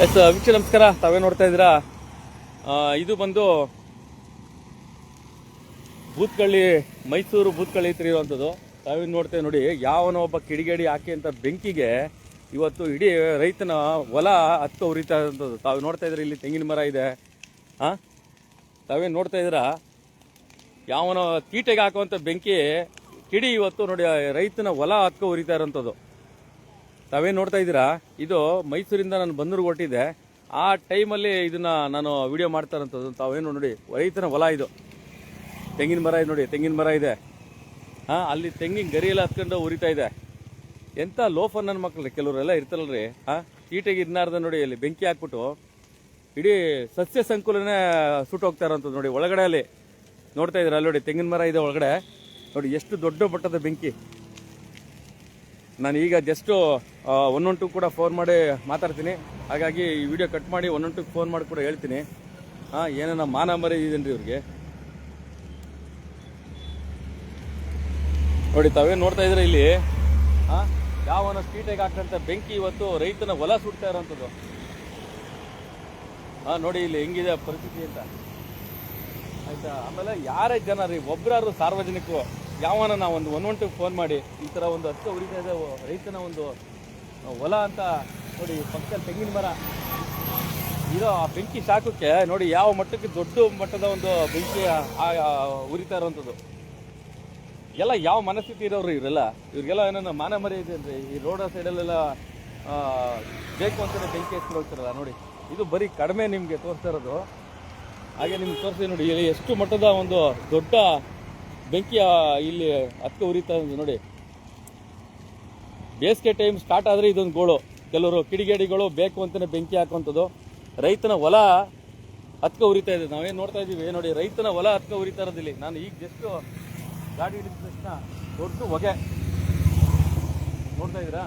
S ವೀಕ್ಷ ನಮಸ್ಕಾರ. ತಾವೇ ನೋಡ್ತಾ ಇದ್ದೀರಾ, ಇದು ಬಂದು ಬೂತ್ಕಳ್ಳಿ, ಮೈಸೂರು ಬೂತ್ಕಳ್ಳಿ ಹತ್ರ ಇರುವಂಥದ್ದು. ತಾವೇನು ನೋಡ್ತೇವೆ ನೋಡಿ, ಯಾವನೋ ಒಬ್ಬ ಕಿಡಿಗೇಡಿ ಹಾಕಿ ಅಂತ ಬೆಂಕಿಗೆ ಇವತ್ತು ಇಡೀ ರೈತನ ಹೊಲ ಹತ್ತು ಉರಿತಾ ಇರುವಂಥದ್ದು. ತಾವು ನೋಡ್ತಾ ಇದ್ದೀರಾ, ಇಲ್ಲಿ ತೆಂಗಿನ ಮರ ಇದೆ. ತಾವೇನು ನೋಡ್ತಾ ಇದ್ದೀರಾ, ಯಾವನೋ ತೀಟೆಗೆ ಹಾಕುವಂಥ ಬೆಂಕಿ ಕಿಡಿ ಇವತ್ತು ನೋಡಿ ರೈತನ ಹೊಲ ಹತ್ತು ಉರಿತಾ ಇರೋಂಥದ್ದು. ತಾವೇನು ನೋಡ್ತಾ ಇದ್ದೀರಾ, ಇದು ಮೈಸೂರಿಂದ ನಾನು ಬಂದೂರಿಗೆ ಹೊರಟಿದ್ದೆ. ಆ ಟೈಮಲ್ಲಿ ಇದನ್ನ ನಾನು ವಿಡಿಯೋ ಮಾಡ್ತಾ ಇರೋಂಥದ್ದು. ತಾವೇನು ನೋಡಿ, ರೈತನ ಹೊಲ ಇದು, ತೆಂಗಿನ ಮರ ಇದೆ ನೋಡಿ, ತೆಂಗಿನ ಮರ ಇದೆ. ಅಲ್ಲಿ ತೆಂಗಿನ ಗರಿಯೆಲ್ಲ ಹತ್ಕೊಂಡು ಉರಿತಾ ಇದೆ. ಎಂಥ ಲೋಫ ನನ್ನ ಮಕ್ಕಳು ಕೆಲವರೆಲ್ಲ ಇರ್ತಾರಲ್ರಿ, ಕೀಟೆಗೆ ಇನ್ನಾರ್ದ ನೋಡಿ ಅಲ್ಲಿ ಬೆಂಕಿ ಹಾಕ್ಬಿಟ್ಟು ಇಡೀ ಸಸ್ಯ ಸಂಕುಲನೇ ಸುಟ್ಟೋಗ್ತಾ ಇರೋಂಥದ್ದು ನೋಡಿ. ಒಳಗಡೆ ಅಲ್ಲಿ ನೋಡ್ತಾ ಇದ್ದೀರಾ, ಅಲ್ಲಿ ನೋಡಿ ತೆಂಗಿನ ಮರ ಇದೆ ಒಳಗಡೆ ನೋಡಿ, ಎಷ್ಟು ದೊಡ್ಡ ಮಟ್ಟದ ಬೆಂಕಿ. ನಾನು ಈಗ ಜಸ್ಟ್ 112 ಕೂಡ ಫೋನ್ ಮಾಡಿ ಮಾತಾಡ್ತೀನಿ. ಹಾಗಾಗಿ ಈ ವಿಡಿಯೋ ಕಟ್ ಮಾಡಿ 112 ಫೋನ್ ಮಾಡಿ ಕೂಡ ಹೇಳ್ತೀನಿ. ಏನೇನ ಮಾನ ಮರಿ ಇದೆನ್ರಿ ಇವ್ರಿಗೆ. ನೋಡಿ ತಾವೇನು ನೋಡ್ತಾ ಇದ್ರೆ ಇಲ್ಲಿ ಯಾವನ ಕೀಟೆಗೆ ಹಾಕಂತ ಬೆಂಕಿ ಇವತ್ತು ರೈತನ ಹೊಲ ಸುಡ್ತಾ ಇರೋಂಥದ್ದು. ನೋಡಿ ಇಲ್ಲಿ ಹೆಂಗಿದೆ ಪರಿಸ್ಥಿತಿ ಅಂತ, ಆಯ್ತಾ. ಆಮೇಲೆ ಯಾರೇ ಜನ ರೀ, ಒಬ್ಬರಾದ್ರು ಸಾರ್ವಜನಿಕರು ಯಾವನ ನಾವು ಒಂದು 112 ಫೋನ್ ಮಾಡಿ ಈ ಥರ ಒಂದು ಹತ್ತು ಉರಿತಾ ಇದೆ ರೈತನ ಒಂದು ಹೊಲ ಅಂತ ನೋಡಿ, ಪಕ್ಕದಲ್ಲಿ ತೆಂಗಿನ ಮರ ಇರೋ ಆ ಬೆಂಕಿ ಶಾಖಕ್ಕೆ ನೋಡಿ ಯಾವ ಮಟ್ಟಕ್ಕೆ ದೊಡ್ಡ ಮಟ್ಟದ ಒಂದು ಬೆಂಕಿ ಉರಿತಾ ಇರೋವಂಥದ್ದು. ಎಲ್ಲ ಯಾವ ಮನಸ್ಥಿತಿ ಇರೋರು ಇವರೆಲ್ಲ, ಇವ್ರಿಗೆಲ್ಲ ಏನೇನು ಮಾನ ಮರಿ ಇದೆ ಅಂದರೆ ಈ ರೋಡ್ ಸೈಡಲ್ಲೆಲ್ಲ ಬೇಕು ಅಂತಲೇ ಬೆಂಕಿ ಹಚ್ಕೊಂಡು ಹೋಗ್ತಾರಲ್ಲ ನೋಡಿ. ಇದು ಬರೀ ಕಡಿಮೆ ನಿಮಗೆ ತೋರಿಸ್ತಾ ಇರೋದು. ಹಾಗೆ ನಿಮ್ಗೆ ತೋರಿಸ್ತೀವಿ ನೋಡಿ, ಇಲ್ಲಿ ಎಷ್ಟು ಮಟ್ಟದ ಒಂದು ದೊಡ್ಡ ಬೆಂಕಿ ಇಲ್ಲಿ ಹತ್ತು ಉರಿತಾ ಇದೆ ನೋಡಿ. ಬೇಸಿಗೆ ಟೈಮ್ ಸ್ಟಾರ್ಟ್ ಆದರೆ ಇದೊಂದು ಗೋಳು, ಕೆಲವರು ಕಿಡಿಗೇಡಿಗಳು ಬೇಕು ಅಂತಲೇ ಬೆಂಕಿ ಹಾಕುವಂಥದ್ದು. ರೈತನ ಹೊಲ ಹತ್ಕ ಉರಿತಾ ಇದೆ. ನಾವೇನು ನೋಡ್ತಾ ಇದ್ದೀವಿ ನೋಡಿ, ರೈತನ ಹೊಲ ಹತ್ಕ ಉರಿತಾ ಇರೋದಿಲ್ಲ. ನಾನು ಈಗ ಜಸ್ಟ್ ಗಾಡಿ ಹಿಡಿದ ತಕ್ಷಣ ದೊಡ್ಡ ಹೊಗೆ ನೋಡ್ತಾ ಇದ್ದೀರಾ.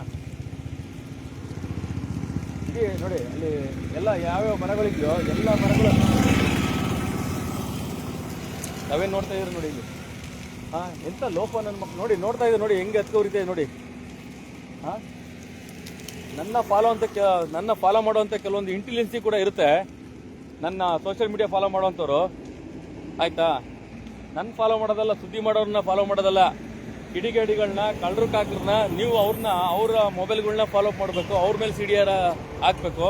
ಇಲ್ಲಿ ನೋಡಿ, ಅಲ್ಲಿ ಎಲ್ಲ ಯಾವ್ಯಾವ ಮರಗಳಿದೆಯೋ ಎಲ್ಲ ಮರಗಳು ನಾವೇನು ನೋಡ್ತಾ ಇದ್ದೀರಿ ನೋಡಿ. ಇಲ್ಲಿ ಎಂಥ ಲೋಪ ನನ್ನ ಮಕ್ಕಳು ನೋಡಿ, ನೋಡ್ತಾ ಇದ್ದೀವಿ ನೋಡಿ ಹೆಂಗೆ ಹತ್ಕ ಉರಿತಾ ಇದೆ ನೋಡಿ. ನನ್ನ ಫಾಲೋ ಮಾಡುವಂಥ ಕೆಲವೊಂದು ಇಂಟೆಲಿಜೆನ್ಸಿ ಕೂಡ ಇರುತ್ತೆ. ನನ್ನ ಸೋಷಿಯಲ್ ಮೀಡಿಯಾ ಫಾಲೋ ಮಾಡುವಂಥವ್ರು, ಆಯಿತಾ. ನನ್ನ ಫಾಲೋ ಮಾಡೋದಲ್ಲ, ಸುದ್ದಿ ಮಾಡೋರನ್ನ ಫಾಲೋ ಮಾಡೋದಲ್ಲ. ಕಿಡಿಗೇಡಿಗಳನ್ನ, ಕಳ್ಳರು ಕಾಕರನ್ನ ನೀವು ಅವರ ಮೊಬೈಲ್ಗಳನ್ನ ಫಾಲೋ ಮಾಡಬೇಕು, ಅವ್ರ ಮೇಲೆ CDR ಹಾಕಬೇಕು.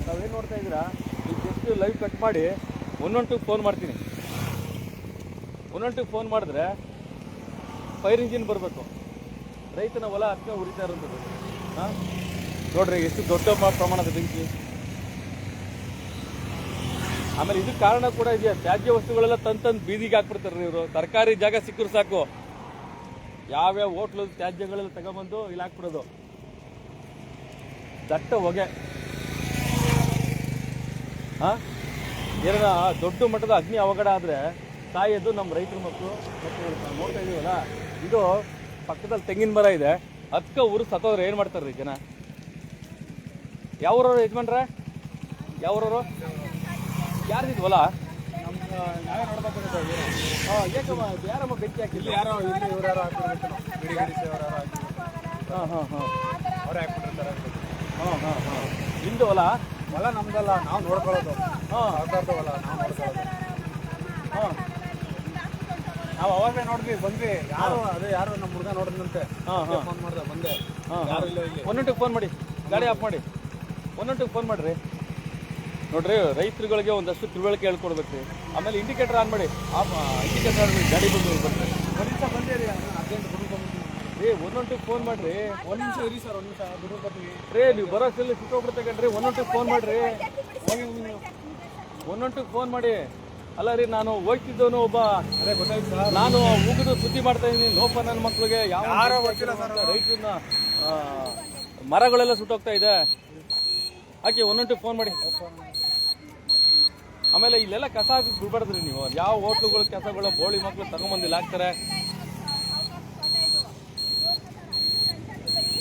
ನಾವೇನು ನೋಡ್ತಾ ಇದ್ದೀರಾ, ಈಗ ಜಸ್ಟ್ ಲೈವ್ ಕಟ್ ಮಾಡಿ 112 ಫೋನ್ ಮಾಡ್ತೀನಿ. 112 ಫೋನ್ ಮಾಡಿದ್ರೆ ಫೈರ್ ಇಂಜಿನ್ ಬರಬೇಕು. ರೈತನ ಹೊಲ ಹತ್ಕ ಉರಿತಾ ಇರೋಂಥದ್ದು ನೋಡ್ರಿ, ಎಷ್ಟು ದೊಡ್ಡ ಪ್ರಮಾಣದ ಬೆಂಕಿ. ಆಮೇಲೆ ಇದಕ್ಕೆ ಕಾರಣ ಕೂಡ ಇದೆಯಾ, ತ್ಯಾಜ್ಯ ವಸ್ತುಗಳೆಲ್ಲ ತಂದು ಬೀದಿಗೆ ಹಾಕ್ಬಿಡ್ತಾರೆ ಇವರು. ತರಕಾರಿ ಜಾಗ ಸಿಕ್ಕರು ಸಾಕು, ಯಾವ್ಯಾವ ಹೋಟ್ಲು ತ್ಯಾಜ್ಯಗಳೆಲ್ಲ ತಗೊಂಬಂದು ಇಲ್ಲಿ ಹಾಕ್ಬಿಡೋದು. ದಟ್ಟ ಹೊಗೆ. ಏನ ದೊಡ್ಡ ಮಟ್ಟದ ಅಗ್ನಿ ಅವಘಡ ಆದರೆ ಸಾಯೋದು ನಮ್ಮ ರೈತರ ಮಕ್ಕಳು. ನೋಡ್ತಾ ಇದೀವಲ್ಲ, ಇದು ಪಕ್ಕದಲ್ಲಿ ತೆಂಗಿನ ಮರ ಇದೆ, ಹತ್ಕ ಊರು ಸತ್ತೋದ್ರೆ ಏನು ಮಾಡ್ತಾರ್ರಿ ಜನ? ಯಾವ್ರವ್ರು ಯಜಮಾನ್ರೆ, ಯಾವ್ರವರು? ಯಾರ್ದಿದ್ ಹೊಲ? ನಾವೇ ನೋಡ್ಬೇಕು. ಏಕಮ್ಮ ಯಾರಮ್ಮ ಬೆಂಕಿ ಹಾಕಿಲ್ಲ? ಯಾರೋ ಇಲ್ಲಿ ಇವ್ರು ಯಾರೋ ಹಾಕಿರ್ಬೇಕು. ಅವರೇ ಹಾಕ್ಬಿಟ್ಟಿರ್ತಾರೆ. ನಿಮ್ದು ಹೊಲ ನಮ್ದಲ್ಲ, ನಾವು ನೋಡ್ಕೊಳ್ಳೋದು. ಸರ್ಕಾರದ ಹೊಲ ನಾವು ನೋಡ್ಕೊಳ್ಳೋದು. ನಾವು ಅವಾಗಲೇ ನೋಡಿದ್ವಿ, ಬಂದ್ವಿ. ಯಾರು ನಮ್ಮ ಹುಡುಗ ನೋಡಿದಂತೆ ಫೋನ್ ಮಾಡ್ದೆ, ಬಂದೆ. ಯಾರು ಇಲ್ಲ ಇಲ್ಲಿ. 112 ಫೋನ್ ಮಾಡಿ, ಗಾಡಿ ಆಫ್ ಮಾಡಿ 112 ಫೋನ್ ಮಾಡಿರಿ. ನೋಡ್ರಿ, ರೈತರುಗಳಿಗೆ ಒಂದಷ್ಟು ತಿಳುವಳಿಕೆ ಹೇಳ್ಕೊಡ್ಬೇಕು. ಆಮೇಲೆ ಇಂಡಿಕೇಟರ್ ಆನ್ ಮಾಡಿ, ಇಂಡಿಕೇಟರ್ ಆನ್ ಮಾಡಿ, ಗಾಡಿ ಬಂದು ಬರ್ತಾರೆ. ಬಂದಿರಿ, ಅರ್ಜೆಂಟ್ ರೀ 112 ಫೋನ್ ಮಾಡಿರಿ. 1 ನಿಮಿಷ ಇರಿ ಸರ್, 1 ನಿಮಿಷ ದುಡ್ಡು ಕೊಡ್ತೀವಿ ರೀ. ನೀವು ಬರೋಷ್ಟಲ್ಲಿ ಸುಟ್ಟೋಗ್ಬಿಡ್ತೆ ಕಣ್ರಿ. 112 ಫೋನ್ ಮಾಡಿರಿ, 112 ಫೋನ್ ಮಾಡಿ. ಅಲ್ಲ ರೀ, ನಾನು ಹೋಗ್ತಿದ್ದವನು ಒಬ್ಬ, ನಾನು ಮುಗಿದು ಸುದ್ದಿ ಮಾಡ್ತಾ ಇದ್ದೀನಿ. ಲೋಪ ನನ್ನ ಮಕ್ಕಳಿಗೆ ಯಾವ ರೈತರನ್ನ ಮರಗಳೆಲ್ಲ ಸುಟ್ಟೋಗ್ತಾ ಇದೆ. ಹಾಕಿ 112 ಫೋನ್ ಮಾಡಿ. ಆಮೇಲೆ ಇಲ್ಲೆಲ್ಲ ಕಸ ಹಾಕಿ ಬಿಡ್ಬಾರ್ದ್ರಿ ನೀವು. ಯಾವ ಹೋಟ್ಲುಗಳು ಕಸಗಳು ಬೋಳಿ ಮಕ್ಕಳು ತಗೊಂಬಂದಿಲ್ಲ ಹಾಕ್ತಾರೆ.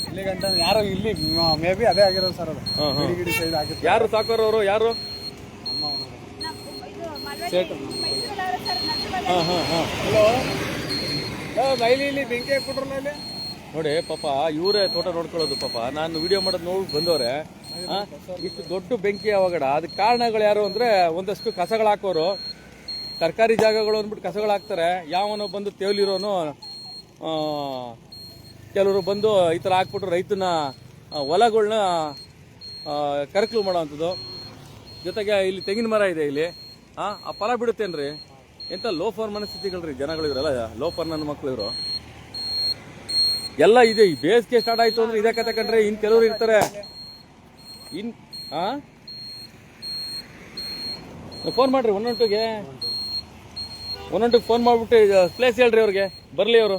ಇಲ್ಲಿ ಗಂಟ ಯಾರು ಇಲ್ಲಿ ಮೇ ಬಿ ಅದೇ ಆಗಿರೋದು ಸರ್. ಅದು ಯಾರು ಸಾಕೋರವರು? ಯಾರು? ಇಲ್ಲಿ ಬೆಂಕಿ ಹಾಕ್ಬಿಟ್ರಲ್ಲ ಇಲ್ಲಿ ನೋಡಿ. ಪಾಪ ಇವರೇ ತೋಟ ನೋಡ್ಕೊಳ್ಳೋದು. ಪಾಪ ನಾನು ವಿಡಿಯೋ ಮಾಡೋದು ನೋಡಿ ಬಂದವ್ರೆ. ಇಷ್ಟು ದೊಡ್ಡ ಬೆಂಕಿ ಅವಘಡ. ಅದಕ್ಕೆ ಕಾರಣಗಳು ಯಾರು ಅಂದ್ರೆ ಒಂದಷ್ಟು ಕಸಗಳು ಹಾಕೋರು, ಸರ್ಕಾರಿ ಜಾಗಗಳು ಅಂದ್ಬಿಟ್ಟು ಕಸಗಳು ಹಾಕ್ತಾರೆ. ಯಾವನೋ ಬಂದು ತೇವಲಿರೋನು ಕೆಲವರು ಬಂದು ಈ ಥರ ಹಾಕ್ಬಿಟ್ಟು ರೈತನ ಹೊಲಗಳನ್ನ ಕರಕಲು ಮಾಡೋವಂಥದ್ದು. ಜೊತೆಗೆ ಇಲ್ಲಿ ತೆಂಗಿನ ಮರ ಇದೆ, ಇಲ್ಲಿ ಆ ಫಲ ಬಿಡುತ್ತೇನ್ರಿ. ಎಂತ ಲೋಫರ್ ಮನಸ್ಥಿತಿಗಳ್ರಿ ಜನಗಳು, ಇವರೆಲ್ಲ ಲೋಫರ್ ನನ್ನ ಮಕ್ಳು ಇವರು ಎಲ್ಲ. ಇದೆ ಈ ಬೇಸಿಗೆ ಸ್ಟಾರ್ಟ್ ಆಯ್ತು ಅಂದ್ರೆ ಇದೇ ಕತೆ ಕಂಡ್ರೆ. ಇನ್ ಕೆಲವರು ಇರ್ತಾರೆ ಫೋನ್ ಮಾಡ್ರಿ 112ಗೆ ಫೋನ್ ಮಾಡ್ಬಿಟ್ಟು ಪ್ಲೇಸ್ ಹೇಳ್ರಿ ಅವ್ರಿಗೆ, ಬರ್ಲಿ ಅವರು.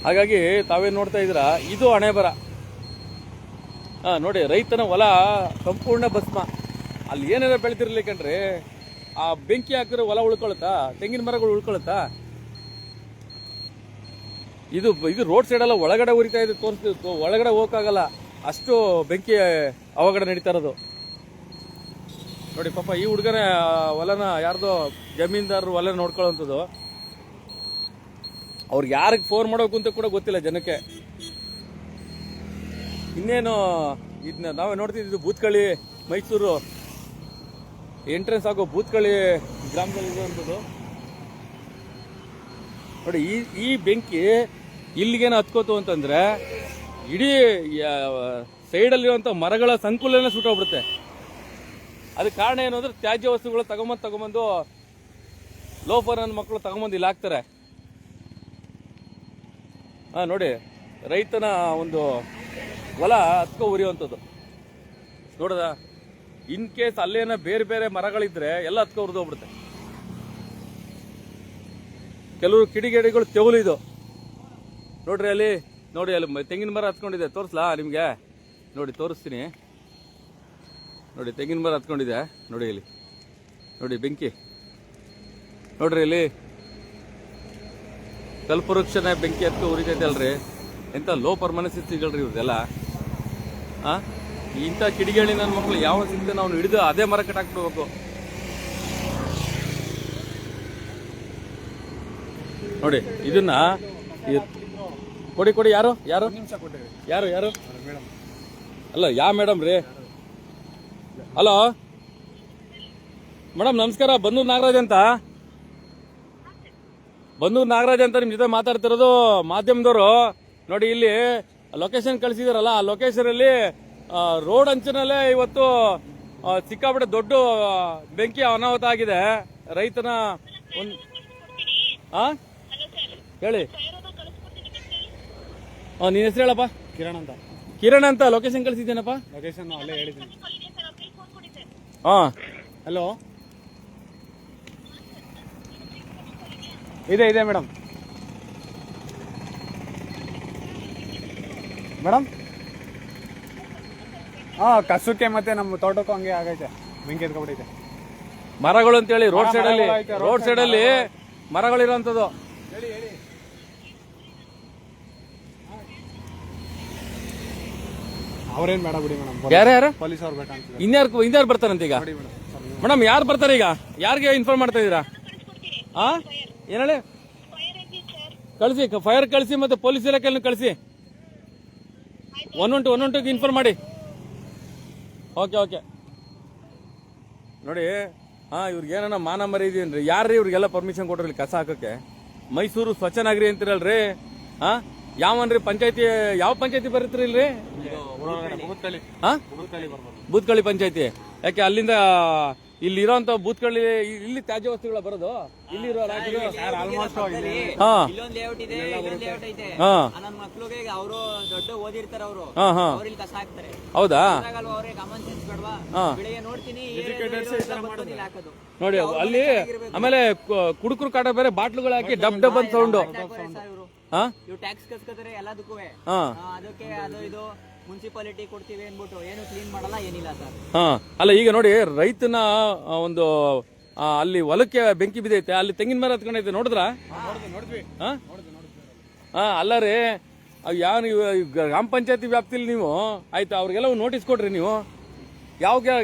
ಹಾಗಾಗಿ ತಾವೇನ್ ನೋಡ್ತಾ ಇದ್ದೀರಾ, ಇದು ಹಣೆ ಬರ. ನೋಡಿ, ರೈತನ ಹೊಲ ಸಂಪೂರ್ಣ ಭಸ್ಮ. ಅಲ್ಲಿ ಏನಾರ ಬೆಳೆದಿರ್ಲಿ ಕಣ್ರಿ, ಆ ಬೆಂಕಿ ಹಾಕಿದ್ರೆ ಹೊಲ ಉಳ್ಕೊಳುತ್ತಾ, ತೆಂಗಿನ ಮರಗಳು ಉಳ್ಕೊಳುತ್ತಾ? ಇದು ರೋಡ್ ಸೈಡ್ ಎಲ್ಲ ಒಳಗಡೆ ಉರಿತಾ ಇದೆ, ತೋರಿಸ್ತೀವಿ. ಒಳಗಡೆ ಹೋಗಕ್ಕಾಗಲ್ಲ, ಅಷ್ಟು ಬೆಂಕಿ ಅವಘಡ ನಡೀತಾ ಇರೋದು. ನೋಡಿ ಪಾಪ ಈ ಹುಡುಗನ ಹೊಲನ ಯಾರ್ದೋ ಜಮೀನ್ದಾರರು ಹೊಲ ನೋಡ್ಕೊಳ್ಳೋಂಥದ್ದು. ಅವ್ರಿಗೆ ಯಾರಿಗೆ ಫೋನ್ ಮಾಡೋಕು ಅಂತ ಕೂಡ ಗೊತ್ತಿಲ್ಲ ಜನಕ್ಕೆ. ಇನ್ನೇನು ಇದನ್ನ ನಾವೇ ನೋಡ್ತಿದ್ದು ಬೂತ್ಕಳ್ಳಿ, ಮೈಸೂರು ಎಂಟ್ರೆನ್ಸ್ ಆಗೋ ಬೂತ್ಕಳ್ಳಿ ಗ್ರಾಮದಲ್ಲಿರುವಂಥದ್ದು. ನೋಡಿ ಈ ಬೆಂಕಿ ಇಲ್ಲಿಗೇನು ಹತ್ಕೋತು ಅಂತಂದ್ರೆ ಇಡೀ ಸೈಡಲ್ಲಿರುವಂಥ ಮರಗಳ ಸಂಕುಲನ ಸುಟ್ಟೋಗ್ಬಿಡುತ್ತೆ. ಅದಕ್ಕೆ ಕಾರಣ ಏನು ಅಂದ್ರೆ ತ್ಯಾಜ್ಯ ವಸ್ತುಗಳು ತಗೊಂಬಂದು ಲೋಫರ್ ನನ್ನ ಮಕ್ಕಳು ತಗೊಂಬಂದು ಇಲ್ಲಿ ಹಾಕ್ತಾರೆ. ನೋಡಿ, ರೈತನ ಒಂದು ಹೊಲ ಹತ್ಕೊ ಉರಿಯುವಂಥದ್ದು ನೋಡದ. ಇನ್ ಕೇಸ್ ಅಲ್ಲೇನ ಬೇರೆ ಬೇರೆ ಮರಗಳಿದ್ರೆ ಎಲ್ಲ ಹತ್ಕೊ ಉರಿದೋಗ್ಬಿಡುತ್ತೆ. ಕೆಲವರು ಕಿಡಿಗೇಡಿಗಳು ತೆವಲಿದು ನೋಡ್ರಿ, ಅಲ್ಲಿ ನೋಡಿ, ಅಲ್ಲಿ ತೆಂಗಿನ ಮರ ಹತ್ಕೊಂಡಿದೆ. ತೋರಿಸ್ಲಾ ನಿಮ್ಗೆ? ನೋಡಿ ತೋರಿಸ್ತೀನಿ. ನೋಡಿ ತೆಂಗಿನ ಮರ ಹತ್ಕೊಂಡಿದೆ, ನೋಡಿ ಇಲ್ಲಿ ನೋಡಿ ಬೆಂಕಿ ನೋಡ್ರಿ. ಇಲ್ಲಿ ಕಲ್ಪವೃಕ್ಷನೇ ಬೆಂಕಿ ಹತ್ಕೊ ಉರಿತೈತೆ ಅಲ್ರಿ. ಎಂತ ಲೋಪರ್ ಮನಸ್ಥಿತಿಗಳ್ರಿ ಇವ್ರದೆಲ್ಲ. ಇಂಥ ಕಿಡಿಗೇಳಿ ನನ್ನ ಮಕ್ಕಳು ಯಾವ ಸಿಗ್ತಾನೆ ಅವ್ನು ಹಿಡಿದು ಅದೇ ಮರ ಕಟ್ಟಾಕ್ಬಿಡ್ಬೇಕು. ನೋಡಿ ಇದನ್ನ ಕೊಡಿ. ಯಾರು ಅಲ್ಲ, ಯಾವ ಮೇಡಮ್ ರೀ? ಹಲೋ ಮೇಡಮ್, ನಮಸ್ಕಾರ. ಬನ್ನೂರು ನಾಗರಾಜ್ ಅಂತ ನಿಮ್ ಜೊತೆ ಮಾತಾಡ್ತಿರೋದು ಮಾಧ್ಯಮದವರು. ನೋಡಿ, ಇಲ್ಲಿ ಲೊಕೇಶನ್ ಕಳಿಸಿದಾರಲ್ಲ, ಆ ಲೊಕೇಶನ್ ಅಲ್ಲಿ ರೋಡ್ ಅಂಚಿನಲ್ಲೇ ಇವತ್ತು ಸಿಕ್ಕಾಪಟ್ಟೆ ದೊಡ್ಡ ಬೆಂಕಿ ಅನಾಹುತ ಆಗಿದೆ. ರೈತನ ಒಂದು ಹೇಳಿ. ನಿನ್ನ ಹೆಸರು ಹೇಳಪ್ಪ. ಕಿರಣ್ ಅಂತ ಲೊಕೇಶನ್ ಕಳಿಸಿದ್ದೇನಪ್ಪ. ಲೊಕೇಶನ್ ಅಲ್ಲೇ ಹೇಳಿದ್ದೀನಿ. ಹಲೋ, ಇದೆ ಮೇಡಮ್. ಕಸಕ್ಕೆ ಮತ್ತೆ ನಮ್ಮ ತೋಟಕ್ಕೂ ಹಂಗೆ ಆಗೈತೆ, ಬೆಂಕಿ ಎತ್ಕೊಬಿಟ್ಟೈತೆ. ಮರಗಳು ಅಂತೇಳಿ ರೋಡ್ ಸೈಡ್ ಅಲ್ಲಿ ಮರಗಳಿರೋಂಥದ್ದು. ಅವ್ರೇನ್ ಬೇಡ ಬಿಡಿ ಮೇಡಮ್, ಯಾರ್ಯಾರು ಪೊಲೀಸ್ ಅವ್ರು ಬೇಕಂತ. ಇನ್ಯಾರು ಬರ್ತಾರಂತ ಈಗ? ಮೇಡಮ್ ಯಾರು ಬರ್ತಾರೆ ಈಗ? ಯಾರಿಗೆ ಇನ್ಫಾರ್ಮ್ ಮಾಡ್ತಾ ಇದೀರಾ? ಏನ್ ಹೇಳಿ? ಕಳಿಸಿ, ಫೈರ್ ಕಳಿಸಿ, ಮತ್ತೆ ಪೊಲೀಸ್ ಇಲಾಖೆಯನ್ನು ಕಳಿಸಿ. 112 ಇನ್ಫಾರ್ಮ್ ಮಾಡಿ. ಓಕೆ ನೋಡಿ. ಇವ್ರಿಗೆ ಏನನ್ನ ಮಾನ ಮರ್ಯಾದೇನ್ರಿ? ಯಾರ್ರಿ ಇವ್ರಿಗೆಲ್ಲ ಪರ್ಮಿಷನ್ ಕೊಟ್ರಿ ಕಸ ಹಾಕಕ್ಕೆ? ಮೈಸೂರು ಸ್ವಚ್ಛ ನಗರಿ ಅಂತಿರಲ್ರಿ. ಯಾವನ್ರಿ ಪಂಚಾಯತಿ? ಯಾವ ಪಂಚಾಯತಿ ಬರುತ್ತ್ರಿ ಇಲ್ರಿ? ಬೂತ್ಕಳ್ಳಿ ಪಂಚಾಯತಿ. ಯಾಕೆ ಅಲ್ಲಿಂದ ಇಲ್ಲಿರೋಂತ ಬೂತ್ಕಳ್ಳಿ ಇಲ್ಲಿ ತ್ಯಾಜ್ಯ ವಸ್ತುಗಳ ಬರೋದು? ಇಲ್ಲಿರೋ ಹೌದಾ? ನೋಡಿ ಅಲ್ಲಿ ಆಮೇಲೆ ಕುಡುಕರು ಕಾಟ ಬೇರೆ ಬಾಟ್ಲುಗಳು ಹಾಕಿ ಡಬ್ ಅಂತ ಸೌಂಡು. ಟ್ಯಾಕ್ಸ್ ಕಸ್ಕೊತಾರೆ ಎಲ್ಲದಕ್ಕೂ. ಅದಕ್ಕೆ ಅದು ಇದು ಮುನ್ಸಿಪಾಲಿಟಿ ಕೊಡ್ತೀವಿ ಅನ್ಬಿಟ್ಟು ಏನು ಕ್ಲೀನ್ ಮಾಡಲ್ಲ, ಏನಿಲ್ಲ ಸರ್. ಅಲ್ಲ, ಈಗ ನೋಡಿ, ರೈತನ ಒಂದು ಅಲ್ಲಿ ಹೊಲಕ್ಕೆ ಬೆಂಕಿ ಬಿದ್ದೈತೆ, ಅಲ್ಲಿ ತೆಂಗಿನ ಮರ ಹತ್ಕೊಂಡೈತೆ. ನೋಡಿದ್ರ? ಅಲ್ಲ ರೀ, ಯಾವ ನೀವು ಗ್ರಾಮ ಪಂಚಾಯತಿ ವ್ಯಾಪ್ತಿಲಿ ನೀವು ಆಯ್ತಾ ಅವ್ರಿಗೆಲ್ಲ ನೋಟಿಸ್ ಕೊಡ್ರಿ ನೀವು. ಯಾವ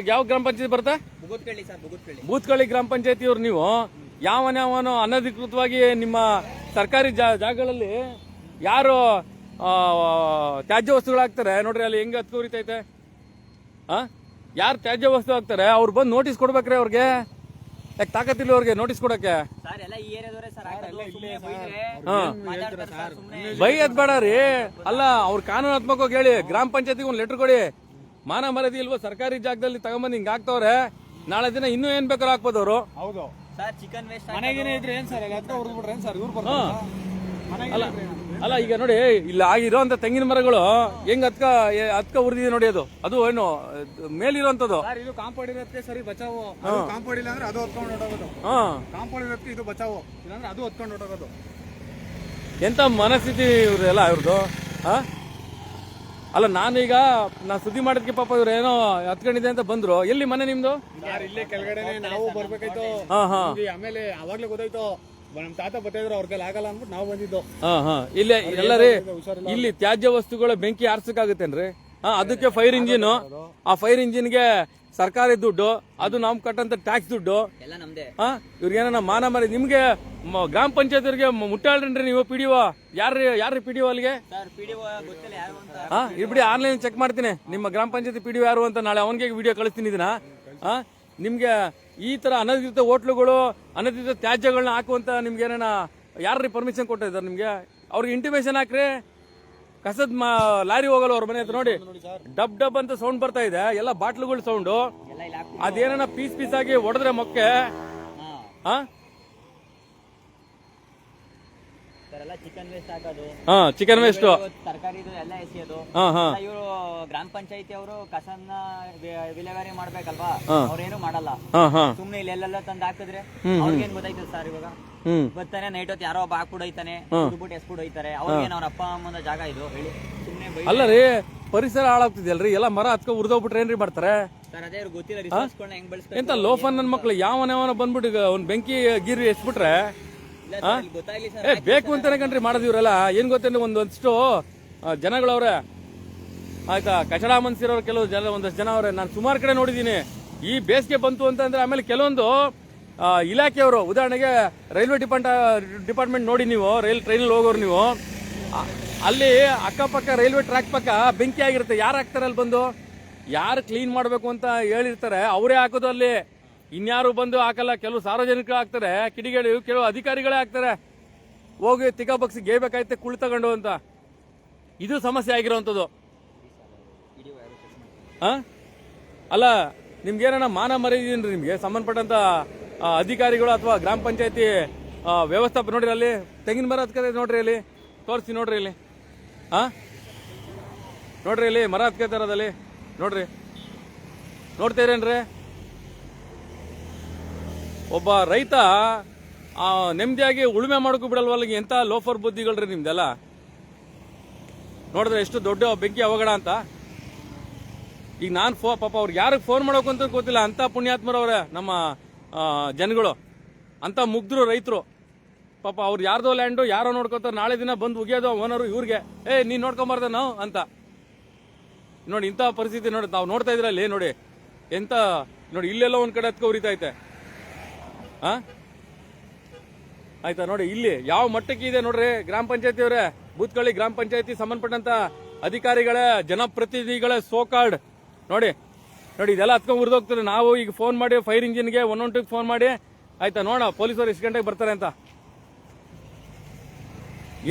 ಗ್ರಾಮ ಪಂಚಾಯತಿ ಬರ್ತಾ? ಬೂತ್ಕಳ್ಳಿ ಗ್ರಾಮ ಪಂಚಾಯತಿಯವ್ರು ನೀವು. ಯಾವನೋ ಅನಧಿಕೃತವಾಗಿ ನಿಮ್ಮ ಸರ್ಕಾರಿ ಜಾಗಗಳಲ್ಲಿ ಯಾರು ತ್ಯಾಜ್ಯ ವಸ್ತುಗಳು ಹಾಕ್ತಾರೆ ನೋಡ್ರಿ, ಅಲ್ಲಿ ಹೆಂಗೆ ಹತ್ಕೊ ಉರಿತೈತೆ. ಯಾರು ತ್ಯಾಜ್ಯ ವಸ್ತು ಹಾಕ್ತಾರೆ ಅವ್ರು ಬಂದು ನೋಟಿಸ್ ಕೊಡ್ಬೇಕ್ರಿ ಅವ್ರಿಗೆ. ಯಾಕೆ ತಾಕತ್ತಿಲ್ಲ ಅವ್ರಿಗೆ ನೋಟಿಸ್ ಕೊಡಕ್ಕೆ? ಸರ್ ಎಲ್ಲ ಈ ಏರಿಯಾದವರೇ ಸರ್ ಬೈಯದ್ ಬೇಡ ರೀ. ಅಲ್ಲ, ಅವ್ರ ಕಾನೂನಾತ್ಮಕವಾಗಿ ಹೇಳಿ, ಗ್ರಾಮ ಪಂಚಾಯತಿಗೆ ಒಂದು ಲೆಟರ್ ಕೊಡಿ. ಮಾನ ಮರ್ಯಾದೆ ಇಲ್ವೋ, ಸರ್ಕಾರಿ ಜಾಗದಲ್ಲಿ ತಗೊಂಬಂದು ಹಿಂಗ್ ಹಾಕ್ತವ್ರೆ, ನಾಳೆ ದಿನ ಇನ್ನೂ ಏನ್ ಬೇಕಾದ್ರೂ ಹಾಕ್ಬೋದು ಅವರು. ಹೌದು ಸರ್, ಚಿಕನ್ ವೇಸ್ಟ್ ಮನೆಗೇನೆ ಇದ್ರೆ ಏನ್ ಸರ್ ಹತ್ರ ಹೊರದ್ಬಿಟ್ರೆ ಏನ್ ಸರ್ ಇವ್ರು ಅಲ್ಲ ಈಗ ನೋಡಿ, ಇಲ್ಲಿ ಆಗಿರೋಂತ ತೆಂಗಿನ ಮರಗಳು ಹೆಂಗ್ ಹತ್ಕ ಉರಿದಿದೆ ನೋಡಿ. ಅದು ಏನು ಮೇಲಿರೋಂಥದ್ದು. ಸರ್ ಇದು ಕಾಂಪೌಂಡ್ ಇರೋದಕ್ಕೆ ಸರಿ ಬಚಾವು. ಕಾಂಪೌಂಡ್ ಇಲ್ಲ ಅಂದ್ರೆ ಅದು ಹೊತ್ಕೊಂಡು ಹೊರಟೋಗೋದು. ಕಾಂಪೌಂಡ್ ಇರೋದಕ್ಕೆ ಇದು ಬಚಾವು, ಇಲ್ಲಾಂದ್ರೆ ಅದು ಹೊತ್ಕೊಂಡು ಹೊರಟೋಗೋದು. ಎಂತ ಮನಸ್ಥಿತಿ ಇವ್ರೆಲ್ಲ ಇವ್ರದ್ದು. ಅಲ್ಲ, ನಾನೀಗ ಸುದ್ದಿ ಮಾಡೋದಕ್ಕೆ ಪಾಪ ಇವ್ರು ಏನೋ ಹತ್ಕೊಂಡಿದೆ ಅಂತ ಬಂದ್ರು. ಎಲ್ಲಿ ಮನೆ ನಿಮ್ದು? ಇಲ್ಲೇ ಕೆಳಗಡೆ ನಾವು ಬರ್ಬೇಕಾಯ್ತು. ಆಮೇಲೆ ಅವಾಗ್ಲೇ ಗೊತ್ತಾಯ್ತು ನಮ್ ತಾತ ಬರ್ತಿದ್ರು, ಅವ್ರ ಕೈಲಿ ಆಗಲ್ಲ ಅಂದ್ಬಿಟ್ಟು ನಾವು ಬಂದಿದ್ದು. ಇಲ್ಲೇ ಎಲ್ಲರಿ ಇಲ್ಲಿ ತ್ಯಾಜ್ಯ ವಸ್ತುಗಳ ಬೆಂಕಿ ಆರ್ಸಕ್ಕಾಗತ್ತೇನ್ರಿ? ಅದಕ್ಕೆ ಫೈರ್ ಇಂಜಿನ್, ಆ ಫೈರ್ ಇಂಜಿನ್ಗೆ ಸರ್ಕಾರಿ ದುಡ್ಡು, ಅದು ನಾವು ಕಟ್ಟಂತ ಟ್ಯಾಕ್ಸ್ ದುಡ್ಡು ಎಲ್ಲ ನಮ್ದೇ. ಇವ್ರಿಗೇನ ಮಾನ ಮರಿ. ನಿಮ್ಗೆ ಗ್ರಾಮ ಪಂಚಾಯತ್ ಅವ್ರಿಗೆ ಮುಟ್ಟಾಳ್ರಿ ನೀವು. ಪಿಡಿಒ ಯಾರ್ರಿ ಪಿಡಿಒ ಅಲ್ಲಿಗೆ? ಇರ್ಬಿಡಿ, ಆನ್ಲೈನ್ ಚೆಕ್ ಮಾಡ್ತೀನಿ ನಿಮ್ಮ ಗ್ರಾಮ ಪಂಚಾಯತಿ ಪಿಡಿಒ ಯಾರು ಅಂತ. ನಾಳೆ ಅವನಿಗೆ ವಿಡಿಯೋ ಕಳಿಸ್ತೀನಿ ಇದನ್ನ. ನಿಮ್ಗೆ ಈ ತರ ಅನಧಿಕೃತ ಹೋಟ್ಲುಗಳು, ಅನಧಿಕೃತ ತ್ಯಾಜ್ಯಗಳನ್ನ ಹಾಕುವಂತ ನಿಮ್ಗೆ ಏನೇನ ಯಾರ್ರಿ ಪರ್ಮಿಷನ್ ಕೊಟ್ಟಿದ್ದಾರೆ ನಿಮ್ಗೆ? ಅವ್ರಿಗೆ ಇಂಟಿಮೇಷನ್ ಹಾಕ್ರಿ. ಕಸದ್ ಲಾರಿ ಹೋಗಲ್ಲ ಅವ್ರ ಮನೆ ಹತ್ರ ನೋಡಿ, ಡಬ್ ಡಬ್ ಅಂತ ಸೌಂಡ್ ಬರ್ತಾ ಇದೆ. ಎಲ್ಲ ಬಾಟ್ಲುಗಳ ಸೌಂಡು. ಅದೇನ ಪೀಸ್ ಪೀಸ್ ಆಗಿ ಹೊಡೆದ್ರೆ ಮೊಕ್ಕೆ. ಚಿಕನ್ ವೇಸ್ಟ್ ಹಾಕೋದು, ಚಿಕನ್ ವೇಸ್ಟ್, ತರಕಾರಿ ಎಲ್ಲ ಎಸೆಯೋದು. ಇವರು ಗ್ರಾಮ ಪಂಚಾಯತಿ ಅವರು ಕಸನ್ನ ವಿಲೇವಾರಿ ಮಾಡ್ಬೇಕಲ್ವಾ, ಅವ್ರೇನು ಮಾಡಲ್ಲ. ಸುಮ್ನೆ ಇಲ್ಲೆಲ್ಲ ತಂದು ಹಾಕಿದ್ರೆ ಅವ್ರಿಗೇನ್ ಗೊತ್ತಾಯ್ತದೆ ಸರ್? ಇವಾಗ ಬರ್ತಾನೆ ನೈಟ್ ಹೊತ್ತು ಯಾರೋ ಒಬ್ಬ ಹಾಕ್ಬಿಡೋಯ್ತಾನೆ, ಬಿಟ್ಟು ಎಸ್ಬಿಡೋಯ್ತಾರೆ. ಅವ್ರಿಗೇನು ಅವ್ರ ಅಪ್ಪ ಅಮ್ಮನ ಜಾಗ ಇದು ಹೇಳಿ? ಸುಮ್ನೆ ಅಲ್ಲ ರೀ, ಪರಿಸರ ಹಾಳಾಗ್ತಿದ್ಯಲ್ರಿ. ಎಲ್ಲ ಮರ ಹತ್ಕೊ ಉರ್ದೋಗ್ಬಿಟ್ರೆ ಏನ್ರಿ ಮಾಡ್ತಾರೆ ಸರ್? ಅದೇ ಗೊತ್ತಿಲ್ಲ ರಿಸೋರ್ಸ್ಗಳನ್ನ ಹೆಂಗ್ ಬಳಸ್ತಾರೆ. ಎಂತ ಲೋಫನ್ ನನ್ ಮಕ್ಳು ಯಾವನ ಬಂದ್ಬಿಟ್ಟು ಒಂದ್ ಬೆಂಕಿ ಗೀರಿ ಎಸ್ಬಿಟ್ರೆ ಬೇಕು ಅಂತಾನೆ ಕಣ್ರಿ ಮಾಡೋದು ಇವ್ರೆಲ್ಲ. ಏನ್ ಗೊತ್ತೇನೆ, ಒಂದಷ್ಟು ಜನಗಳವ್ರೆ ಆಯ್ತಾ, ಕಚಡ ಮನ್ಸಿರೋರು ಕೆಲವು ಒಂದಷ್ಟು ಜನ ಅವ್ರೆ. ನಾನು ಸುಮಾರು ಕಡೆ ನೋಡಿದೀನಿ. ಈ ಬೇಸಿಗೆ ಬಂತು ಅಂತಂದ್ರೆ ಆಮೇಲೆ ಕೆಲವೊಂದು ಇಲಾಖೆಯವರು, ಉದಾಹರಣೆಗೆ ರೈಲ್ವೆ ಡಿಪಾರ್ಟ್ಮೆಂಟ್ ನೋಡಿ ನೀವು, ಟ್ರೈನಲ್ಲಿ ಹೋಗೋರು ನೀವು, ಅಲ್ಲಿ ಅಕ್ಕಪಕ್ಕ ರೈಲ್ವೆ ಟ್ರ್ಯಾಕ್ ಪಕ್ಕ ಬೆಂಕಿ ಆಗಿರುತ್ತೆ. ಯಾರು ಹಾಕ್ತಾರೆ ಅಲ್ಲಿ ಬಂದು? ಯಾರು ಕ್ಲೀನ್ ಮಾಡಬೇಕು ಅಂತ ಹೇಳಿರ್ತಾರೆ ಅವರೇ ಹಾಕೋದು ಅಲ್ಲಿ. ಇನ್ಯಾರು ಬಂದು ಹಾಕಲ್ಲ. ಕೆಲವು ಸಾರ್ವಜನಿಕರು ಹಾಕ್ತಾರೆ, ಕಿಡಿಗೇಡಿ ಕೆಲವು ಅಧಿಕಾರಿಗಳೇ ಹಾಕ್ತಾರೆ. ಹೋಗಿ ತಿಕ್ಕ ಬಗ್ಸಿ ಗೇಬೇಕಾಯ್ತೆ ಕುಳ್ ತಗೊಂಡು ಅಂತ. ಇದು ಸಮಸ್ಯೆ ಆಗಿರೋಂಥದ್ದು. ಅಲ್ಲ, ನಿಮ್ಗೇನ ಮಾನ ಮರ್ಯಾದಿನ್ರಿ ನಿಮ್ಗೆ ಸಂಬಂಧಪಟ್ಟಂತ ಅಧಿಕಾರಿಗಳು ಅಥವಾ ಗ್ರಾಮ ಪಂಚಾಯತಿ ವ್ಯವಸ್ಥಾಪಕ ನೋಡ್ರಿ, ಅಲ್ಲಿ ತೆಂಗಿನ ಮರ ಹತ್ಕತೆ ನೋಡ್ರಿ, ಅಲ್ಲಿ ತೋರಿಸಿ ನೋಡ್ರಿ, ಇಲ್ಲಿ ನೋಡ್ರಿ, ಇಲ್ಲಿ ಮರ ಹತ್ಕತಾರದಲ್ಲಿ ನೋಡ್ರಿ, ನೋಡ್ತಾ ಇರೇನ್ರಿ? ಒಬ್ಬ ರೈತ ನೆಮ್ಮದಿಯಾಗಿ ಉಳುಮೆ ಮಾಡೋಕ್ಕೂ ಬಿಡಲ್ವಲ್ಲ. ಎಂತ ಲೋಫರ್ ಬುದ್ಧಿಗಳ್ರಿ ನಿಮ್ದೆಲ್ಲ. ನೋಡಿದ್ರೆ ಎಷ್ಟು ದೊಡ್ಡ ಬೆಂಕಿ ಅವಘಡ ಅಂತ. ಈಗ ನಾನು ಪಾಪ ಅವ್ರಿಗೆ ಯಾರಿಗೆ ಫೋನ್ ಮಾಡೋಕು ಅಂತ ಗೊತ್ತಿಲ್ಲ. ಅಂತ ಪುಣ್ಯಾತ್ಮರವ್ರೆ ನಮ್ಮ ಜನಗಳು, ಅಂತ ಮುಗ್ಧರು ರೈತರು. ಪಾಪ ಅವ್ರು ಯಾರ್ದೋ ಲ್ಯಾಂಡು ಯಾರೋ ನೋಡ್ಕೋತಾರೆ, ನಾಳೆ ದಿನ ಬಂದು ಉಗಿಯೋದು ಓನರು ಇವ್ರಿಗೆ, ನೀನ್ ನೋಡ್ಕೊಂಬಾರ್ದ ನಾವು ಅಂತ. ನೋಡಿ ಇಂಥ ಪರಿಸ್ಥಿತಿ ನೋಡಿ ತಾವು ನೋಡ್ತಾ ಇದ್ರಲ್ಲಿ ನೋಡಿ. ಎಂತ ನೋಡಿ, ಇಲ್ಲೆಲ್ಲ ಒಂದ್ ಕಡೆ ಹತ್ಕೊ ಉರಿತೈತೆ. ಆಯ್ತಾ ನೋಡಿ, ಇಲ್ಲಿ ಯಾವ ಮಟ್ಟಕ್ಕೆ ಇದೆ ನೋಡ್ರಿ. ಗ್ರಾಮ ಪಂಚಾಯತಿ ಅವರೇ, ಬೂತ್ಕಳ್ಳಿ ಗ್ರಾಮ ಪಂಚಾಯತಿ ಸಂಬಂಧಪಟ್ಟಂತ ಅಧಿಕಾರಿಗಳೇ, ಜನಪ್ರತಿನಿಧಿಗಳೇ, ಸೋಕಾರ್ಡ್ ನೋಡಿ ನೋಡಿ ಇದೆಲ್ಲ ಹತ್ಕೊಂಡ್ ಉರಿದೋಗ್ತಾರೆ. ನಾವು ಈಗ ಫೋನ್ ಮಾಡಿ ಫೈರ್ ಇಂಜಿನ್ಗೆ 112 ಫೋನ್ ಮಾಡಿ, ಆಯ್ತಾ ನೋಡ ಪೊಲೀಸರು ಎಷ್ಟು ಗಂಟೆಗೆ ಬರ್ತಾರೆ ಅಂತ.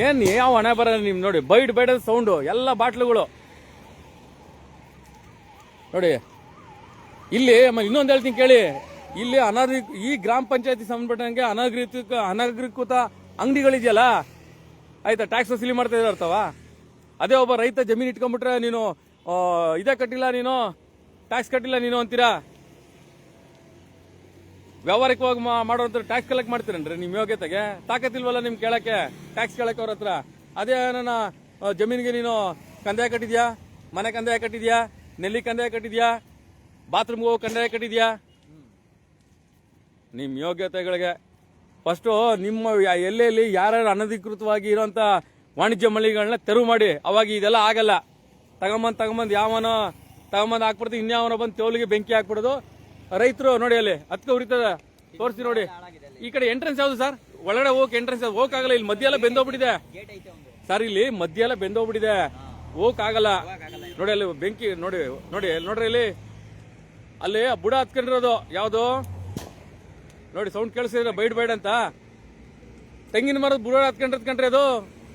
ಏನ್ ಯಾವ ಹಣೆ ಬರ ನಿಮ್ ನೋಡಿ, ಬೈಡ್ ಸೌಂಡು, ಎಲ್ಲ ಬಾಟ್ಲುಗಳು ನೋಡಿ. ಇಲ್ಲಿ ಇನ್ನೊಂದು ಹೇಳ್ತೀನಿ ಕೇಳಿ, ಇಲ್ಲಿ ಈ ಗ್ರಾಮ ಪಂಚಾಯತಿ ಸಂಬಂಧಪಟ್ಟಂಗೆ ಅನಧಿಕೃತ ಅಂಗಡಿಗಳಿದೆಯಲ್ಲ, ಆಯ್ತಾ, ಟ್ಯಾಕ್ಸ್ ವಸೂಲಿ ಮಾಡ್ತಾ ಇದ್ದಾರೆ ಅರ್ಥವಾ? ಅದೇ ಒಬ್ಬ ರೈತ ಜಮೀನು ಇಟ್ಕೊಂಡ್ಬಿಟ್ರೆ ನೀನು ಇದೇ ಕಟ್ಟಿಲ್ಲ, ನೀನು ಟ್ಯಾಕ್ಸ್ ಕಟ್ಟಿಲ್ಲ ನೀನು ಅಂತೀರಾ? ವ್ಯಾವಹಾರಿಕವಾಗಿ ಮಾಡೋಂಥ ಟ್ಯಾಕ್ಸ್ ಕಲೆಕ್ಟ್ ಮಾಡ್ತೀರೇನ್ರಿ ನಿಮ್ ಯೋಗ್ಯತೆಗೆ? ತಾಕತ್ತಿಲ್ವಲ್ಲ ನಿಮ್ ಕೇಳಕ್ಕೆ, ಟ್ಯಾಕ್ಸ್ ಕೇಳಕ್ಕೆ ಅವ್ರ ಹತ್ರ. ಅದೇ ನನ್ನ ಜಮೀನಿಗೆ ನೀನು ಕಂದಾಯ ಕಟ್ಟಿದ್ಯಾ, ಮನೆ ಕಂದಾಯ ಕಟ್ಟಿದ್ಯಾ, ನೆಲ್ಲಿ ಕಂದಾಯ ಕಟ್ಟಿದ್ಯಾ, ಬಾತ್ರೂಮ್ಗೆ ಹೋಗಿ ಕಂದಾಯ ಕಟ್ಟಿದ್ಯಾ? ನಿಮ್ ಯೋಗ್ಯತೆಗಳಿಗೆ ಫಸ್ಟು ನಿಮ್ಮ ಎಲ್ಲೆಲ್ಲಿ ಯಾರ್ಯಾರು ಅನಧಿಕೃತವಾಗಿ ಇರೋಂಥ ವಾಣಿಜ್ಯ ಮಳಿಗೆಗಳನ್ನ ತೆರವು ಮಾಡಿ. ಅವಾಗ ಇದೆಲ್ಲ ಆಗಲ್ಲ. ತಗೊಂಬಂದ್ ಯಾವನೋ ತಗೊಂಬಂದ್ ಹಾಕ್ಬಿಡ್ತೀವಿ, ಇನ್ಯಾವನೋ ಬಂದು ತೋಲಿಗೆ ಬೆಂಕಿ ಹಾಕ್ಬಿಡೋದು. ರೈತರು ನೋಡಿ ಅಲ್ಲಿ ಹತ್ಕೊ ಉರಿತದೆ, ತೋರಿಸಿ ನೋಡಿ. ಈ ಕಡೆ ಎಂಟ್ರೆನ್ಸ್ ಯಾವ್ದು ಸರ್? ಒಳಗಡೆ ಹೋಗಕ್ಕೆ ಎಂಟ್ರೆನ್ಸ್ ಹೋಗಕ್ಕಾಗಲ್ಲ, ಇಲ್ಲಿ ಮಧ್ಯ ಎಲ್ಲ ಬೆಂದೋಗ್ಬಿಟ್ಟಿದೆ. ಸರ್ ಇಲ್ಲಿ ಮಧ್ಯ ಎಲ್ಲ ಬೆಂದೋಗ್ಬಿಟ್ಟಿದೆ, ಹೋಗಕ್ಕಾಗಲ್ಲ. ನೋಡಿ ಅಲ್ಲಿ ಬೆಂಕಿ ನೋಡಿ ನೋಡಿ ನೋಡ್ರಿ ಇಲ್ಲಿ, ಅಲ್ಲಿ ಬುಡ ಹತ್ಕೊಂಡಿರೋದು ಯಾವ್ದು ನೋಡಿ, ಸೌಂಡ್ ಕೇಳಿಸಿದ್ರೆ ಬೈಡ್ ಅಂತ. ತೆಂಗಿನ ಮರದ ಬುಡ ಹತ್ಕೊಂಡ್ರೆ ಅದು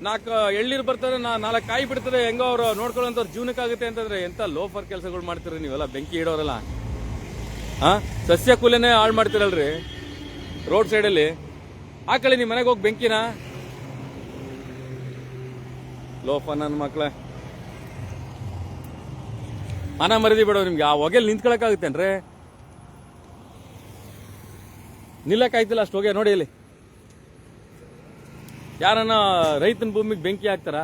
4 ಎಳ್ನೀರು ಬರ್ತದೆ, 4 ಕಾಯಿ ಬಿಡ್ತದೆ. ಹೆಂಗೋ ಅವ್ರು ನೋಡ್ಕೊಳ್ಳೋಂಥವ್ರು ಜೀವನಕ್ಕಾಗುತ್ತೆ ಅಂತಂದ್ರೆ ಎಂತ ಲೋಫರ್ ಕೆಲಸಗಳು ಮಾಡ್ತೀರಿ ನೀವೆಲ್ಲ, ಬೆಂಕಿ ಇಡೋರೆಲ್ಲ. ಸಸ್ಯ ಕೂಲೆನೇ ಹಾಳು ಮಾಡ್ತೀರಲ್ರಿ ರೋಡ್ ಸೈಡಲ್ಲಿ. ಹಾಕಳಿ ನಿಮ್ಮ ಮನೆಗೆ ಹೋಗಿ ಬೆಂಕಿನ, ಲೋಫ ನನ್ನ ಮಕ್ಳ. ಮನ ಮರದಿ ಬಿಡೋ ನಿಮ್ಗೆ. ಆ ಹೊಗೆಲ್ ನಿಂತ್ಕೊಳಕ್ಕಾಗುತ್ತೇನ್ರಿ? ನಿಲ್ಲಕ್ಕಾಯ್ತಿಲ್ಲ ಅಷ್ಟು ಹೊಗೆ. ನೋಡಿ ಇಲ್ಲಿ ಯಾರನ್ನ ರೈತನ ಭೂಮಿಗೆ ಬೆಂಕಿ ಹಾಕ್ತಾರ?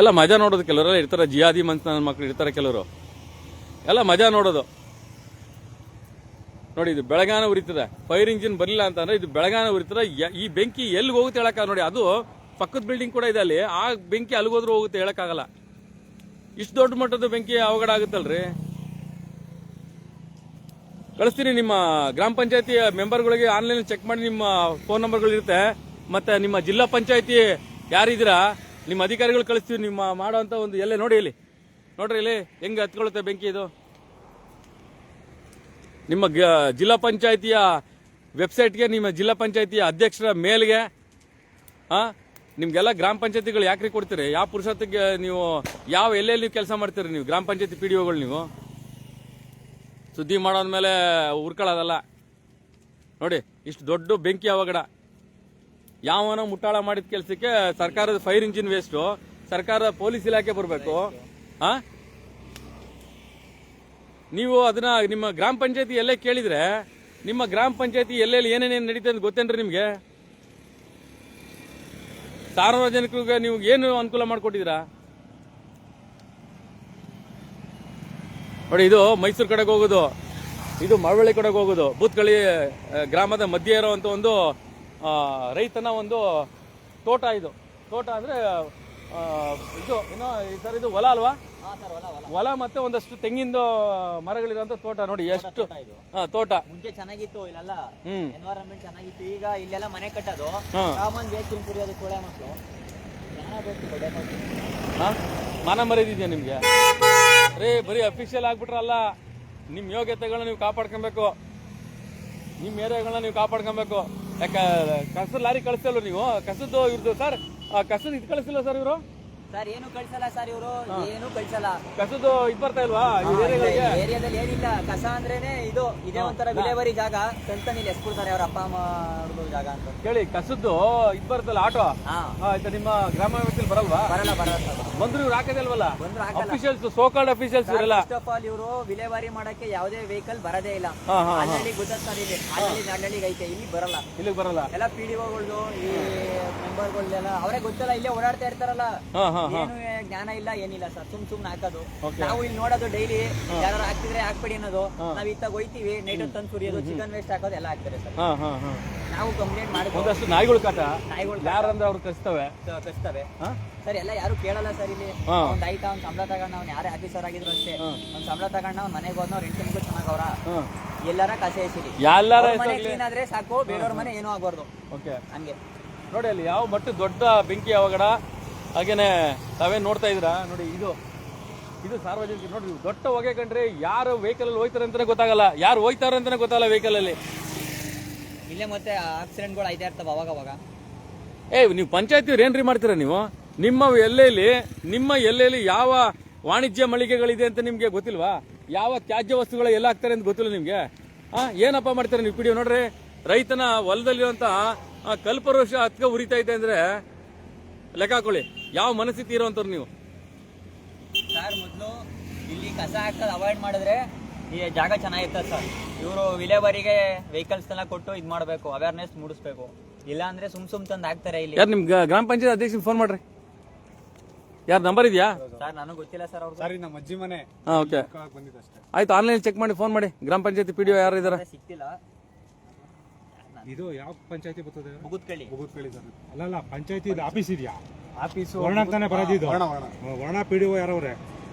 ಎಲ್ಲ ಮಜಾ ನೋಡೋದು. ಕೆಲವರೆಲ್ಲ ಇರ್ತಾರೆ, ಜಿಯಾದಿ ಮನ್ಸ್ ನನ್ನ ಮಕ್ಳು ಇರ್ತಾರೆ ಕೆಲವರು, ಎಲ್ಲ ಮಜಾ ನೋಡೋದು. ನೋಡಿ ಇದು ಬೆಳಗಾನ ಉರಿತದೆ, ಫೈರ್ ಇಂಜಿನ್ ಬರಲಿಲ್ಲ ಅಂತಂದ್ರೆ ಇದು ಬೆಳಗಾನ ಉರಿತದೆ. ಈ ಬೆಂಕಿ ಎಲ್ಲಿ ಹೋಗುತ್ತೆ ಹೇಳಕ್ಕ? ನೋಡಿ ಅದು ಪಕ್ಕದ ಬಿಲ್ಡಿಂಗ್ ಕೂಡ ಇದೆ ಅಲ್ಲಿ, ಆ ಬೆಂಕಿ ಅಲ್ಲಿಗೋದ್ರೂ ಹೋಗುತ್ತೆ ಹೇಳಕ್ಕಾಗಲ್ಲ. ಇಷ್ಟು ದೊಡ್ಡ ಮಟ್ಟದ ಬೆಂಕಿ ಅವಘಡ ಆಗುತ್ತಲ್ರಿ. ಕಳಿಸ್ತೀನಿ ನಿಮ್ಮ ಗ್ರಾಮ ಪಂಚಾಯತಿ ಮೆಂಬರ್ಗಳಿಗೆ, ಆನ್ಲೈನ್ ಚೆಕ್ ಮಾಡಿ ನಿಮ್ಮ ಫೋನ್ ನಂಬರ್ಗಳು ಇರುತ್ತೆ. ಮತ್ತೆ ನಿಮ್ಮ ಜಿಲ್ಲಾ ಪಂಚಾಯತಿ ಯಾರಿದ್ದೀರಾ ನಿಮ್ಮ ಅಧಿಕಾರಿಗಳು ಕಳಿಸ್ತೀವಿ. ನಿಮ್ಮ ಮಾಡೋಂಥ ಒಂದು ಎಲ್ಲೇ ನೋಡಿ ಇಲ್ಲಿ ನೋಡ್ರಿ, ಇಲ್ಲಿ ಹೆಂಗೆ ಹತ್ಕೊಳ್ಳುತ್ತೆ ಬೆಂಕಿ ಇದು. ನಿಮ್ಮ ಜಿಲ್ಲಾ ಪಂಚಾಯತಿಯ ವೆಬ್ಸೈಟ್ಗೆ, ನಿಮ್ಮ ಜಿಲ್ಲಾ ಪಂಚಾಯತಿಯ ಅಧ್ಯಕ್ಷರ ಮೇಲ್ಗೆ, ನಿಮ್ಗೆಲ್ಲ ಗ್ರಾಮ ಪಂಚಾಯತಿಗಳು ಯಾಕ್ರಿ ಕೊಡ್ತೀರಿ? ಯಾವ ಪುರುಷತ್ಗೆ ನೀವು ಯಾವ ಎಲ್ಲೆಲ್ಲಿ ನೀವು ಕೆಲಸ ಮಾಡ್ತೀರಿ ನೀವು? ಗ್ರಾಮ ಪಂಚಾಯತಿ PDOಗಳು ನೀವು ಸುದ್ದಿ ಮಾಡೋದ್ಮೇಲೆ ಉರ್ಕೊಳ್ಳೋದಲ್ಲ. ನೋಡಿ ಇಷ್ಟು ದೊಡ್ಡ ಬೆಂಕಿ ಅವಘಡ. ಯಾವನೋ ಮುಟ್ಟಾಳ ಮಾಡಿದ ಕೆಲಸಕ್ಕೆ ಸರ್ಕಾರದ ಫೈರ್ ಇಂಜಿನ್ ವೇಸ್ಟು, ಸರ್ಕಾರದ ಪೊಲೀಸ್ ಇಲಾಖೆ ಬರಬೇಕು. ನೀವು ಅದನ್ನ ನಿಮ್ಮ ಗ್ರಾಮ ಪಂಚಾಯತಿ ಎಲ್ಲೇ ಕೇಳಿದ್ರೆ, ನಿಮ್ಮ ಗ್ರಾಮ ಪಂಚಾಯತಿ ಎಲ್ಲೆಲ್ಲಿ ಏನೇನೇನು ನಡೀತದೆ ಅಂತ ಗೊತ್ತೇನ್ರಿ ನಿಮ್ಗೆ? ಸಾರ್ವಜನಿಕರಿಗೆ ನೀವು ಏನು ಅನುಕೂಲ ಮಾಡಿಕೊಟ್ಟಿದ್ದೀರಾ? ನೋಡಿ ಇದು ಮೈಸೂರು ಕಡೆಗೆ ಹೋಗೋದು, ಇದು ಮಳವಳ್ಳಿ ಕಡೆಗೆ ಹೋಗೋದು. ಬೂತ್ಕಳಿ ಗ್ರಾಮದ ಮಧ್ಯೆ ಇರುವಂತ ಒಂದು ರೈತನ ಒಂದು ತೋಟ. ಇದು ತೋಟ ಅಂದ್ರೆ ಇದು ಏನೋ ಸರ್, ಇದು ಹೊಲ ಅಲ್ವಾ? ಹೊಲ ಮತ್ತೆ ಒಂದಷ್ಟು ತೆಂಗಿನ ಮರಗಳಿರುವಂತ ತೋಟ. ನೋಡಿ ಎಷ್ಟು ತೋಟ. ಮುಂಚೆ ಚೆನ್ನಾಗಿತ್ತು ಇಲ್ಲೆಲ್ಲ, ಎನ್ವೈರನ್ಮೆಂಟ್ ಚೆನ್ನಾಗಿತ್ತು. ಈಗ ಇಲ್ಲೆಲ್ಲ ಮನೆ ಕಟ್ಟೋದು, ಕಾಮನ್ ಬೇಕು ಕುರಿಯೋದು, ಕೋಳೆ ಮಕ್ಕಳು ಮಾನ ಮರ್ಯಾದಿದ್ಯಾ ನಿಮ್ಗೆ? ರೇ ಬರೀ ಅಫಿಷಿಯಲ್ ಆಗ್ಬಿಟ್ರಲ್ಲ, ನಿಮ್ ಯೋಗ್ಯತೆಗಳನ್ನ ನೀವು ಕಾಪಾಡ್ಕೊಬೇಕು, ನಿಮ್ ಏರಿಯಾಗಳನ್ನ ನೀವು ಕಾಪಾಡ್ಕೊಬೇಕು. ಯಾಕೆ ಕಸದ ಲಾರಿ ಕಳಿಸಲ್ಲ ನೀವು? ಕಸದ್ದು ಇವ್ರದ್ದು ಸರ್, ಕಸದ ಇದು ಕಳಿಸಿಲ್ಲ ಸರ್ ಇವರು? ಸರ್ ಏನು ಕಳ್ಸಲ್ಲ ಸರ್ ಇವರು, ಏನು ಕಳ್ಸಲ್ಲ. ಕಸದ್ದು ಇದು ಬರ್ತಾ ಇಲ್ವಾ ಏರಿಯಾದಲ್ಲಿ? ಏನಿಲ್ಲ, ಕಸ ಅಂದ್ರೇನೆ ಇದು, ಇದೇ ಒಂಥರ ವಿಲೇವರಿ ಜಾಗ. ಕಂತನಿಲ್ ಎಸ್ಕೊಡ್ತಾರೆ ಅವ್ರ ಅಪ್ಪ ಅಮ್ಮ ಜಾಗ ಅಂತ ಕೇಳಿ. ಕಸದ್ದು ಇದು ಬರ್ತಲ್ಲ ಆಟೋ, ಆಯ್ತಾ? ನಿಮ್ಮ ಗ್ರಾಮ ವ್ಯವಸ್ಥೆಯಲ್ಲಿ ಬರಲ್ವಾ? ಬರಲ್ಲ ಬಂದ್ರು ಇವ್ರು ಹಾಕದಲ್ವಲ್ಲ? ಬಂದ್ರು ಅಫಿಷಿಯಲ್ಸ್, ಸೋಕಾಲ್ಡ್ ಅಫಿಷಿಯಲ್ಸ್ ಇರಲ್ಲ. ಫಸ್ಟ್ ಆಫ್ ಆಲ್ ಇವರು ವಿಲೇವಾರಿ ಮಾಡಕ್ಕೆ ಯಾವುದೇ ವೆಹಿಕಲ್ ಬರದೇ ಇಲ್ಲ. ಅಲ್ಲಿ ಗೊತ್ತಿದೆ, ಅಲ್ಲಿ ಐತೆ, ಇಲ್ಲಿ ಬರಲ್ಲ. ಇಲ್ಲಿಗೆ ಬರಲ್ಲ. ಎಲ್ಲ PDOಗಳ್ದು ಈ ಮೆಂಬರ್ಗಳ್ದೆಲ್ಲ ಅವರೇ ಗೊತ್ತಲ್ಲ, ಇಲ್ಲೇ ಓಡಾಡ್ತಾ ಇರ್ತಾರಲ್ಲ. ಏನು ಜ್ಞಾನ ಇಲ್ಲ, ಏನಿಲ್ಲ ಸರ್, ಸುಮ್ನೆ ಹಾಕೋದು. ನಾವು ಇಲ್ಲಿ ನೋಡೋದು ಡೈಲಿ, ಯಾರು ಹಾಕ್ತಿದ್ರೆ ಹಾಕ್ಬೇಡಿ ಅನ್ನೋದು. ನಾವ್ ಇತ್ತಾಗ ಹೋಯ್ತಿವಿ, ನೈಟ್ ತಂದು ಸುರಿಯೋದು, ಚಿಕನ್ ವೇಸ್ಟ್ ಹಾಕೋದು ಎಲ್ಲ ಹಾಕ್ತಾರೆ ಸರ್. ನಾವು ಕಂಪ್ಲೇಂಟ್ ಮಾಡಿ ಒಂದಷ್ಟು ನಾಯಿಗಳು ಕಾಟ, ಯಾರಂದ್ರೆ ಅವ್ರು ಕಸ್ತವೆ ಸರ್. ಎಲ್ಲ ಯಾರು ಕೇಳಲ್ಲ ಸರ್ ಇಲ್ಲಿ. ಒಂದ್ ಆಯ್ತಾ ಅವ್ನ್ ಸಂಬಳ ತಗೊಂಡ, ಅವ್ನು ಯಾರೇ ಆಫೀಸರ್ ಆಗಿದ್ರು ಅಷ್ಟೇ, ಒಂದ್ ಸಂಬಳ ತಗೊಂಡ ಅವ್ನ ಮನೆಗೆ ಹೋದ್ನ, ಅವ್ರ ಹೆಂಡತಿ ಮಕ್ಕಳು ಚೆನ್ನಾಗವ್ರ, ಎಲ್ಲಾರ ಕಸೆ ಎಸಿಲಿ, ಮನೆ ಕ್ಲೀನ್ ಆದ್ರೆ ಸಾಕು, ಬೇರೆಯವ್ರ ಮನೆ ಏನೂ ಆಗ್ಬಾರ್ದು. ಹಂಗೆ ನೋಡಿ ಅಲ್ಲಿ ಯಾವ ಮಟ್ಟ ದೊಡ್ಡ ಬೆಂಕಿ ಅವಘಡ. ಹಾಗೇನೆ ತಾವೇನ್ ನೋಡ್ತಾ ಇದ್ದೀರಾ ನೋಡಿ, ಇದು ಸಾರ್ವಜನಿಕ ನೋಡ್ರಿ, ದೊಡ್ಡ ಹೊಗೆ ಕಂಡ್ರೆ ಯಾರು ವೆಹಿಕಲ್ ಅಲ್ಲಿ ಹೋಯ್ತಾರೆ ಅಂತಾನೆ ಗೊತ್ತಾಗಲ್ಲ, ಯಾರು ಹೋಯ್ತಾರೆ ಅಂತಾನೆ ಗೊತ್ತಾಗಲ್ಲ ವೆಹಿಕಲ್ ಅಲ್ಲಿ. ಇಲ್ಲೇ ಮತ್ತೆ ಆಕ್ಸಿಡೆಂಟ್ಗಳು ಆಯ್ತಾ ಇರ್ತಾವ ಅವಾಗ. ನೀವು ಪಂಚಾಯತಿ ಏನ್ರಿ ಮಾಡ್ತೀರಾ ನೀವು? ನಿಮ್ಮ ಎಲ್ಲೆಲ್ಲಿ ಯಾವ ವಾಣಿಜ್ಯ ಮಳಿಗೆಗಳಿದೆ ಅಂತ ನಿಮ್ಗೆ ಗೊತ್ತಿಲ್ವಾ? ಯಾವ ತ್ಯಾಜ್ಯ ವಸ್ತುಗಳು ಎಲ್ಲ ಹಾಕ್ತಾರೆ ಅಂತ ಗೊತ್ತಿಲ್ಲ ನಿಮ್ಗೆ? ಏನಪ್ಪ ಮಾಡ್ತಾರೆ ನೀವು? PDO ನೋಡ್ರಿ, ರೈತನ ಹೊಲದಲ್ಲಿರುವಂತ ಕಲ್ಪವೃಕ್ಷ ಹತ್ಕ ಉರಿತಾ ಇದೆ ಅಂದ್ರೆ ಲೆಕ್ಕ ಹಾಕೊಳ್ಳಿ, ಯಾವ ಮನಸ್ಥಿತಿ ಇರುವಂತವ್ರು ನೀವು. ಸರ್ ಮೊದಲು ಇಲ್ಲಿ ಕಸ ಹಾಕೋದು ಅವಾಯ್ಡ್ ಮಾಡಿದ್ರೆ ಈ ಜಾಗ ಚೆನ್ನಾಗಿರ್ತದೆ ಸರ್. ಇವರು ವಿಲೇವಾರಿಗೆ ವೆಹಿಕಲ್ಸ್ ಎಲ್ಲ ಕೊಟ್ಟು ಇದ್ ಮಾಡ್ಬೇಕು, ಅವೇರ್ನೆಸ್ ಮೂಡಿಸ್ಬೇಕು. ಇಲ್ಲ ಅಂದ್ರೆ ಸುಮ್ ತಂದು ಹಾಕ್ತಾರೆ ಇಲ್ಲಿ. ಯಾರು ನಿಮ್ ಗ್ರಾಮ ಪಂಚಾಯತ್ ಅಧ್ಯಕ್ಷ ಫೋನ್ ಮಾಡ್ರಿ, ಯಾರ ನಂಬರ್ ಇದೆಯಾ ಸರ್? ನನಗೆ ಗೊತ್ತಿಲ್ಲ ಸರ್. ಅವ್ರು ಸರಿ, ನಮ್ಮ ಅಜ್ಜಿ ಮನೆ. ಓಕೆ ಆಯ್ತು, ಆನ್ಲೈನ್ ಚೆಕ್ ಮಾಡಿ ಫೋನ್ ಮಾಡಿ. ಗ್ರಾಮ ಪಂಚಾಯತಿ PDO ಯಾರು ಇದಾರೆ? ಸಿಕ್ತಿಲ್ಲ. ಇದು ಯಾವ ಪಂಚಾಯತಿ ಬರ್ತದೆ? ಬುಗುತ್ಕಳಿ ಸರ್. ಅಲ್ಲ ಪಂಚಾಯತಿ ಆಫೀಸ್ ಇದೆಯಾ? ಆಫೀಸ್ ವರ್ಣ ತಾನೇ ಬರೋದಿದ್ದು. ವರ್ಣ PDO ಯಾರವ್ರೆ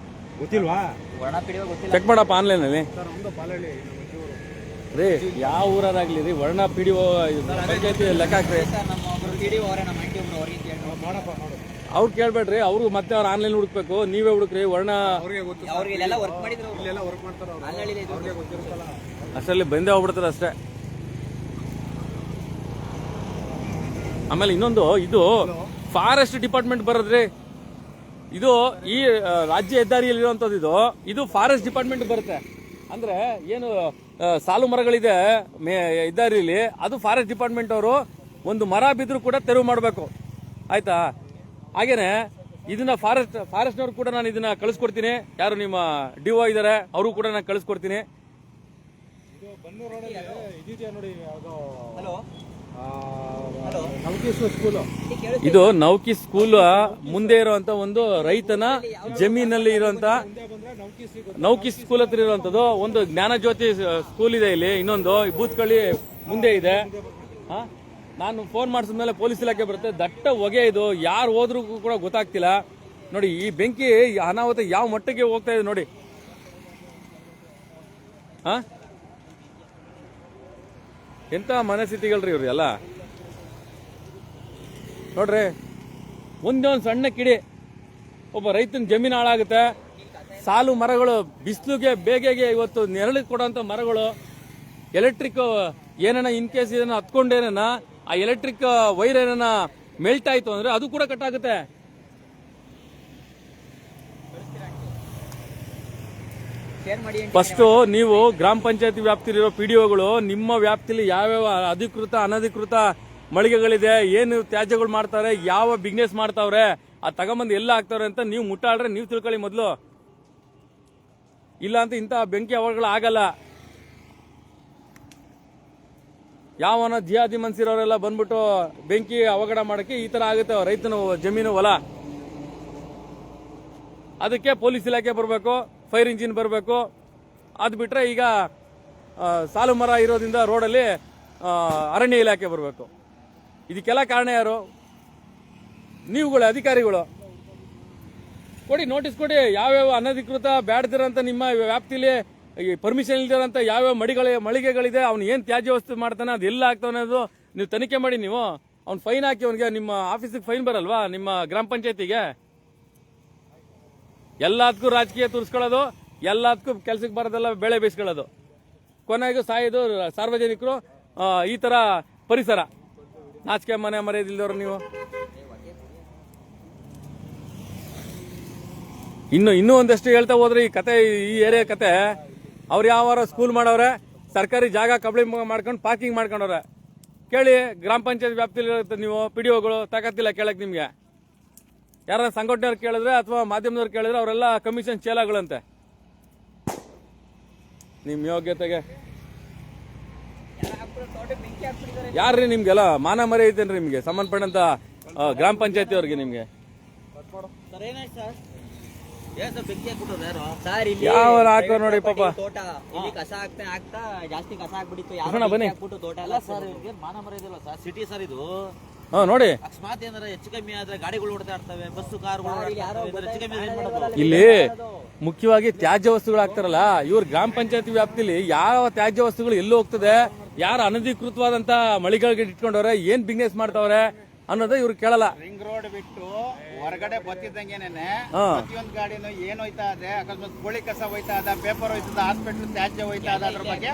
ಗೊತ್ತಿಲ್ವಾ? ವರ್ಣ PDO ಗೊತ್ತಿಲ್ಲ. ಚೆಕ್ ಮಾಡಪ್ಪ ಆನ್ಲೈನ್ ಅಲ್ಲಿ. ಸರ್ ಒಂದು ಪಾಲಳ್ಳಿ ರೀ ಯಾವ ಊರಾಗ್ಲಿ ರೀ ವರ್ಣ ಪಿಡಿಒ ಪಂಚಾಯತಿ ಲೆಕ್ಕ ಹಾಕ್ರಿ. ಸರ್ ನಮ್ಮ ಒಬ್ರು ಪಿಡಿಒ ಅವರೇ, ನಮ್ಮ ಆಂಟಿ ಒಬ್ರು ಅವ್ರಿಗೆ ಕೇಳಿ ಮಾಡಪ್ಪ ಮಾಡು. ಅವ್ರು ಕೇಳ್ಬೇಡ್ರಿ, ಅವ್ರು ಮತ್ತೆ ಅವ್ರು ಆನ್ಲೈನ್ ಹುಡುಕ್ಬೇಕು, ನೀವೇ ಹುಡುಕ್ರಿ. ವರ್ಣ ಅವ್ರಿಗೆ ಗೊತ್ತು, ಅವ್ರಿಗೆ ಇಲ್ಲೆಲ್ಲ ವರ್ಕ್ ಮಾಡಿದ್ರು, ಇಲ್ಲೆಲ್ಲ ವರ್ಕ್ ಮಾಡ್ತಾರ ಅವ್ರು. ಅವ್ರಿಗೆ ಗೊತ್ತಿರುತ್ತಲ್ಲ. ಅಷ್ಟರಲ್ಲಿ ಬಂದೇ ಹೋಗ್ಬಿಡ್ತಾರೆ ಅಷ್ಟೇ. ಆಮೇಲೆ ಇನ್ನೊಂದು, ಇದು ಫಾರೆಸ್ಟ್ ಡಿಪಾರ್ಟ್ಮೆಂಟ್ ಬರೋದ್ರಿ. ಇದು ಈ ರಾಜ್ಯ ಹೆದ್ದಾರಿಯಲ್ಲಿರುವಂಥದ್ದು, ಇದು ಫಾರೆಸ್ಟ್ ಡಿಪಾರ್ಟ್ಮೆಂಟ್ ಬರುತ್ತೆ. ಅಂದ್ರೆ ಏನು ಸಾಲು ಮರಗಳಿದೆ ಹೆದ್ದಾರಿಯಲ್ಲಿ, ಅದು ಫಾರೆಸ್ಟ್ ಡಿಪಾರ್ಟ್ಮೆಂಟ್ ಅವರು ಒಂದು ಮರ ಬಿದ್ದರೂ ಕೂಡ ತೆರವು ಮಾಡಬೇಕು, ಆಯ್ತಾ? ಹಾಗೇನೆ ಇದನ್ನ ಫಾರೆಸ್ಟ್ನವ್ರು ಕೂಡ ನಾನು ಇದನ್ನ ಕಳಿಸ್ಕೊಡ್ತೀನಿ. ಯಾರು ನಿಮ್ಮ ಡಿಒ ಇದ್ದಾರೆ ಅವರು ಕೂಡ ನಾನು ಕಳಿಸ್ಕೊಡ್ತೀನಿ. ಇದು ಬನ್ನೂರು ರೋಡಲ್ಲಿ ಇದೆಯಾ ನೋಡಿ, ಯಾವುದು ಹಲೋ ನವಕೇಶ್ವರ ಸ್ಕೂಲು. ಇದು ನೌಕಿ ಸ್ಕೂಲ್ ಮುಂದೆ ಇರುವಂತ ಒಂದು ರೈತನ ಜಮೀನಲ್ಲಿ ಇರುವಂತ ನೌಕಿ ಸ್ಕೂಲ್ ಹತ್ರ ಇರುವಂತದ್ದು ಒಂದು ಜ್ಞಾನಜ್ಯೋತಿ ಸ್ಕೂಲ್ ಇದೆ ಇಲ್ಲಿ. ಇನ್ನೊಂದು ಬೂತ್ಕಳ್ಳಿ ಮುಂದೆ ಇದೆ. ನಾನು ಫೋನ್ ಮಾಡಿಸಿದ್ಮೇಲೆ ಪೊಲೀಸ್ ಇಲಾಖೆ ಬರುತ್ತೆ. ದಟ್ಟ ಹೊಗೆ ಇದು, ಯಾರು ಹೋದ್ರೂ ಕೂಡ ಗೊತ್ತಾಗ್ತಿಲ್ಲ. ನೋಡಿ ಈ ಬೆಂಕಿ ಅನಾಹುತ ಯಾವ ಮಟ್ಟಿಗೆ ಹೋಗ್ತಾ ಇದೆ ನೋಡಿ. ಎಂತ ಮನಸ್ಥಿತಿಗಳ್ರಿ ಇವ್ರು ಎಲ್ಲ ನೋಡ್ರಿ. ಒಂದೇ ಒಂದು ಸಣ್ಣ ಕಿಡಿ ಒಬ್ಬ ರೈತನ ಜಮೀನು ಹಾಳಾಗುತ್ತೆ. ಸಾಲು ಮರಗಳು ಬಿಸಿಲಿಗೆ ಬೇಗೆಗೆ ಇವತ್ತು ನೆರಳು ಕೊಡುವಂತ ಮರಗಳು, ಎಲೆಕ್ಟ್ರಿಕ್ ಏನೇನ ಇನ್ ಕೇಸ್ ಇದನ್ನ ಹತ್ಕೊಂಡೇನ ಆ ಎಲೆಕ್ಟ್ರಿಕ್ ವೈರ್ ಏನ ಮೆಲ್ಟ್ ಆಯ್ತು ಅಂದ್ರೆ ಅದು ಕೂಡ ಕಟ್ ಆಗುತ್ತೆ. ಫಸ್ಟ್ ನೀವು ಗ್ರಾಮ ಪಂಚಾಯತಿ ವ್ಯಾಪ್ತಿಲಿರೋ ಪಿಡಿಒಗಳು ನಿಮ್ಮ ವ್ಯಾಪ್ತಿಲಿ ಯಾವ್ಯಾವ ಅಧಿಕೃತ ಅನಧಿಕೃತ ಮಳಿಗೆಗಳಿದೆ, ಏನು ತ್ಯಾಜ್ಯಗಳು ಮಾಡ್ತಾರೆ, ಯಾವ ಬಿಸ್ನೆಸ್ ಮಾಡ್ತಾವ್ರೆ, ಆ ತಗೊಂಬಂದು ಎಲ್ಲ ಹಾಕ್ತಾವ್ರೆ ಅಂತ ನೀವು ಮುಟ್ಟಾಡ್ರೆ ನೀವು ತಿಳ್ಕೊಳ್ಳಿ ಮೊದಲು. ಇಲ್ಲ ಅಂತ ಇಂಥ ಬೆಂಕಿ ಅವಘಡಗಳು ಆಗಲ್ಲ. ಯಾವನ ಜಿಯಾದಿ ಮನ್ಸಿರೋರೆಲ್ಲ ಬಂದ್ಬಿಟ್ಟು ಬೆಂಕಿ ಅವಘಡ ಮಾಡಕ್ಕೆ ಈ ತರ ಆಗುತ್ತೆ ರೈತನ ಜಮೀನು ಹೊಲ. ಅದಕ್ಕೆ ಪೊಲೀಸ್ ಇಲಾಖೆ ಬರಬೇಕು, ಫೈರ್ ಇಂಜಿನ್ ಬರಬೇಕು. ಅದು ಬಿಟ್ರೆ ಈಗ ಸಾಲು ಮರ ಇರೋದ್ರಿಂದ ರೋಡಲ್ಲಿ ಅರಣ್ಯ ಇಲಾಖೆ ಬರಬೇಕು. ಇದಕ್ಕೆಲ್ಲ ಕಾರಣ ಯಾರು? ನೀವುಗಳು, ಅಧಿಕಾರಿಗಳು. ಕೊಡಿ, ನೋಟಿಸ್ ಕೊಡಿ. ಯಾವ್ಯಾವ ಅನಧಿಕೃತ ಬ್ಯಾಡ್ದಿರಂತ ನಿಮ್ಮ ವ್ಯಾಪ್ತಿಲಿ ಪರ್ಮಿಷನ್ ಇಲ್ದಿರಂತ ಯಾವ್ಯಾವ ಮಳಿಗೆಗಳಿದೆ, ಅವ್ನು ಏನ್ ತ್ಯಾಜ್ಯ ವಸ್ತು ಮಾಡ್ತಾನೆ, ಅದೆಲ್ಲ ಆಗ್ತಾನೆ ಅದು ನೀವು ತನಿಖೆ ಮಾಡಿ. ನೀವು ಅವ್ನು ಫೈನ್ ಹಾಕಿ, ಅವನಿಗೆ ನಿಮ್ಮ ಆಫೀಸಿಗೆ ಫೈನ್ ಬರಲ್ವಾ, ನಿಮ್ಮ ಗ್ರಾಮ ಪಂಚಾಯತಿಗೆ? ಎಲ್ಲದಕ್ಕೂ ರಾಜಕೀಯ ತುರ್ಸ್ಕೊಳ್ಳೋದು, ಎಲ್ಲದಕ್ಕೂ ಕೆಲ್ಸಕ್ಕೆ ಬರೋದೆಲ್ಲ ಬೆಳೆ ಬೇಯಿಸ್ಕೊಳ್ಳೋದು, ಕೊನೆಗೂ ಸಾಯೋದು ಸಾರ್ವಜನಿಕರು. ಈ ತರ ಪರಿಸರ. ನಾಚಿಕೆ ಮನೆ ಮರೆಯದಿಲ್ದವ್ರು ನೀವು. ಇನ್ನೂ ಒಂದಷ್ಟು ಹೇಳ್ತಾ ಹೋದ್ರೆ ಈ ಕತೆ, ಈ ಏರಿಯಾ ಕತೆ. ಅವ್ರು ಯಾವ ಸ್ಕೂಲ್ ಮಾಡವ್ರೆ, ಸರ್ಕಾರಿ ಜಾಗ ಕಬಳಿ ಮಾಡ್ಕೊಂಡು ಪಾರ್ಕಿಂಗ್ ಮಾಡ್ಕೊಂಡವ್ರೆ. ಕೇಳಿ, ಗ್ರಾಮ ಪಂಚಾಯತ್ ವ್ಯಾಪ್ತಿಲಿ ನೀವು ಪಿಡಿಒಗಳು ತಾಕತ್ತಿಲ್ಲ ಕೇಳಕ್ ನಿಮ್ಗೆ. ಯಾರ ಸಂಘಟನೆಯವ್ರು ಕೇಳಿದ್ರೆ ಅಥವಾ ಮಾಧ್ಯಮದವ್ರು ಕೇಳಿದ್ರೆ ಅವರೆಲ್ಲ ಕಮಿಷನ್ ಚೇಲಾಗಳಂತೆ. ನಿಮ್ ಯೋಗ್ಯತೆಗೆ ಯಾರ್ರಿ ನಿಮ್ಗೆಲ್ಲ ಮಾನ ಮರ್ಯಾದೆ ಐತೇನ್ರಿ ನಿಮ್ಗೆ ಸಂಬಂಧಪಟ್ಟಂತ ಗ್ರಾಮ ಪಂಚಾಯತಿ ಅವ್ರಿಗೆ? ನಿಮ್ಗೆ ಯಾವ ಹಾಕೋ ನೋಡಿ ಪಾಪ. ತೋಟ ಇಲ್ಲಿ ಕಸ ಆಗ್ತಾ ಜಾಸ್ತಿ ಕಸ ಆಗ್ಬಿಟ್ಟಿತ್ತು. ಬನ್ನಿ ತೋಟ ಎಲ್ಲ ಸರ್ ಮಾನ ಮರ್ಯಾದಿಲ್ಲ ಸರ್. ಸಿಟಿ ಸರ್ ಇದು. ನೋಡಿ, ಅಕಸ್ಮಾತ್ ಏನಾರ ಹೆಚ್ಚು ಕಮ್ಮಿ ಆದ್ರೆ ಗಾಡಿಗಳು ಓಡ್ತಾ ಇರ್ತವೆ, ಬಸ್ಸು ಕಾರುಗಳು. ಇಲ್ಲಿ ಮುಖ್ಯವಾಗಿ ತ್ಯಾಜ್ಯ ವಸ್ತುಗಳು ಹಾಕ್ತಾರಲ್ಲ, ಇವ್ರ ಗ್ರಾಮ ಪಂಚಾಯತಿ ವ್ಯಾಪ್ತಿಲಿ ಯಾವ ತ್ಯಾಜ್ಯ ವಸ್ತುಗಳು ಎಲ್ಲಿ ಹೋಗ್ತದೆ, ಯಾರು ಅನಧಿಕೃತವಾದಂತ ಮಳಿಗಳಿಗೆ ಇಟ್ಕೊಂಡವ್ರೆ, ಏನ್ ಬಿಸ್ನೆಸ್ ಮಾಡ್ತಾವ್ರೆ ಅನ್ನೋದು ಇವ್ರು ಕೇಳಲ್ಲ. ರಿಂಗ್ ರೋಡ್ ಬಿಟ್ಟು ಹೊರಗಡೆ ಬರ್ತಿದ್ದಂಗೆನೆ ಪ್ರತಿಯೊಂದು ಗಾಡಿನೂ ಏನ್ ಹೋಯ್ತಾ ಇದೆ, ಅಕಸ್ಮಾತ್ ಕೋಳಿ ಕಸ ಹೋಯ್ತಾ ಅದ, ಪೇಪರ್ ಹೋಯ್ತದ, ಹಾಸ್ಪಿಟಲ್ ತ್ಯಾಜ್ಯ ಹೋಯ್ತಾ ಅದ, ಅದ್ರ ಬಗ್ಗೆ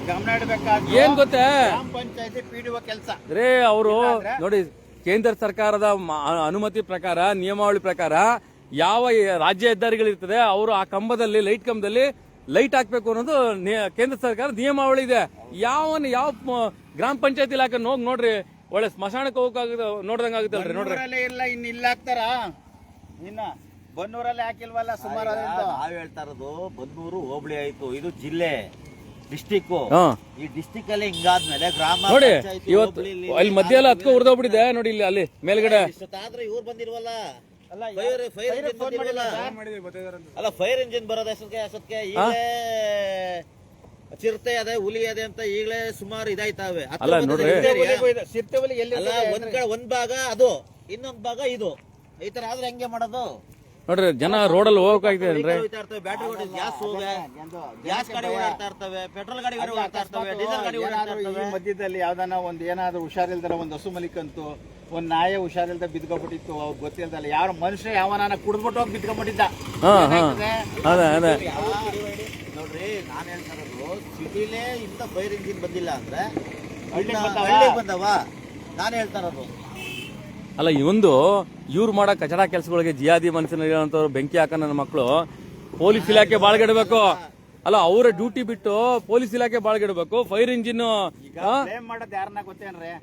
ಗಮನ ಇಡಬೇಕಾದ ಏನ್ ಗೊತ್ತೇ ಗ್ರಾಮ ಪಂಚಾಯತಿ ಪಿಡಿಒ ಕೆಲಸ. ಅವರು ನೋಡಿ, ಕೇಂದ್ರ ಸರ್ಕಾರದ ಅನುಮತಿ ಪ್ರಕಾರ, ನಿಯಮಾವಳಿ ಪ್ರಕಾರ ಯಾವ ರಾಜ್ಯ ಹೆದ್ದಾರಿಗಳಿರ್ತದೆ ಅವರು ಆ ಕಂಬದಲ್ಲಿ, ಲೈಟ್ ಕಂಬದಲ್ಲಿ ಲೈಟ್ ಹಾಕ್ಬೇಕು ಅನ್ನೋದು ಕೇಂದ್ರ ಸರ್ಕಾರ ನಿಯಮಾವಳಿ ಇದೆ. ಯಾವ ಗ್ರಾಮ ಪಂಚಾಯತಿ ಇಲಾಖೆ ನೋಡ್ರಿ, ಒಳ್ಳೆ ಸ್ಮಶಾನಕ್ಕೆ ಹೋಗಕ್ಕೆ ನೋಡ್ದಂಗ ಆಗುತ್ತಲ್ರಿ. ನೋಡ್ರಿ, ಇಲ್ಲ ಇನ್ನು ಇಲ್ಲ ಹಾಕ್ತಾರ, ಇನ್ನ ಬನ್ನೂರಲ್ಲಿ ಹಾಕಿಲ್ವಲ್ಲ ಸುಮಾರು. ನಾವ್ ಹೇಳ್ತಾ ಇರೋದು ಬನ್ನೂರು ಹೋಬಳಿ ಆಯ್ತು, ಇದು ಜಿಲ್ಲೆ, ಡಿಸ್ಟಿಕ್. ಈ ಡಿಸ್ಟಿಕ್ ಅಲ್ಲಿ ಹಿಂಗಾದ್ಮೇಲೆ ಗ್ರಾಮ ನೋಡಿ ಇವತ್ತು ಅಲ್ಲಿ ಮಧ್ಯ ಎಲ್ಲ ಹತ್ಕೊ ಉರ್ದೋಗ್ಬಿಟ್ಟಿದೆ ನೋಡಿ. ಇಲ್ಲಿ ಅಲ್ಲಿ ಮೇಲ್ಗಡೆ ಆದ್ರೆ ಇವ್ರು ಬಂದಿಲ್ವಲ್ಲ, ಫೈರ್ ಇಂಜಿನ್ ಬರೋದು ಅಷ್ಟಕ್ಕೆ ಈಗಲೇ ಚಿರತೆ ಅದೇ, ಹುಲಿ ಅದೇ ಅಂತ ಈಗಲೇ ಸುಮಾರು ಇದಾಯ್ತಾವೆ. ಒಂದ್ ಭಾಗ ಅದು, ಇನ್ನೊಂದ್ ಭಾಗ ಇದು, ಈ ತರ ಆದ್ರೆ ಹೆಂಗೆ ಮಾಡೋದು? ನೋಡ್ರಿ ಜನ ರೋಡಲ್ಲಿ ಹೋಗಕ್ಕಾಗ್ತೇನ್ರಿ? ಬ್ಯಾಟ್ರಿ ಗ್ಯಾಸ್ ಗಾಡಿ ಓಡಾಡ್ತಾ ಇರ್ತವೆ, ಪೆಟ್ರೋಲ್ ಗಾಡಿ ಓಡಾಡ್ತಾ ಇರ್ತವೆ, ಡೀಸೆಲ್ ಗಾಡಿ ಓಡಾಡ್ತಾ ಈ ಇರ್ತವೆ. ಮಧ್ಯದಲ್ಲಿ ಯಾವ್ದಾನ ಒಂದ್ ಏನಾದ್ರು ಹುಷಾರಿಲ್ದಾರ ಒಂದ್ ಹಸು ಮಲಿಕಂತು ಒಂದ್ ನಾಯಿ ಹುಷಾರಿಲ್ದ ಬಿದ್ಕೊಬಿಟ್ಟಿತ್ತು, ಅವ್ರು ಗೊತ್ತಿಲ್ದಲ್ಲ ಯಾರ ಮನುಷ್ಯ ಯಾವನಾನ ಕುಡ್ದ್ಬಿಟ್ಟು ಹೋಗಿ ಬಿದ್ಕೊಂಡ್ಬಿಟ್ಟಿದ್ದ. ಅದೇ ಅದೇ ನೋಡ್ರಿ, ನಾನ್ ಹೇಳ್ತಾ ಇರೋದು ಸಿಟಿಲೇ ಇಂತ ಫೈರ್ ಇಂಜಿನ್ ಬಂದಿಲ್ಲ ಅಂದ್ರೆ ಹಳ್ಳಿಗ್ ಇನ್ನ ಬಂದವ? ಹಳ್ಳಿಗ್ ಬಂದವ. ನಾನು ಹೇಳ್ತಾ ಇರೋದು ಅಲ್ಲ, ಇವೊಂದು ಇವ್ರು ಮಾಡೋ ಕಚಡ ಕೆಲಸಗಳಿಗೆ ಜಿಯಾದಿ ಮನಸ್ಸಿನಂತವ್ರು ಬೆಂಕಿ ಹಾಕ ನನ್ನ ಮಕ್ಕಳು ಪೊಲೀಸ್ ಇಲಾಖೆ ಬಾಳ್ಗೆಡ್ಬೇಕು. ಅಲ್ಲ, ಅವರ ಡ್ಯೂಟಿ ಬಿಟ್ಟು ಪೊಲೀಸ್ ಇಲಾಖೆ ಬಾಳ್ಗೆಡ್ಬೇಕು. ಫೈರ್ ಇಂಜಿನ್ ಬ್ಲೇಮ್ ಮಾಡೋದು ಯಾರನ್ನ ಗೊತ್ತೇನ್ರಿ?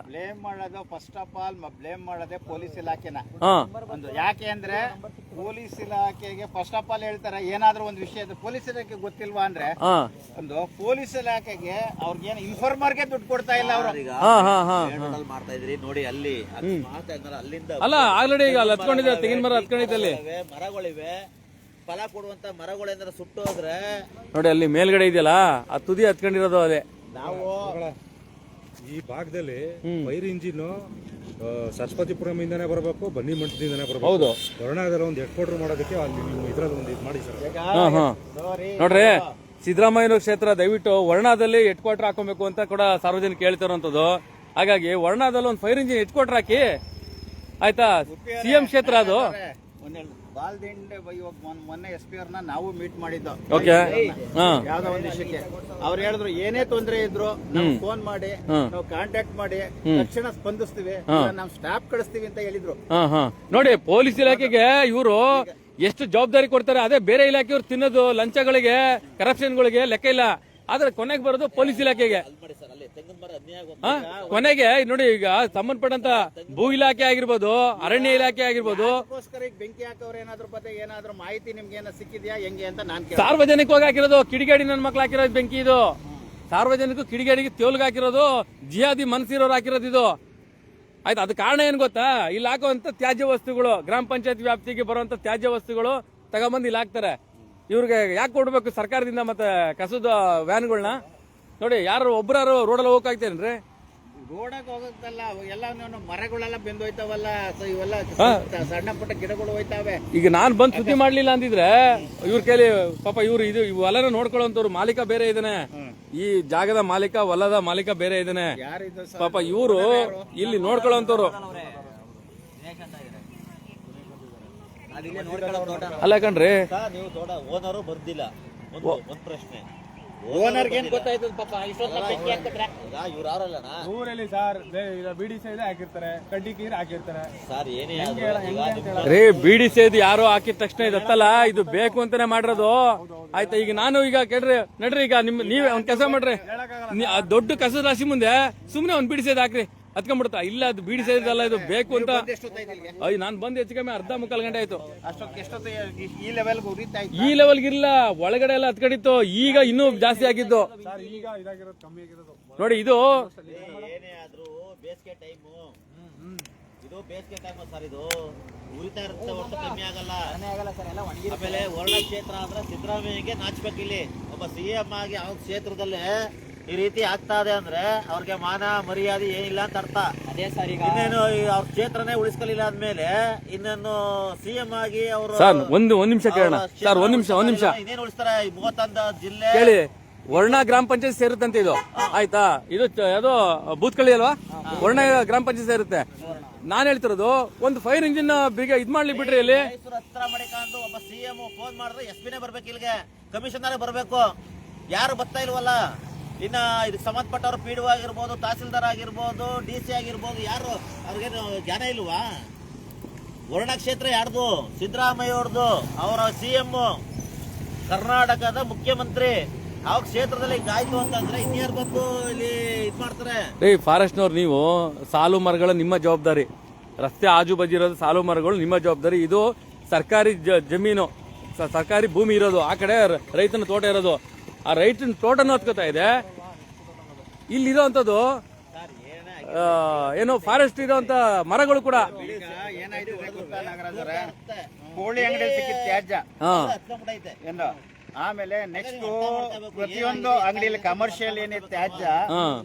ಬ್ಲೇಮ್ ಮಾಡೋದು ಫಸ್ಟ್ ಆಫ್ ಆಲ್ ಬ್ಲೇಮ್ ಮಾಡೋದೇ ಪೊಲೀಸ್ ಇಲಾಖೆನ. ಒಂದು ಯಾಕೆ ಅಂದ್ರೆ ಪೊಲೀಸ್ ಇಲಾಖೆಗೆ ಫಸ್ಟ್ ಆಫ್ ಆಲ್ ಹೇಳ್ತಾರೆ ಏನಾದ್ರೂ ಒಂದು ವಿಷಯ ಪೊಲೀಸ್ ಇಲಾಖೆ ಗೊತ್ತಿಲ್ವಾ ಅಂದ್ರೆ ಒಂದು ಪೊಲೀಸ್ ಇಲಾಖೆಗೆ ಅವ್ರಿಗೆ ಇನ್ಫಾರ್ಮರ್ಗೆ ದುಡ್ಡು ಕೊಡ್ತಾ ಇಲ್ಲ ಅವರು. ಮಾಡ್ತಾ ಇದ್ರಿ ನೋಡಿ, ಅಲ್ಲಿ ಅಲ್ಲಿಂದ ಅಲ್ಲ ಆಲ್ರೆಡಿ ಈಗ ಅಲ್ಲಿ ಹತ್ಕೊಂಡಿದೆ, ತೆಂಗಿನ ಮರ ಹತ್ಕೊಂಡಿದ್ದಲ್ಲಿ ಮರಗಳಿವೆ, ಫಲ ಕೊಡುವಂತ ಮರಗಳೇನಾರ ಸುಟ್ಟೋದ್ರೆ ನೋಡಿ, ಅಲ್ಲಿ ಮೇಲ್ಗಡೆ ಇದೆಯಲ್ಲ ಆ ತುದಿ ಹತ್ಕೊಂಡಿರೋದು ಅದೇ. ನಾವು ಈ ಭಾಗದಲ್ಲಿ ಫೈರ್ ಇಂಜಿನ್ ಸರಸ್ವತಿಪುರಂ ಇಂದಾನೆ ಬರಬೇಕು, ಬನ್ನಿ ಮಂಟದಿಂದಾನೆ ಬರಬೇಕು. ಹೌದು, ಕೊರೋನಾದಲ್ಲಿ ಒಂದು ಹೆಡ್ ಕ್ವಾರ್ಟರ್ ಮಾಡೋದಕ್ಕೆ ಅಲ್ಲಿ ನೀವು ಇದ್ರಲ್ಲಿ ಒಂದು ಇದು ಮಾಡಿ ಸರ್. ನೋಡ್ರಿ, ಸಿದ್ದರಾಮಯ್ಯ ಕ್ಷೇತ್ರ ದಯವಿಟ್ಟು ವರ್ಣಾದಲ್ಲಿ ಹೆಡ್ ಕ್ವಾರ್ಟರ್ ಹಾಕೊಬೇಕು ಅಂತ ಕೂಡ ಸಾರ್ವಜನಿಕ ಹೇಳ್ತಿರೋಂಥದ್ದು. ಹಾಗಾಗಿ ವರ್ಣಾದಲ್ಲಿ ಒಂದು ಫೈರ್ ಇಂಜಿನ್ ಹೆಡ್ ಕ್ವಾರ್ಟರ್ ಹಾಕಿ, ಆಯ್ತಾ? ಸಿಎಂ ಕ್ಷೇತ್ರ ಅದು. ಬಾಲ್ದಿಂಡೆ ಮೊನ್ನೆ SP ಅವ್ರನ್ನ ನಾವು ಮೀಟ್ ಮಾಡಿದ್ದು. ಓಕೆ, ಯಾವ್ದೋ ಒಂದು ವಿಷಯಕ್ಕೆ ಅವ್ರು ಹೇಳಿದ್ರು ಏನೇ ತೊಂದರೆ ಇದ್ರು ನಮ್ಗೆ ಫೋನ್ ಮಾಡಿ, ನಾವು ಕಾಂಟ್ಯಾಕ್ಟ್ ಮಾಡಿ ತಕ್ಷಣ ಸ್ಪಂದಿಸ್ತೀವಿ, ನಾವು ಸ್ಟಾಫ್ ಕಳಿಸ್ತೀವಿ ಅಂತ ಹೇಳಿದ್ರು. ನೋಡಿ, ಪೊಲೀಸ್ ಇಲಾಖೆಗೆ ಇವರು ಎಷ್ಟು ಜವಾಬ್ದಾರಿ ಕೊಡ್ತಾರೆ, ಅದೇ ಬೇರೆ ಇಲಾಖೆಯವ್ರು ತಿನ್ನೋದು ಲಂಚಗಳಿಗೆ, ಕರಪ್ಷನ್ಗಳಿಗೆ ಲೆಕ್ಕ ಇಲ್ಲ. ಆದ್ರೆ ಕೊನೆಗೆ ಬರೋದು ಪೊಲೀಸ್ ಇಲಾಖೆಗೆ. ಕೊನೆಗೆ ನೋಡಿ, ಈಗ ಸಂಬಂಧಪಟ್ಟಂತ ಭೂ ಇಲಾಖೆ ಆಗಿರ್ಬೋದು, ಅರಣ್ಯ ಇಲಾಖೆ ಆಗಿರ್ಬೋದು, ಅದಕ್ಕೋಸ್ಕರ ಈಗ ಬೆಂಕಿ ಹಾಕೋರು ಏನಾದ್ರು ಮಾಹಿತಿ ನಿಮ್ಗೆ ಏನೋ ಸಿಕ್ಕಿದ್ಯಾ ಹೆಂಗೆ ಅಂತ ನಾನು ಸಾರ್ವಜನಿಕವಾಗಿ ಹಾಕಿರೋದು ಕಿಡಿಗೇಡಿ ನನ್ನ ಮಕ್ಳು ಹಾಕಿರೋದು ಬೆಂಕಿ ಇದು. ಸಾರ್ವಜನಿಕ ಕಿಡಿಗೇಡಿಗೆ ತೇಲ್ಗೆ ಹಾಕಿರೋದು, ಜಿಯಾದಿ ಮನ್ಸಿರೋರು ಹಾಕಿರೋದು ಇದು. ಆಯ್ತು, ಅದು ಕಾರಣ ಏನ್ ಗೊತ್ತಾ? ಇಲ್ಲಿ ಹಾಕುವಂತ ತ್ಯಾಜ್ಯ ವಸ್ತುಗಳು, ಗ್ರಾಮ ಪಂಚಾಯತ್ ವ್ಯಾಪ್ತಿಗೆ ಬರುವಂತ ತ್ಯಾಜ್ಯ ವಸ್ತುಗಳು ತಗೊಂಬಂದು ಇಲ್ಲಿ ಹಾಕ್ತಾರೆ. ಇವ್ರಿಗೆ ಯಾಕೆ ಕೊಡ್ಬೇಕು ಸರ್ಕಾರದಿಂದ ಮತ್ತೆ ಕಸದ ವ್ಯಾನ್ಗಳನ್ನ? ನೋಡಿ, ಯಾರು ಒಬ್ಬರು ರೋಡಲ್ಲಿ ಹೋಗಕ್ಕಾಗ್ತೇನ್ರಿ? ರೋಡಾಗ ಹೋಗತ್ತಲ್ಲ, ಎಲ್ಲ ಮರಗಳೆಲ್ಲ ಬೆಂದೋಯ್ತಾವಲ್ಲ, ಇವೆಲ್ಲ ಸಣ್ಣ ಪುಟ್ಟ ಗಿಡಗಳು ಹೋಯ್ತಾವೆ. ಈಗ ನಾನ್ ಬಂದ್ ಸುದ್ದಿ ಮಾಡ್ಲಿಲ್ಲ ಅಂದಿದ್ರೆ ಇವ್ರ ಕೈಲಿ ಪಾಪ ಇವ್ರು ಇದು ಹೊಲನ ನೋಡ್ಕೊಳ್ಳೋಂತವ್ರು ಮಾಲೀಕ ಬೇರೆ ಇದ್ದಾನೆ, ಈ ಜಾಗದ ಮಾಲೀಕ, ಹೊಲದ ಮಾಲೀಕ ಬೇರೆ ಇದ್ದಾನೆ. ಪಾಪ ಇವರು ಇಲ್ಲಿ ನೋಡ್ಕೊಳ್ಳೋಂತವ್ರು ಅಲ್ಲ ಕಣ್ರಿ. ನೀವು ತೋಟ ಓನರು ಬರ್ದಿಲ್ಲ, ಒಂದ್ ಪ್ರಶ್ನೆ. ಓನರ್ಗೆ ಏನ್ ಗೊತ್ತಾಯ್ತು ಪಾಪ, ಇವ್ರು ಯಾರಲ್ಲಣ್ಣ ಊರಲ್ಲಿ ಸರ್ ಬಿಡಿ ಸೈಡ್ ಹಾಕಿರ್ತಾರೆ, ಕಡ್ಡಿ ಕೀರ್ ಹಾಕಿರ್ತಾರೆ ಸರ್, ಏನೇ ರೇ ಬಿಡಿ ಸೇದಿ ಯಾರೋ ಹಾಕಿದ ತಕ್ಷಣ ಇದತ್ತಲ್ಲ, ಇದು ಬೇಕು ಅಂತಾನೆ ಮಾಡಿರೋದು. ಆಯ್ತಾ? ಈಗ ನಾನು ಈಗ ಕೇಳ್ರಿ, ನಡ್ರಿ, ಈಗ ನೀವೇ ಒಂದ್ ಕೆಲಸ ಮಾಡ್ರಿ, ದೊಡ್ಡ ಕಸದ ರಾಶಿ ಮುಂದೆ ಸುಮ್ನೆ ಒಂದ್ ಬಿಡಿ ಸೇದ್ ಹಾಕ್ರಿ, ಹತ್ಕೊಂಡ್ಬಿಡ್ತಾ. ಇಲ್ಲ, ಅದು ಬಿಡಿ ಸೇದಲ್ಲ, ಇದು ಬೇಕು ಅಂತ. ಅಯ್ಯ, ನಾನ್ ಬಂದ್ ಹೆಚ್ಚು ಕಮ್ಮಿ ಅರ್ಧ ಮುಕ್ಕಾಲ್ ಗಂಟೆ ಆಯ್ತು. ಈ ಲೆವೆಲ್ ಉರಿತಾ ಇತ್ತು. ಈ ಲೆವೆಲ್ಗೆ ಇಲ್ಲ, ಒಳಗಡೆ ಎಲ್ಲ ಹತ್ಕೊಂಡಿತ್ತು. ಈಗ ಇನ್ನೂ ಜಾಸ್ತಿ ಆಗಿದ್ದು ಈಗ ಇದಾಗಿರೋದು ಕಮ್ಮಿ ಆಗಿರೋದು ನೋಡಿ. ಇದು ಏನೇ ಆದ್ರೂ ಬೇಸಿಗೆ ಟೈಮು, ಇದು ಬೇಸಿಗೆ ಟೈಮ್ ಸರ್, ಇದು ಉರಿತಾ ಇರುತ್ತೆ, ಒಟ್ಟು ಕಮ್ಮಿ ಆಗಲ್ಲ. ಆಮೇಲೆ ವರ್ಣ ಕ್ಷೇತ್ರ ಅಂದ್ರೆ ಸಿದ್ದರಾಮಯ್ಯಗೆ ನಾಚ್ಬೇಕು. ಇಲ್ಲಿ ಒಬ್ಬ CM ಆಗಿ ಅವ್ರ ಕ್ಷೇತ್ರದಲ್ಲೇ ಈ ರೀತಿ ಆಗ್ತಾ ಇದೆ ಅಂದ್ರೆ ಅವ್ರಿಗೆ ಮಾನ ಮರ್ಯಾದೆ ಏನಿಲ್ಲ ಅಂತ ಅರ್ಥ. ಅದೇ ಸರ್, ಈಗ ಇನ್ನೇನು ಅವ್ರ ಕ್ಷೇತ್ರನೇ ಉಳಿಸ್ಕೊಳ್ಳಿಲ್ಲ ಆದ್ಮೇಲೆ ಇನ್ನೇನು CM ಆಗಿ ಅವರು ಸರ್ ಒಂದ್ ನಿಮಿಷ ಕೇಳೋಣ ಸರ್, ಒಂದ್ ನಿಮಿಷ ಇನ್ನೇನು ಉಳಿಸ್ತಾರೆ? 31 ಜಿಲ್ಲೆ ಕೇಳಿ. ವರ್ಣ ಗ್ರಾಮ ಪಂಚಾಯತ್ ಸೇರುತ್ತಂತೆ ಇದು, ಆಯ್ತಾ? ಇದು ಯಾವುದೋ ಬೂತ್ಕಳಿ ಅಲ್ವಾ? ವರ್ಣ ಗ್ರಾಮ ಪಂಚಾಯತ್ ಸೇರುತ್ತೆ. ನಾನ್ ಹೇಳ್ತಿರೋದು ಒಂದು ಫೈರ್ ಇಂಜಿನ್ ಬೇಗ ಇದ್ ಮಾಡ್ಲಿ ಬಿಡ್ರಿ. ಇಲ್ಲಿ ಮೈಸೂರು ಹತ್ರ ಮಾಡಿಕೊಂಡು ಒಬ್ಬ CM ಫೋನ್ ಮಾಡಿದ್ರೆ SP ಬರ್ಬೇಕು, ಇಲ್ಲಿಗೆ ಕಮಿಷನರ್ ಬರ್ಬೇಕು. ಯಾರು ಬರ್ತಾ ಇಲ್ವಲ್ಲ. ಇನ್ನ ಇದಕ್ಕೆ ಸಂಬಂಧಪಟ್ಟವ್ರು PDO ಆಗಿರ್ಬೋದು, ತಹಸೀಲ್ದಾರ್ ಆಗಿರ್ಬೋದು, DC ಆಗಿರ್ಬೋದು, ಯಾರು ಅವ್ರಿಗೇನು ಜ್ಞಾನ ಇಲ್ವಾ? ವರ್ಣ ಕ್ಷೇತ್ರ ಯಾರ್ದು? ಸಿದ್ದರಾಮಯ್ಯ ಅವ್ರದ್ದು. ಅವರ CM ಕರ್ನಾಟಕದ ಮುಖ್ಯಮಂತ್ರಿ. ಆ ಕ್ಷೇತ್ರದಲ್ಲಿ ಹಿಂಗಾಯ್ತು ಅಂತಂದ್ರೆ ಇನ್ಯಾರು ಬಂದು ಇಲ್ಲಿ ಇದ್ ಮಾಡ್ತಾರೆ? ಫಾರೆಸ್ಟ್ನವ್ರು, ನೀವು ಸಾಲು ಮರಗಳು ನಿಮ್ಮ ಜವಾಬ್ದಾರಿ, ರಸ್ತೆ ಆಜು ಬಾಜು ಇರೋದು ಸಾಲು ಮರಗಳು ನಿಮ್ಮ ಜವಾಬ್ದಾರಿ. ಇದು ಸರ್ಕಾರಿ ಜಮೀನು, ಸರ್ಕಾರಿ ಭೂಮಿ ಇರೋದು. ಆ ಕಡೆ ರೈತನ ತೋಟ ಇರೋದು. ಆ ರೈತನ ತೋಟನೂ ಹತ್ಕೋತಾ ಇದೆ. ಇಲ್ಲಿರೋಂಥದ್ದು ಏನೋ ಫಾರೆಸ್ಟ್ ಇರೋಂತ ಮರಗಳು ಕೂಡ. ಏನಾಯ್ತು ಗೊತ್ತಾ ನಾಗರಾಜರೇ? ಕೋಳಿ ಅಂಗಡಿ ಸಿಕ್ಕಿದ ತ್ಯಾಜ್ಯ ಏನು, ಆಮೇಲೆ ನೆಕ್ಸ್ಟ್ ಪ್ರತಿಯೊಂದು ಅಂಗಡಿಯಲ್ಲಿ ಕಮರ್ಷಿಯಲ್ ಏನಿದೆ ತ್ಯಾಜ್ಯ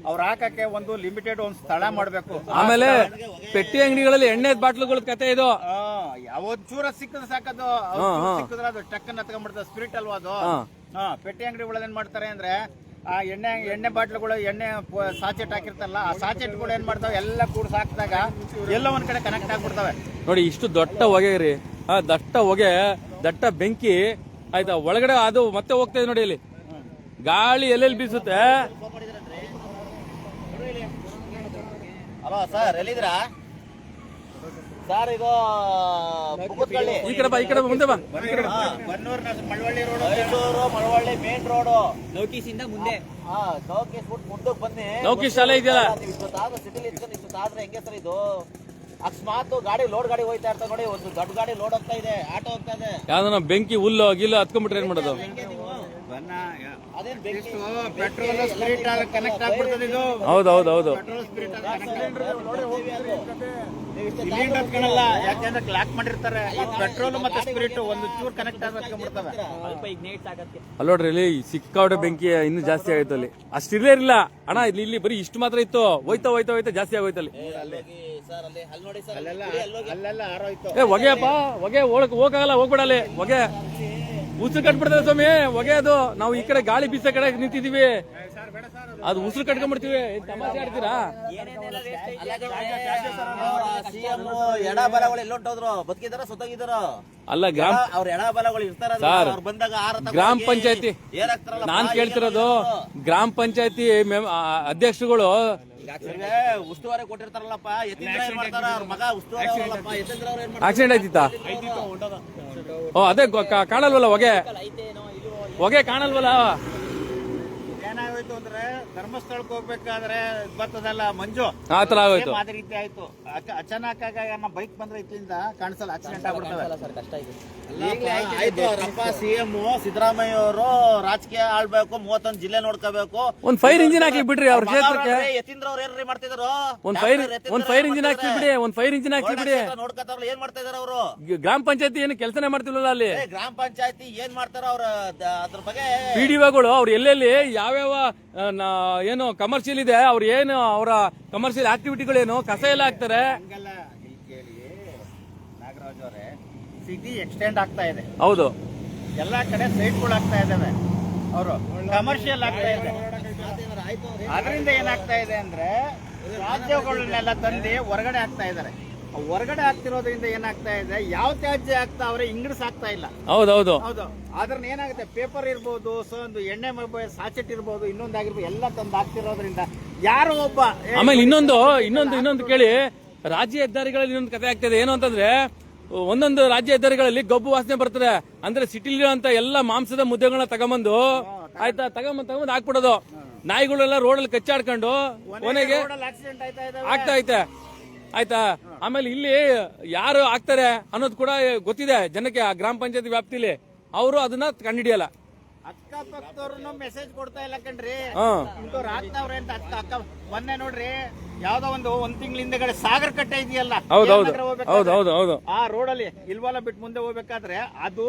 ಅವ್ರು ಹಾಕಕ್ಕೆ ಒಂದು ಲಿಮಿಟೆಡ್ ಒಂದು ಸ್ಥಳ ಮಾಡ್ಬೇಕು. ಆಮೇಲೆ ಪೆಟ್ಟಿ ಅಂಗಡಿಗಳಲ್ಲಿ ಎಣ್ಣೆ ಬಾಟ್ಲುಗಳ ಕತೆ ಇದು. ಅವತ್ತು ಚೂರ ಸಿಕ್ಕಿದ್ರೆ ಸಾಕದು ಸಿಕ್ಕಿದ್ರೆ ಅದು ಟಕ್ಕನ್ ಹತ್ಕೊಂಡ್ಬಿಡ್ತದೆ ಸ್ಪಿರಿಟ್ ಅಲ್ವಾ ಅದು ಪೆಟ್ಟಿ ಅಂಗಡಿಗಳು ಏನ್ ಮಾಡ್ತಾರೆ ಅಂದ್ರೆ ಆ ಎಣ್ಣೆ ಬಾಟ್ಲುಗಳು ಎಣ್ಣೆ ಸಾಚೆಟ್ ಹಾಕಿರ್ತಾರಲ್ಲ ಆ ಸಾಚೆಟ್ಗಳು ಏನ್ ಮಾಡ್ತಾವೆ ಎಲ್ಲ ಕೂಡ್ಸ್ ಹಾಕಿದಾಗ ಎಲ್ಲ ಒಂದ್ ಕಡೆ ಕನೆಕ್ಟ್ ಆಗ್ಬಿಡ್ತವೆ ನೋಡಿ. ಇಷ್ಟು ದೊಡ್ಡ ಹೊಗೆ ರೀ, ದಟ್ಟ ಹೊಗೆ, ದಟ್ಟ ಬೆಂಕಿ ಆಯ್ತಾ. ಒಳಗಡೆ ಅದು ಮತ್ತೆ ಹೋಗ್ತಾ ಇದೆ ನೋಡಿ, ಇಲ್ಲಿ ಗಾಳಿ ಎಲ್ಲೆಲ್ಲಿ ಬೀಸುತ್ತೆ. ಹಲೋ ಸರ್, ಎಲ್ಲಿದ್ದೀರಾ ಸರ್? ಇದು ಈ ಕಡೆ ಬಾ, ಈ ಕಡೆ ಮುಂದೆ ಬಾ. Bannur Malavalli road, Mysuru Malavalli main road, Lokesh ಇಂದ ಮುಂದೆ ನೌಕೀಸ್ ಬಿಟ್ಟು ಮುಂದಕ್ಕೆ ಬನ್ನಿ. ನೌಕೀಶ್ ಶಾಲೆ ಇದೆಯಲ್ಲ, ಇಷ್ಟೊತ್ತಾದ್ರೆ ಸಿಟಿಲಿ ಇಟ್ಕೊಂಡು ಇಷ್ಟೊತ್ತಾದ್ರೆ ಹೆಂಗೆ ಸರ್ ಇದು? ಅಕಸ್ಮಾತ್ ಗಾಡಿ ಲೋಡ್ ಗಾಡಿ ಹೋಯ್ತಾ ಇರ್ತಾ ನೋಡಿ, ಒಂದು ದೊಡ್ಡ ಗಾಡಿ ಲೋಡ್ ಹೋಗ್ತಾ ಇದೆ, ಆಟೋ ಹೋಗ್ತಾ ಇದೆ, ಯಾವ್ದನ ಬೆಂಕಿ ಹುಲ್ಲು ಗಿಲ್ಲು ಹತ್ಕೊಂಡ್ಬಿಟ್ರೆ ಏನ್ ಮಾಡೋದು? ಅದೇನ್ ಬೆಂಕಿ ಪೆಟ್ರೋಲ್ ಸ್ಪಿರಿಟ್ ಕನೆಕ್ಟ್ ಆಗ್ಬಿಡ್ತದೆ ಇದು. ಹೌದೌದೌದು. ಪೆಟ್ರೋಲ್ ಸ್ಪಿರಿಟ್ ಸಿಲಿಂಡರ್ ಹತ್ಕೊಳಲ್ಲ, ಯಾಕೆಂದ್ರೆ ಲಾಕ್ ಮಾಡಿರ್ತಾರೆ. ಪೆಟ್ರೋಲ್ ಮತ್ತೆ ಸ್ಪಿರಿಟ್ ಒಂದು ಚೂರ್ ಕನೆಕ್ಟ್ ಆಗ್ಬಿಡ್ತವೆ. ಸ್ವಲ್ಪ ಇಗ್ನೇಟ್ಸ್ ಆಗತ್ತೆ. ಅಲ್ಲಿ ನೋಡ್ರಿ, ಇಲ್ಲಿ ಸಿಕ್ಕಾಪಟ್ಟೆ ಬೆಂಕಿ ಇನ್ನೂ ಜಾಸ್ತಿ ಆಯ್ತು ಅಲ್ಲಿ. ಅಷ್ಟಿರ್ಲೇ ಇರಲಿಲ್ಲ ಅಣ್ಣ, ಇಲ್ಲಿ ಬರೀ ಇಷ್ಟು ಮಾತ್ರ ಇತ್ತು. ಹೋಯ್ತಾ ಹೋಯ್ತಾ ಹೋಯ್ತಾ ಜಾಸ್ತಿ ಆಗೋಯ್ತು ಅಲ್ಲಿ. ಸರ್ ಅಲ್ಲಿ ನೋಡಿ ಸರ್, ಅಲ್ಲೆಲ್ಲ ಆರೋಯ್ತು. ಹೊಗೆಯಪ್ಪ, ಹೊಗೆ ಹೋಗಲ್ಲ, ಹೋಗ್ಬೇಡ ಅಲ್ಲಿ. ಹೊಗೆ ಉಸಿರು ಕಟ್ಬಿಡ್ತದೆ ಸ್ವಾಮಿ, ಹೊಗೆ ಅದು. ನಾವು ಈ ಕಡೆ ಗಾಳಿ ಬೀಸೋ ಕಡೆ ನಿಂತಿದೀವಿ, ಅದು ಉಸಿರು ಕಟ್ಕೊಂಡ್ಬಿಡ್ತೀವಿ. ತಮಾಷೆ ಆಡ್ತೀರಾ? ಸಿಎಂ ಎಡ ಬಲಗಳು ಎಲ್ಲೊಂಟೋದ್ರು, ಬದುಕಿದಾರ ಸುತ್ತಾಗಿದಾರ? ಅಲ್ಲ, ಅವ್ರ ಎಡ ಬಲಗಳು ಇರ್ತಾರ, ಅವ್ರು ಬಂದಾಗ ಗ್ರಾಮ ಪಂಚಾಯತಿ ನಾನ್ ಕೇಳ್ತಿರೋದು, ಗ್ರಾಮ ಪಂಚಾಯತಿ ಅಧ್ಯಕ್ಷರುಗಳು ಉಸ್ತುವಾರಿ ಕೊಟ್ಟಿರ್ತಾರಲ್ಲಪ್ಪ, ಯತೀಂದ್ರ ಏನ್ ಮಾಡ್ತಾರ? ಅವ್ರ ಮಗ ಉಸ್ತುವಾರಿ ಅವರಲ್ಲಪ್ಪ, ಯತೀಂದ್ರ ಅವ್ರು ಏನ್ ಮಾಡ್ತಾರ? ಆಕ್ಸಿಡೆಂಟ್ ಆಯ್ತಿತ್ತಾ? ಓ, ಅದೇ ಕಾಣಲ್ವಲ್ಲ ಹೊಗೆ, ಹೊಗೆ ಕಾಣಲ್ವಲ್ಲ. ಏನಾಗೋಯ್ತು ಅಂದ್ರೆ ಧರ್ಮಸ್ಥಳಕ್ಕೆ ಹೋಗ್ಬೇಕಾದ್ರೆ ಬರ್ತದಲ್ಲ ಮಂಜು, ಆ ತರ ಆಗೋಯ್ತು. ಅದೇ ರೀತಿ ಆಯ್ತು. ಅಚಾನಕ್ ಆಗಿ ನಮ್ಮ ಬೈಕ್ ಬಂದ್ರೆ ಇಲ್ಲಿಂದ ಕಾಣಿಸಲ್ಲ, ಆಕ್ಸಿಡೆಂಟ್ ಆಗ್ಬಿಡ್ತವೆ. ಸರ್ ಕಷ್ಟ ಇದೆ. ಆಯ್ತು ಅವರಪ್ಪ ಸಿಎಂ ಸಿದ್ದರಾಮಯ್ಯ ಅವರು ರಾಜಕೀಯ ಆಳ್ಬೇಕು, 31 ಜಿಲ್ಲೆ ನೋಡ್ಕೋಬೇಕು. ಒಂದ್ ಫೈರ್ ಇಂಜಿನ್ ಹಾಕಿ ಬಿಡ್ರಿ ಅವ್ರ ಕ್ಷೇತ್ರಕ್ಕೆ. ಯತೀಂದ್ರ ಅವ್ರು ಏನ್ರಿ ಮಾಡ್ತಿದಾರೋ? ಒಂದ್ ಫೈರ್ ಇಂಜಿನ್ ಹಾಕಿ ಬಿಡಿ, ಒಂದ್ ಫೈರ್ ಇಂಜಿನ್ ಹಾಕಿ ಬಿಡಿ. ನೋಡ್ಕೊತಾರಲ್ಲ, ಏನ್ ಮಾಡ್ತಾ ಇದಾರೆ ಅವರು? ಗ್ರಾಮ ಪಂಚಾಯತಿ ಏನು ಕೆಲಸನೇ ಮಾಡ್ತಿಲ್ವಲ್ಲ ಅಲ್ಲಿ. ಗ್ರಾಮ ಪಂಚಾಯತಿ ಏನ್ ಮಾಡ್ತಾರ ಅವ್ರ ಅದ್ರ ಬಗ್ಗೆ? ಪಿಡಿಒಗಳು ಅವ್ರು ಎಲ್ಲೆಲ್ಲಿ ಯಾವ್ಯಾವ ಏನು ಕಮರ್ಷಿಯಲ್ ಇದೆ, ಅವ್ರು ಏನು ಅವರ ಕಮರ್ಷಿಯಲ್ ಆಕ್ಟಿವಿಟಿಗಳೇನು, ಕಸ ಎಲ್ಲ ಹಾಕ್ತಾರೆ. ಹಂಗಲ್ಲ, ಇಲ್ಲಿ ಕೇಳಿ ನಾಗರಾಜ್ ಅವರೇ, ಸಿಟಿ ಎಕ್ಸ್ಟೆಂಡ್ ಆಗ್ತಾ ಇದೆ. ಹೌದು, ಎಲ್ಲಾ ಕಡೆ ಸೈಟ್ಗಳು ಆಗ್ತಾ ಇದಾವೆ, ಅವರು ಕಮರ್ಷಿಯಲ್ ಆಗ್ತಾ ಇದೆ. ಅದರಿಂದ ಏನಾಗ್ತಾ ಇದೆ ಅಂದ್ರೆ ರಾಜ್ಯಗಳನ್ನೆಲ್ಲ ತಂದು ಹೊರಗಡೆ ಆಗ್ತಾ ಇದಾರೆ. ಹೊರಗಡೆ ಆಗ್ತಿರೋದ್ರಿಂದ ಏನಾಗ್ತಾ ಇದೆ, ಯಾವ ತ್ಯಾಜ್ಯ ಆಗ್ತಾವ್ರೆ, ಇಂಗ್ಲಿಸ್ ಆಗ್ತಾ ಇಲ್ಲ. ಹೌದೌದು. ಹೌದು, ಅದ್ರನ್ನ ಏನಾಗುತ್ತೆ, ಪೇಪರ್ ಇರ್ಬೋದು, ಒಂದು ಎಣ್ಣೆ ಸಾಚೆಟ್ ಇರ್ಬೋದು, ಇನ್ನೊಂದಾಗಿರ್ಬೋದು, ಎಲ್ಲ ತಂದು ಆಗ್ತಿರೋದ್ರಿಂದ ಯಾರೋ ಒಬ್ಬ ಆಮೇಲೆ ಇನ್ನೊಂದು ಕೇಳಿ, ರಾಜ್ಯ ಹೆದ್ದಾರಿಗಳಲ್ಲಿ ಇನ್ನೊಂದು ಕಥೆ ಆಗ್ತದೆ. ಏನು ಅಂತಂದ್ರೆ, ಒಂದೊಂದು ರಾಜ್ಯ ಹೆದ್ದಾರಿಗಳಲ್ಲಿ ಗಬ್ಬು ವಾಸನೆ ಬರ್ತದೆ. ಅಂದ್ರೆ ಸಿಟಿಲಿರುವಂತ ಎಲ್ಲ ಮಾಂಸದ ಮುದ್ದೆಗಳನ್ನ ತಗೊಂಬಂದು ಆಯ್ತಾ, ತಗೊಂಬಂದು ಹಾಕ್ಬಿಡೋದು. ನಾಯಿಗಳೆಲ್ಲ ರೋಡಲ್ಲಿ ಕಚ್ಚಾಡ್ಕೊಂಡು ಕೊನೆಗೆ ಆಕ್ಸಿಡೆಂಟ್ ಆಯ್ತಾ ಇದೆ. ಆಗ್ತಾ ಐತೆ ಆಯ್ತಾ. ಆಮೇಲೆ ಇಲ್ಲಿ ಯಾರು ಆಗ್ತಾರೆ ಅನ್ನೋದು ಕೂಡ ಗೊತ್ತಿದೆ ಜನಕ್ಕೆ. ಆ ಗ್ರಾಮ ಪಂಚಾಯತಿ ವ್ಯಾಪ್ತಿಲಿ ಅವರು ಅದನ್ನ ಕಂಡಿಡಿಯಲ್ಲ. ಅಕ್ಕಪಕ್ಕದವ್ರು ಮೆಸೇಜ್ ಕೊಡ್ತಾ ಇಲ್ಲ ಕಣ್ರಿ, ಇಂಥವ್ರು ಆಗ್ತಾವ್ರೆ ಅಂತ. ಅಕ್ಕ ಮೊನ್ನೆ ನೋಡ್ರಿ, ಯಾವ್ದೋ ಒಂದ್ ತಿಂಗಳ ಹಿಂದೆಗಡೆ ಸಾಗರ್ ಕಟ್ಟೆ ಇದೆಯಲ್ಲ, ಹೌದು, ಆ ರೋಡಲ್ಲಿ ಇಲ್ವಾಲ ಬಿಟ್ಟು ಮುಂದೆ ಹೋಗ್ಬೇಕಾದ್ರೆ ಅದು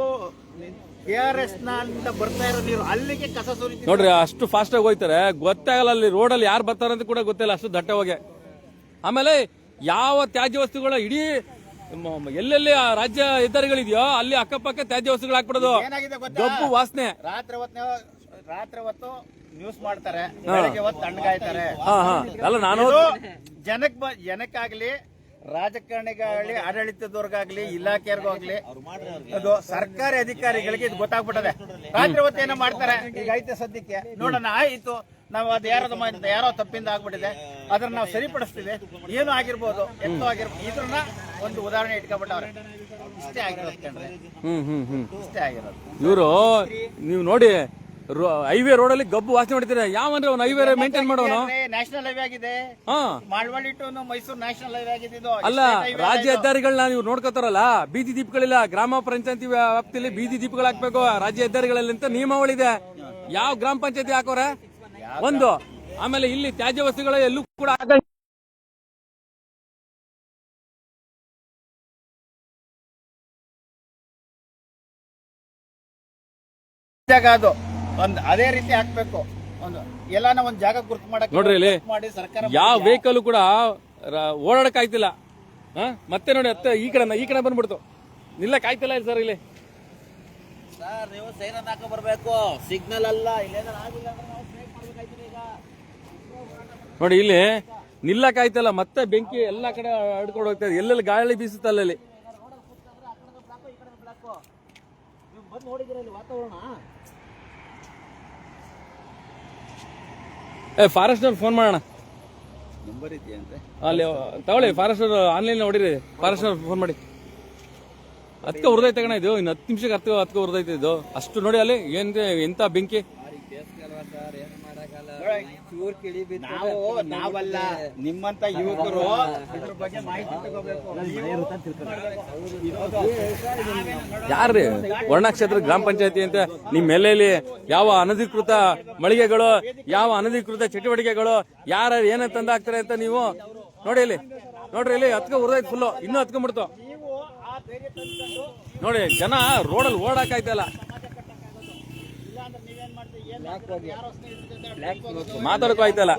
KRS ನಿಂದ ಬರ್ತಾ ಇರೋ ನೀರು ಅಲ್ಲಿಗೆ ಕಸ ಸುರಿತಿ ನೋಡ್ರಿ. ಅಷ್ಟು ಫಾಸ್ಟ್ ಆಗಿ ಹೋಯ್ತಾರೆ, ಗೊತ್ತಾಗಲ್ಲ ಅಲ್ಲಿ ರೋಡಲ್ಲಿ ಯಾರು ಬರ್ತಾರೆ ಅಂತ ಕೂಡ ಗೊತ್ತಿಲ್ಲ, ಅಷ್ಟು ದಟ್ಟ ಹೋಗಿ. ಆಮೇಲೆ ಯಾವ ತ್ಯಾಜ್ಯ ವಸ್ತುಗಳ ಇಡೀ ಎಲ್ಲೆಲ್ಲಿ ರಾಜ್ಯ ಹೆದ್ದಾರಿಗಳಿದೆಯೋ ಅಲ್ಲಿ ಅಕ್ಕಪಕ್ಕ ತ್ಯಾಜ್ಯ ವಸ್ತುಗಳು ಹಾಕ್ಬಿಡೋದು, ಗಬ್ಬು ವಾಸನೆ. ರಾತ್ರಿ ಹೊತ್ತು ನ್ಯೂಸ್ ಮಾಡ್ತಾರೆ, ಬೆಳಗ್ಗೆ ಹೊತ್ತು ತಣ್ಣಗಾಯ್ತಾರೆ. ಅಲ್ಲ, ನಾನು ಜನಕ್ಕಾಗ್ಲಿ, ರಾಜಕಾರಣಿಗಾಗ್ಲಿ, ಆಡಳಿತದವ್ರಿಗಾಗ್ಲಿ, ಇಲಾಖೆಯವ್ರಿಗಾಗ್ಲಿ, ಅದು ಸರ್ಕಾರಿ ಅಧಿಕಾರಿಗಳಿಗೆ ಇದು ಗೊತ್ತಾಗ್ಬಿಟ್ಟದೆ. ರಾತ್ರಿ ಹೊತ್ತು ಏನೋ ಮಾಡ್ತಾರೆ. ಈಗ ಐತೆ ಸದ್ಯಕ್ಕೆ ನೋಡೋಣ, ಆಯ್ತು, ನಾವು ಅದು ಯಾರೋ ತಪ್ಪಿಂದ ಆಗ್ಬಿಟ್ಟಿದೆ, ಅದನ್ನ ನಾವು ಸರಿಪಡಿಸ್ತೀವಿ, ಏನು ಆಗಿರ್ಬೋದು, ಎಂತೋ ಆಗಿರ್ಬೋದು, ಇದ್ರನ್ನ ಒಂದು ಉದಾಹರಣೆ ಇಟ್ಕೊಂಡ್ಬಿಟ್ಟವ್ರೆ. ಇಷ್ಟೇ ಆಗಿರೋದು ಕಣ್ರಿ, ಇಷ್ಟೇ ಆಗಿರೋದು. ಇವರು ನೀವು ನೋಡಿ, ಹೈವೇ ರೋಡಲ್ಲಿ ಗಬ್ಬು ವಾಸನೆ ಹೊಡಿತಾರೆ. ಯಾವಂದ್ರೆ ಒಂದು ಹೈವೇ ಮೇಂಟೈನ್ ಮಾಡೋನು. ನ್ಯಾಷನಲ್ ಹೈವೇ ಆಗಿದೆ, ಮಾಳ್ವಾಡಿ ಟು ಮೈಸೂರು ನ್ಯಾಷನಲ್ ಹೈವೇ ಆಗಿದೆ. ಅಲ್ಲ, ರಾಜ್ಯ ಹೆದ್ದಾರಿಗಳನ್ನ ನೀವು ನೋಡ್ಕೋತಾರಲ್ಲ, ಬೀದಿ ದೀಪಗಳಿಲ್ಲ. ಗ್ರಾಮ ಪಂಚಾಯತಿ ವ್ಯಾಪ್ತಿಯಲ್ಲಿ ಬೀದಿ ದೀಪಗಳು ಹಾಕ್ಬೇಕು ರಾಜ್ಯ ಹೆದ್ದಾರಿಗಳಲ್ಲಿ ಅಂತ ನಿಯಮಾವಳಿ ಇದೆ. ಯಾವ ಗ್ರಾಮ ಪಂಚಾಯತಿ ಹಾಕೋರೆ ಒಂದು. ಆಮೇಲೆ ಇಲ್ಲಿ ತ್ಯಾಜ್ಯ ವಸ್ತುಗಳು ಎಲ್ಲೂ ಕೂಡ ಜಾಗ ಅದು ಒಂದು ಅದೇ ರೀತಿ ಹಾಕ್ಬೇಕು. ಒಂದು ಎಲ್ಲಾನ ಒಂದ್ ಜಾಗ ಗುರ್ತು ಮಾಡಕ್ ನೋಡ್ರಿ, ಇಲ್ಲಿ ಮಾಡಿ ಸರ್ಕಾರ ಯಾವ ವೆಹಿಕಲ್ ಕೂಡ ಓಡಾಡಕ್ ಆಯ್ತಿಲ್ಲ. ಮತ್ತೆ ನೋಡಿ, ಈ ಕಡೆ ಬಂದ್ಬಿಡ್ತು. ನಿಲ್ಲಕ್ ಆಯ್ತಲ್ಲ ಇಲ್ಲಿ ಸರ್ ಇಲ್ಲಿ ಸರ್ ನೀವು ಸೈರನ್ ಹಾಕ ಬರ್ಬೇಕು, ಸಿಗ್ನಲ್ ಅಲ್ಲ. ಇಲ್ಲೇನಾದ್ರು ಆಗಿಲ್ಲ ಅಂದ್ರೆ ನಾವು ಬ್ರೇಕ್ ಮಾಡ್ಬೇಕಾಯ್ತು ಈಗ. ನೋಡಿ ಇಲ್ಲಿ ನಿಲ್ಲಕ್ ಆಯ್ತಲ್ಲ, ಮತ್ತೆ ಬೆಂಕಿ ಎಲ್ಲಾ ಕಡೆ ಹಡ್ಕೊಂಡು ಹೋಗ್ತಾ ಇದೆ. ಎಲ್ಲೆಲ್ಲಿ ಗಾಳಿ ಬೀಸುತ್ತಲ್ಲ ಅಲ್ಲಿ. ನೀವು ಬಂದು ನೋಡಿದಿರ ಇಲ್ಲಿ ವಾತಾವರಣ. ಫಾರೆಸ್ಟ್ನವ್ರು ಫೋನ್ ಮಾಡೋಣ, ನಂಬರ್ ಇದೆಯಂತೆ ಅಲ್ಲಿ ತಗೊಳ್ಳಿ. ಫಾರೆಸ್ಟ್ನವ್ರು ಆನ್ಲೈನ್ ಹೊಡಿರಿ, ಫಾರೆಸ್ಟ್ನವ್ರು ಫೋನ್ ಮಾಡಿ. ಅದಕ್ಕೆ ಉರ್ದೈತೆ ಕಣ ಇದು, ಇನ್ನು 10 ನಿಮಿಷಕ್ಕೆ ಅದಕ್ಕೆ ಉರ್ದೈತೆ ಇದು. ಅಷ್ಟು ನೋಡಿ ಅಲ್ಲಿ ಎಂತ ಬೆಂಕಿ. ನಾವಲ್ಲ, ನಿಮ್ಮಂತ ಯುವಕರು ಇದ್ರ ಬಗ್ಗೆ ಮಾಹಿತಿ ತಗೋಬೇಕು. ಯಾರ್ರಿ ವರ್ಣ ಕ್ಷೇತ್ರ ಗ್ರಾಮ ಪಂಚಾಯತಿ ಅಂತ ನಿಮ್ಮ ಎಲ್ಲೆಲ್ಲಿ ಯಾವ ಅನಧಿಕೃತ ಮಳಿಗೆಗಳು, ಯಾವ ಅನಧಿಕೃತ ಚಟುವಟಿಕೆಗಳು, ಯಾರು ಏನ ತಂದ ಹಾಕ್ತಾರೆ ಅಂತ ನೀವು ನೋಡಿ ಇಲ್ಲಿ. ನೋಡ್ರಿ ಇಲ್ಲಿ ಹತ್ಕ ಉರ್ದೈತೆ ಫುಲ್ಲು, ಇನ್ನೂ ಹತ್ಕೊಂಡ್ಬಿಡ್ತು ನೋಡಿ. ಜನ ರೋಡಲ್ಲಿ ಓಡಾಕಾಯ್ತಲ್ಲ, ಮಾತಾಡಕ್ಕೂ ಆಯ್ತಲ್ಲ.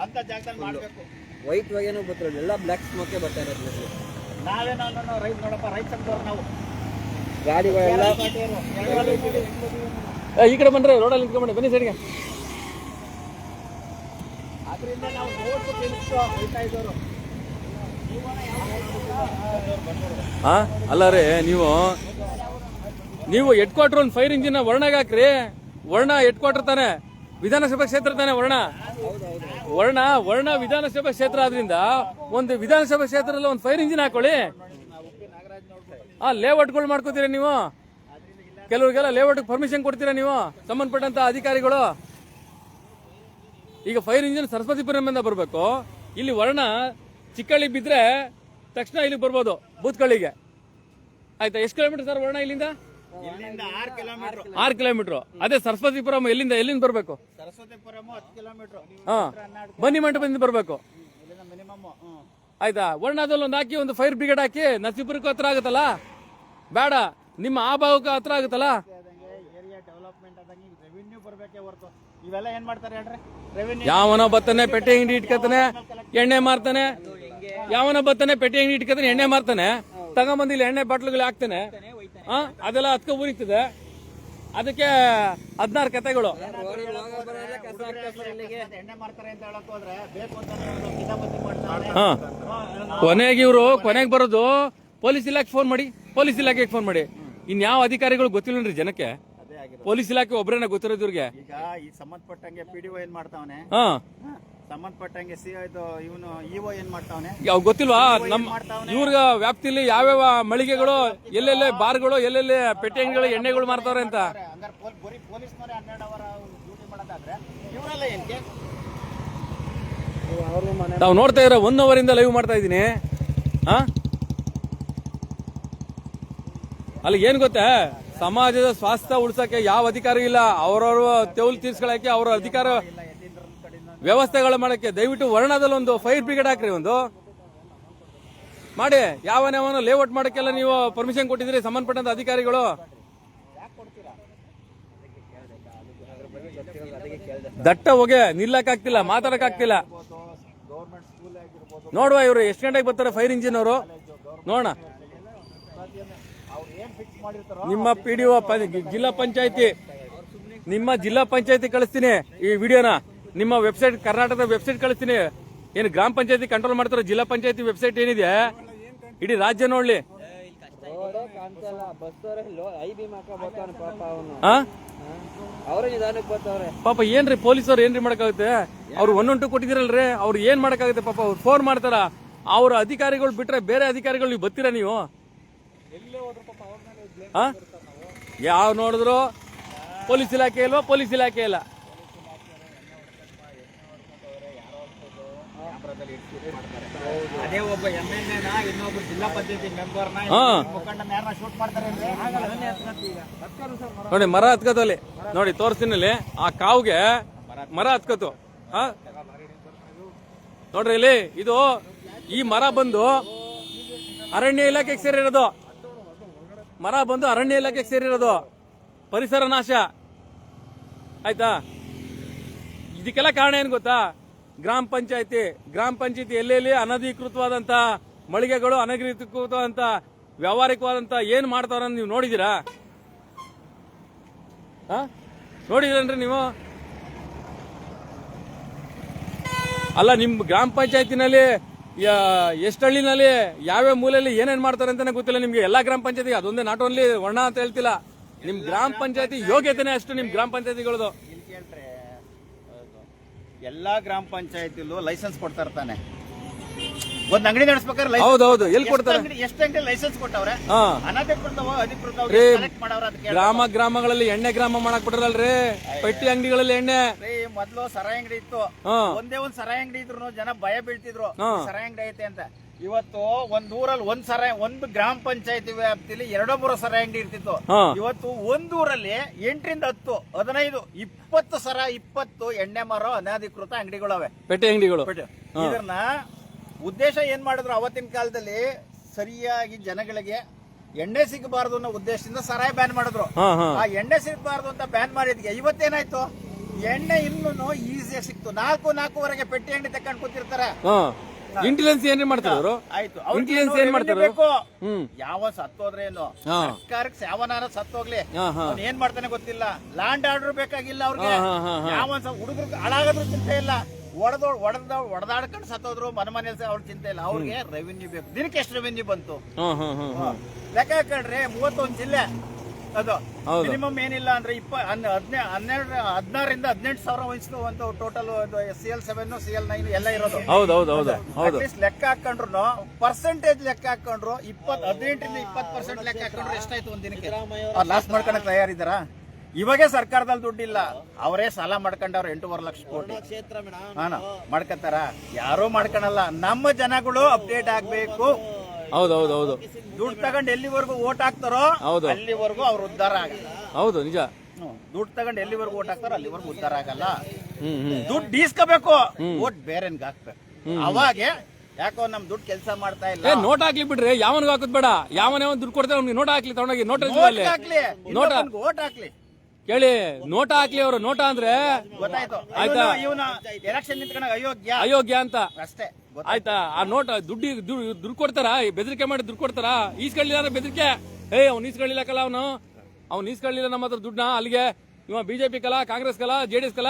ಅಂತ ಜಾಗದಲ್ಲಿ ಮಾಡ್ಬೇಕು. ವೈಟ್ ಹೊಗೆನೂ ಬರ್ತಾರೆ, ಎಲ್ಲ ಬ್ಲ್ಯಾಕ್ ಸ್ಮೋಕೆ ಬರ್ತಾ ಇರೋದು. ನಾವೇನೋ ರೈತ ನೋಡಪ್ಪ, ರೈತ ಸಂಘದವ್ರು ನಾವು. ಗಾಡಿಗಳೆಲ್ಲ ಈ ಕಡೆ ಬಂದ್ರೆ ರೋಡಲ್ಲಿ ನಿಂತ್ಕೊಂಡ್ಬಂಡಿ, ಬನ್ನಿ ಸೈಡ್ಗೆ. ಅದರಿಂದ ನಾವು ನೋಡ್ಬಿಟ್ಟು ಹೋಗ್ತಾ ಇದ್ದವರು. ಅಲ್ಲ ರೀ, ನೀವು ಹೆಡ್ ಕ್ವಾರ್ಟರ್ ಒಂದು ಫೈರ್ ಇಂಜಿನ್ ವರ್ಣಾಗ ಹಾಕ್ರಿ. ವರ್ಣ ಹೆಡ್ ಕ್ವಾರ್ಟರ್ ತಾನೆ, ವಿಧಾನಸಭಾ ಕ್ಷೇತ್ರ ತಾನೆ ವರ್ಣ ವಿಧಾನಸಭಾ ಕ್ಷೇತ್ರ ಆದ್ರಿಂದ ಒಂದು ವಿಧಾನಸಭಾ ಕ್ಷೇತ್ರದಲ್ಲಿ ಒಂದು ಫೈರ್ ಇಂಜಿನ್ ಹಾಕೊಳ್ಳಿ. ಲೇಔಟ್ಗಳು ಮಾಡ್ಕೋತೀರಾ ನೀವು, ಕೆಲವ್ರಿಗೆಲ್ಲ ಲೇಔಟ್ ಪರ್ಮಿಷನ್ ಕೊಡ್ತೀರಾ ನೀವು ಸಂಬಂಧಪಟ್ಟಂತ ಅಧಿಕಾರಿಗಳು. ಈಗ ಫೈರ್ ಇಂಜಿನ್ ಸರಸ್ವತಿಪುರಮಿಂದ ಬರಬೇಕು, ಇಲ್ಲಿ ವರ್ಣ ಚಿಕ್ಕಳ್ಳಿ ಬಿದ್ರೆ ತಕ್ಷಣ ಇಲ್ಲಿಗೆ ಬರ್ಬೋದು ಬೂತ್ಗಳಿಗೆ. ಆಯ್ತಾ? ಎಷ್ಟು ಕಿಲೋಮೀಟರ್ ಸರ್ ವರ್ಣ ಇಲ್ಲಿಂದ? 6 ಕಿಲೋಮೀಟರ್. ಅದೇ ಸರಸ್ವತಿಪುರಂ ಎಲ್ಲಿಂದ ಬರ್ಬೇಕು? ಸರಸ್ವತಿಪುರಂ 10 ಕಿಲೋಮೀಟರ್. ಬನ್ನಿ ಮಂಟಪದಿಂದ ಬರ್ಬೇಕು. ಮಿನಿಮಮ್. ಆಯ್ತಾ? ವರ್ಣದಲ್ಲಿ ಒಂದು ಹಾಕಿ, ಒಂದು ಫೈರ್ ಬ್ರಿಗೇಡ್ ಹಾಕಿ. ನರಸೀಪುರಕ್ಕೂ ಹತ್ರ ಆಗುತ್ತಲ್ಲ, ಬೇಡ ನಿಮ್ಮ ಆ ಭಾಗಕ್ಕೂ ಹತ್ರ ಆಗುತ್ತಲ್ಲ. ಏರಿಯಾ ಡೆವಲಪ್ಮೆಂಟ್ ಆದಂಗೆ ರೆವಿನ್ಯೂ ಬರ್ಬೇಕೆ ಹೊರತು ಇವೆಲ್ಲ ಏನ್ ಮಾಡ್ತಾರೆ ಹೇಳ್ರಿ? ರೆವಿನ್ಯೂ ಯಾವನ ಬತ್ತಾನೆ ಪೆಟ್ಟೆ ಅಂಗಡಿ ಇಟ್ಕತಾನೆ, ಎಣ್ಣೆ ಮಾರ್ತಾನೆ. ಯಾವನ ಬತ್ತಾನೆ ಪೆಟ್ಟೆ ಅಂಗಡಿ ಇಟ್ಕತಾನೆ, ಎಣ್ಣೆ ಮಾರ್ತಾನೆ. ತಗೊಂಬಂದು ಇಲ್ಲಿ ಎಣ್ಣೆ ಬಾಟ್ಲುಗಳು ಹಾಕ್ತಾನೆ. ಅದೆಲ್ಲ ಹತ್ಕೊ ಊರಿಗ್ತದೆ. ಅದಕ್ಕೆ 16 ಕತೆಗಳು. ಎಣ್ಣೆ ಮಾಡ್ತಾರೆ ಅಂತ ಹೇಳಕ್ ಹೋದ್ರೆ ಬೇಕು ಅಂತ ಕಿತಾಪತಿ ಮಾಡ್ತಾರೆ. ಕೊನೆಗೆ ಬರೋದು ಪೊಲೀಸ್ ಇಲಾಖೆ ಫೋನ್ ಮಾಡಿ, ಪೊಲೀಸ್ ಇಲಾಖೆಗೆ ಫೋನ್ ಮಾಡಿ. ಇನ್ಯಾವ ಅಧಿಕಾರಿಗಳು ಗೊತ್ತಿಲ್ಲನ್ರಿ ಜನಕ್ಕೆ. ಪೊಲೀಸ್ ಇಲಾಖೆ ಒಬ್ಬರೇನ ಗೊತ್ತಿರೋದು ಇವ್ರಿಗೆ. ಈಗ ಈ ಸಂಬಂಧಪಟ್ಟಂಗೆ PDO ಏನ್ ಮಾಡ್ತಾವನೆ, ಸಂಬಂಧಪಟ್ಟಂಗೆ ಇವನು EO ಏನ್ ಮಾಡ್ತಾವನೆ, ಗೊತ್ತಿಲ್ವಾ? ಇವ್ರ ವ್ಯಾಪ್ತಿಲಿ ಯಾವ್ಯಾವ ಮಳಿಗೆಗಳು, ಎಲ್ಲೆಲ್ಲೇ ಬಾರ್ಗಳು, ಎಲ್ಲೆಲ್ಲಿ ಪೆಟ್ಟೆ ಅಂಗಡಿಗಳು, ಎಣ್ಣೆಗಳು ಮಾರ್ತಾವ್ರೆ ಅಂತ. ಪೊಲೀಸ್ನವರೇ 12 ಅವರ್ ಡ್ಯೂಟಿ ಮಾಡೋದಾದ್ರೆ ಇವರೆಲ್ಲ ಏನ್ಕೆ? ನಾವು ನೋಡ್ತಾ ಇರೋ 1 ಅವರಿಂದ ಲೈವ್ ಮಾಡ್ತಾ ಇದ್ದೀನಿ. ಅಲ್ಲಿ ಏನ್ ಗೊತ್ತಾ, ಸಮಾಜದ ಸ್ವಾಸ್ಥ್ಯ ಉಳಿಸಕ್ಕೆ ಯಾವ ಅಧಿಕಾರಿ ಇಲ್ಲ. ಅವರವ್ರ ತೆವಲು ತೀರ್ಸ್ಕೊಳಕ್ಕೆ, ಅವರ ಅಧಿಕಾರ ವ್ಯವಸ್ಥೆಗಳು ಮಾಡಕ್ಕೆ ದಯವಿಟ್ಟು ವರ್ಣದಲ್ಲಿ ಒಂದು ಫೈರ್ ಬ್ರಿಗೇಡ್ ಹಾಕ್ರಿ, ಒಂದು ಮಾಡಿ. ಯಾವನ ಲೇಔಟ್ ಮಾಡಕ್ಕೆಲ್ಲ ನೀವು ಪರ್ಮಿಷನ್ ಕೊಟ್ಟಿದ್ರಿ ಸಂಬಂಧಪಟ್ಟಂತ ಅಧಿಕಾರಿಗಳು. ದಟ್ಟ ಹೊಗೆ ನಿಲ್ಲಕ್ ಆಗ್ತಿಲ್ಲ, ಮಾತಾಡಕ್ ಆಗ್ತಿಲ್ಲ. ನೋಡುವ ಇವ್ರು ಎಷ್ಟು ಗಂಟೆಗೆ ಬರ್ತಾರೆ ಫೈರ್ ಇಂಜಿನ್ ಅವರು, ನೋಡೋಣ. ನಿಮ್ಮ PDO ಜಿಲ್ಲಾ ಪಂಚಾಯತಿ, ನಿಮ್ಮ ಜಿಲ್ಲಾ ಪಂಚಾಯತಿ ಕಳಿಸ್ತೀನಿ ಈ ವಿಡಿಯೋನ. ನಿಮ್ಮ ವೆಬ್ಸೈಟ್, ಕರ್ನಾಟಕದ ವೆಬ್ಸೈಟ್ ಕಳಿಸ್ತೀನಿ. ಏನು ಗ್ರಾಮ ಪಂಚಾಯತಿ ಕಂಟ್ರೋಲ್ ಮಾಡ್ತಾರೋ ಜಿಲ್ಲಾ ಪಂಚಾಯತಿ ವೆಬ್ಸೈಟ್ ಏನಿದೆ ಇಡೀ ರಾಜ್ಯ ನೋಡ್ಲಿ. ಪಾಪ ಏನ್ರಿ ಪೊಲೀಸರು ಏನ್ರಿ ಮಾಡಕ್ಕಾಗುತ್ತೆ? ಅವ್ರು 112 ಕೊಟ್ಟಿದಿರಲ್ರಿ, ಅವ್ರು ಏನ್ ಮಾಡಕ್ಕಾಗುತ್ತೆ? ಪಾಪ ಅವ್ರು ಫೋನ್ ಮಾಡ್ತಾರ. ಅವ್ರ ಅಧಿಕಾರಿಗಳು ಬಿಟ್ರೆ ಬೇರೆ ಅಧಿಕಾರಿಗಳು ನೀವು ಬರ್ತೀರಾ ನೀವು? ಯಾವ ನೋಡಿದ್ರು ಪೊಲೀಸ್ ಇಲಾಖೆ ಇಲ್ವಾ? ಪೊಲೀಸ್ ಇಲಾಖೆ ಇಲ್ಲ. ಅದೇ ಒಬ್ಬ MLA ಇನ್ನೊಬ್ಬ ಜಿಲ್ಲಾ ಪಂಚಾಯತಿ ಮೆಂಬರ್ನ ಮುಖಂಡನ ಯಾರನ್ನ ಶೂಟ್ ಮಾಡ್ತಾರೆ ನೋಡಿ. ಮರ ಹತ್ಕತ್ತಲ್ಲಿ ನೋಡಿ, ತೋರಿಸ್ತೀನಿ. ಆ ಕಾವ್ಗೆ ಮರ ಹತ್ಕತ್ತು. ನೋಡ್ರಿ ಇಲ್ಲಿ, ಇದು ಈ ಮರ ಬಂದು ಅರಣ್ಯ ಇಲಾಖೆಗೆ ಸೇರಿರೋದು. ಮರ ಬಂದು ಅರಣ್ಯ ಇಲಾಖೆಗೆ ಸೇರಿರೋದು. ಪರಿಸರ ನಾಶ ಆಯ್ತಾ? ಇದಕ್ಕೆಲ್ಲ ಕಾರಣ ಏನ್ ಗೊತ್ತಾ? ಗ್ರಾಮ ಪಂಚಾಯತಿ ಎಲ್ಲೆಲ್ಲಿ ಅನಧಿಕೃತವಾದಂತ ಮಳಿಗೆಗಳು, ಅನಧಿಕೃತವಾದಂತ ವ್ಯಾವಹಾರಿಕವಾದಂತ ಏನ್ ಮಾಡ್ತಾರ ನೀವು ನೋಡಿದೀರಾ? ನೋಡಿದ್ರೇನ್ರಿ ನೀವು? ಅಲ್ಲ, ನಿಮ್ ಗ್ರಾಮ ಪಂಚಾಯತಿನಲ್ಲಿ ಎಷ್ಟು ಹಳ್ಳಿನಲ್ಲಿ ಯಾವ್ಯಾವ ಮೂಲೆಯಲ್ಲಿ ಏನೇನ್ ಮಾಡ್ತಾರೆ ಅಂತಾನೆ ಗೊತ್ತಿಲ್ಲ ನಿಮ್ಗೆ. ಎಲ್ಲಾ ಗ್ರಾಮ ಪಂಚಾಯತಿ ಅದೊಂದೇ, ನಾಟ್ ಓನ್ಲಿ ವರ್ಣ ಅಂತ ಹೇಳ್ತಿಲ್ಲ. ನಿಮ್ ಗ್ರಾಮ ಪಂಚಾಯತಿ ಯೋಗ್ಯತೆನೆ ಅಷ್ಟು ನಿಮ್ ಗ್ರಾಮ ಪಂಚಾಯತಿಗಳದು. ಎಲ್ಲಾ ಗ್ರಾಮ ಪಂಚಾಯತಿಲೂ ಲೈಸೆನ್ಸ್ ಕೊಡ್ತಾ ಇರ್ತಾನೆ. ಒಂದ್ ಅಂಗಡಿ ನಡೆಸ್ಬೇಕಾದ್ರೆ ಹೌದೌದು, ಎಲ್ಲಿ ಕೊಡ್ತಾರೆ? ಎಷ್ಟು ಅಂಗಡಿ ಲೈಸೆನ್ಸ್ ಕೊಟ್ಟವ್ರೆ? ಅನಧಿಕೃತವೋ ಅಧಿಕೃತ ಗ್ರಾಮಗಳಲ್ಲಿ ಎಣ್ಣೆ ಗ್ರಾಮ ಮಾಡಕ್ ಬಿಟ್ರಲ್ರಿ, ಪೆಟ್ಟಿ ಅಂಗಡಿಗಳಲ್ಲಿ ಎಣ್ಣೆ. ಮೊದ್ಲು ಸರಾಯಿ ಅಂಗಡಿ ಇತ್ತು, ಒಂದೇ ಒಂದ್ ಸರಾಯಿ ಅಂಗಡಿ ಇದ್ರು ಜನ ಭಯ ಬೀಳ್ತಿದ್ರು ಸರಾಯಿ ಅಂಗಡಿ ಐತೆ ಅಂತ. ಇವತ್ತು ಒಂದ್ ಊರಲ್ಲಿ ಒಂದು ಗ್ರಾಮ ಪಂಚಾಯತಿ ವ್ಯಾಪ್ತಿಲಿ 2-3 ಸರಾಯಿ ಅಂಗಡಿ ಇರ್ತಿತ್ತು. ಇವತ್ತು ಒಂದ್ ಊರಲ್ಲಿ 8ರಿಂದ 10, 15, 20 ಎಣ್ಣೆ ಮಾರೋ ಅನಧಿಕೃತ ಅಂಗಡಿಗಳವೆ, ಪೆಟ್ಟಿ ಅಂಗಡಿಗಳು. ಇದನ್ನ ಉದ್ದೇಶ ಏನ್ ಮಾಡಿದ್ರು ಅವತ್ತಿನ ಕಾಲದಲ್ಲಿ, ಸರಿಯಾಗಿ ಜನಗಳಿಗೆ ಎಣ್ಣೆ ಸಿಗಬಾರದು ಅನ್ನೋ ಉದ್ದೇಶದಿಂದ ಸರಾಯಿ ಬ್ಯಾನ್ ಮಾಡಿದ್ರು. ಆ ಎಣ್ಣೆ ಸಿಗಬಾರದು ಅಂತ ಬ್ಯಾನ್ ಮಾಡಿದ್ಗೆ ಇವತ್ತೇನಾಯ್ತು, ಎಣ್ಣೆ ಇನ್ನೂ ಈಸಿಯಾಗಿ ಸಿಕ್ತು. 4-4ವರೆಗೆ ಪೆಟ್ಟಿ ಅಂಗಡಿ ತಕೊಂಡ್ ಕೂತಿರ್ತಾರೆ. ಇಂಟೆಲಿಜೆನ್ಸ್ ಏನ್ ಮಾಡ್ತಾರೆ? ಆಯ್ತು, ಇಂಟೆಲಿಜೆನ್ಸ್ ಏನ್ ಮಾಡ್ತಾರೆ? ಯಾವ ಸತ್ತೋದ್ರೇನು, ಸರ್ಕಾರಕ್ಕೆ ಯಾವನಾರ ಸತ್ತೋಗ್ಲಿ, ಏನ್ ಮಾಡ್ತಾನೆ ಗೊತ್ತಿಲ್ಲ. ಲ್ಯಾಂಡ್ ಆರ್ಡರ್ ಬೇಕಾಗಿಲ್ಲ ಅವ್ರಿಗೆ. ಯಾವ ಹುಡುಗರು ಹಾಳಾಗೋದ್ರ ಚಿಂತೆ ಇಲ್ಲ, ಹೊಡೆದಾಡ್ಕೊಂಡು ಸತ್ತೋದ್ರು ಮನೇಲಿ ಅವ್ರ ಚಿಂತೆ ಇಲ್ಲ. ಅವ್ರಿಗೆ ರೆವಿನ್ಯೂ ಬೇಕು. ದಿನಕ್ಕೆ ಎಷ್ಟು ರೆವಿನ್ಯೂ ಬಂತು ಲೆಕ್ಕ ಹಾಕೊಂಡ್ರೆ 31 ಜಿಲ್ಲೆ ಅದು ಮಿನಿಮಮ್ ಏನಿಲ್ಲ ಅಂದ್ರೆ 16ರಿಂದ 18,000 ವಹಿಸ್ಕೊಂಡು ಟೋಟಲ್ CL7 CL9 ಎಲ್ಲ ಇರೋದು. ಲೆಕ್ಕ ಹಾಕೊಂಡ್ರು ಪರ್ಸೆಂಟೇಜ್ ಲೆಕ್ಕ ಹಾಕೊಂಡ್ರು 18ರಿಂದ 20% ಲೆಕ್ಕ ಹಾಕೊಂಡ್ರು ಎಷ್ಟಾಯ್ತು ಒಂದ್ ದಿನಕ್ಕೆ? ಲಾಸ್ ಮಾಡ್ಕೊಳಕ್ ತಯಾರಿದಾರ? ಇವಾಗೆ ಸರ್ಕಾರದಲ್ಲಿ ದುಡ್ಡಿಲ್ಲ, ಅವರೇ ಸಾಲ ಮಾಡ್ಕೊಂಡವ್ರು 8.5 ಲಕ್ಷ ಕೋಟಿ ಮಾಡ್ಕತ್ತಾರ. ಯಾರು ಮಾಡ್ಕೊಳಲ್ಲ. ನಮ್ಮ ಜನಗಳು ಅಪ್ಡೇಟ್ ಆಗ್ಬೇಕು. ಹೌದೌದು, ದುಡ್ಡು ತಗೊಂಡು ಎಲ್ಲಿವರೆಗೂ ಓಟ್ ಹಾಕ್ತಾರೋ ಅಲ್ಲಿವರೆಗೂ ಅವ್ರು ಉದ್ಧಾರ ಆಗಲ್ಲ. ಹೌದು, ನಿಜ. ದುಡ್ಡು ತಗೊಂಡು ಎಲ್ಲಿವರೆಗೂ ಓಟ್ ಹಾಕ್ತಾರೋ ಅಲ್ಲಿವರೆಗೂ ಉದ್ಧಾರ ಆಗಲ್ಲ. ದುಡ್ಡು ಈಸ್ಕೋಬೇಕು, ಓಟ್ ಬೇರೆನ್ಗೆ ಹಾಕ್ಬೇಕು. ಅವಾಗೆ ಯಾಕೋ ನಮ್ ದುಡ್ಡು ಕೆಲಸ ಮಾಡ್ತಾ ಇಲ್ಲ. ನೋಟ್ ಹಾಕ್ಲಿ ಬಿಡ್ರಿ, ಯಾವನಿಗೆ ಹಾಕೋದ್ ಬೇಡ. ಯಾವನೇ ದುಡ್ಡು ಕೊಡ್ತಾರೆ ಅವ್ನಿಗೆ ನೋಟ್ ಹಾಕ್ಲಿ, ತಗೊಂಡೋಗಿ ನೋಟ್ ಓಟ್ ಹಾಕ್ಲಿ. ಕೇಳಿ, ನೋಟ ಹಾಕ್ಲಿ ಅವರು. ನೋಟ ಅಂದ್ರೆ ಗೊತ್ತಾಯ್ತು, ಆಯ್ತಾ, ಇವನ ಎಲೆಕ್ಷನ್ ನಿಂತ್ಕೊಂಡಾಗ ಅಯೋಗ್ಯ ಅಂತ ಅಷ್ಟೇ. ಆಯ್ತಾ? ಆ ನೋಟ ದುಡ್ಡು ಕೊಡ್ತಾರ, ಬೆದರಿಕೆ ಮಾಡಿ ದುಡ್ಡು ಕೊಡ್ತಾರ. ಈಸ್ಕೊಳ್ಳಿಲ್ಲ ಅಂದ್ರೆ ಬೆದರಿಕೆ. ಅವ್ನು ಈಸ್ಕೊಳ್ಳಿಲ್ಲಕಲ್ಲ, ಅವ್ನು ಈಸ್ಕೊಳ್ಳಿಲ್ಲ ನಮ್ಮ ಹತ್ರ ದುಡ್ಡನ್ನ, ಅಲ್ಲಿಗೆ ಇವ ಬಿಜೆಪಿ ಕಲ, ಕಾಂಗ್ರೆಸ್ ಕಲ, JDS ಕಲ,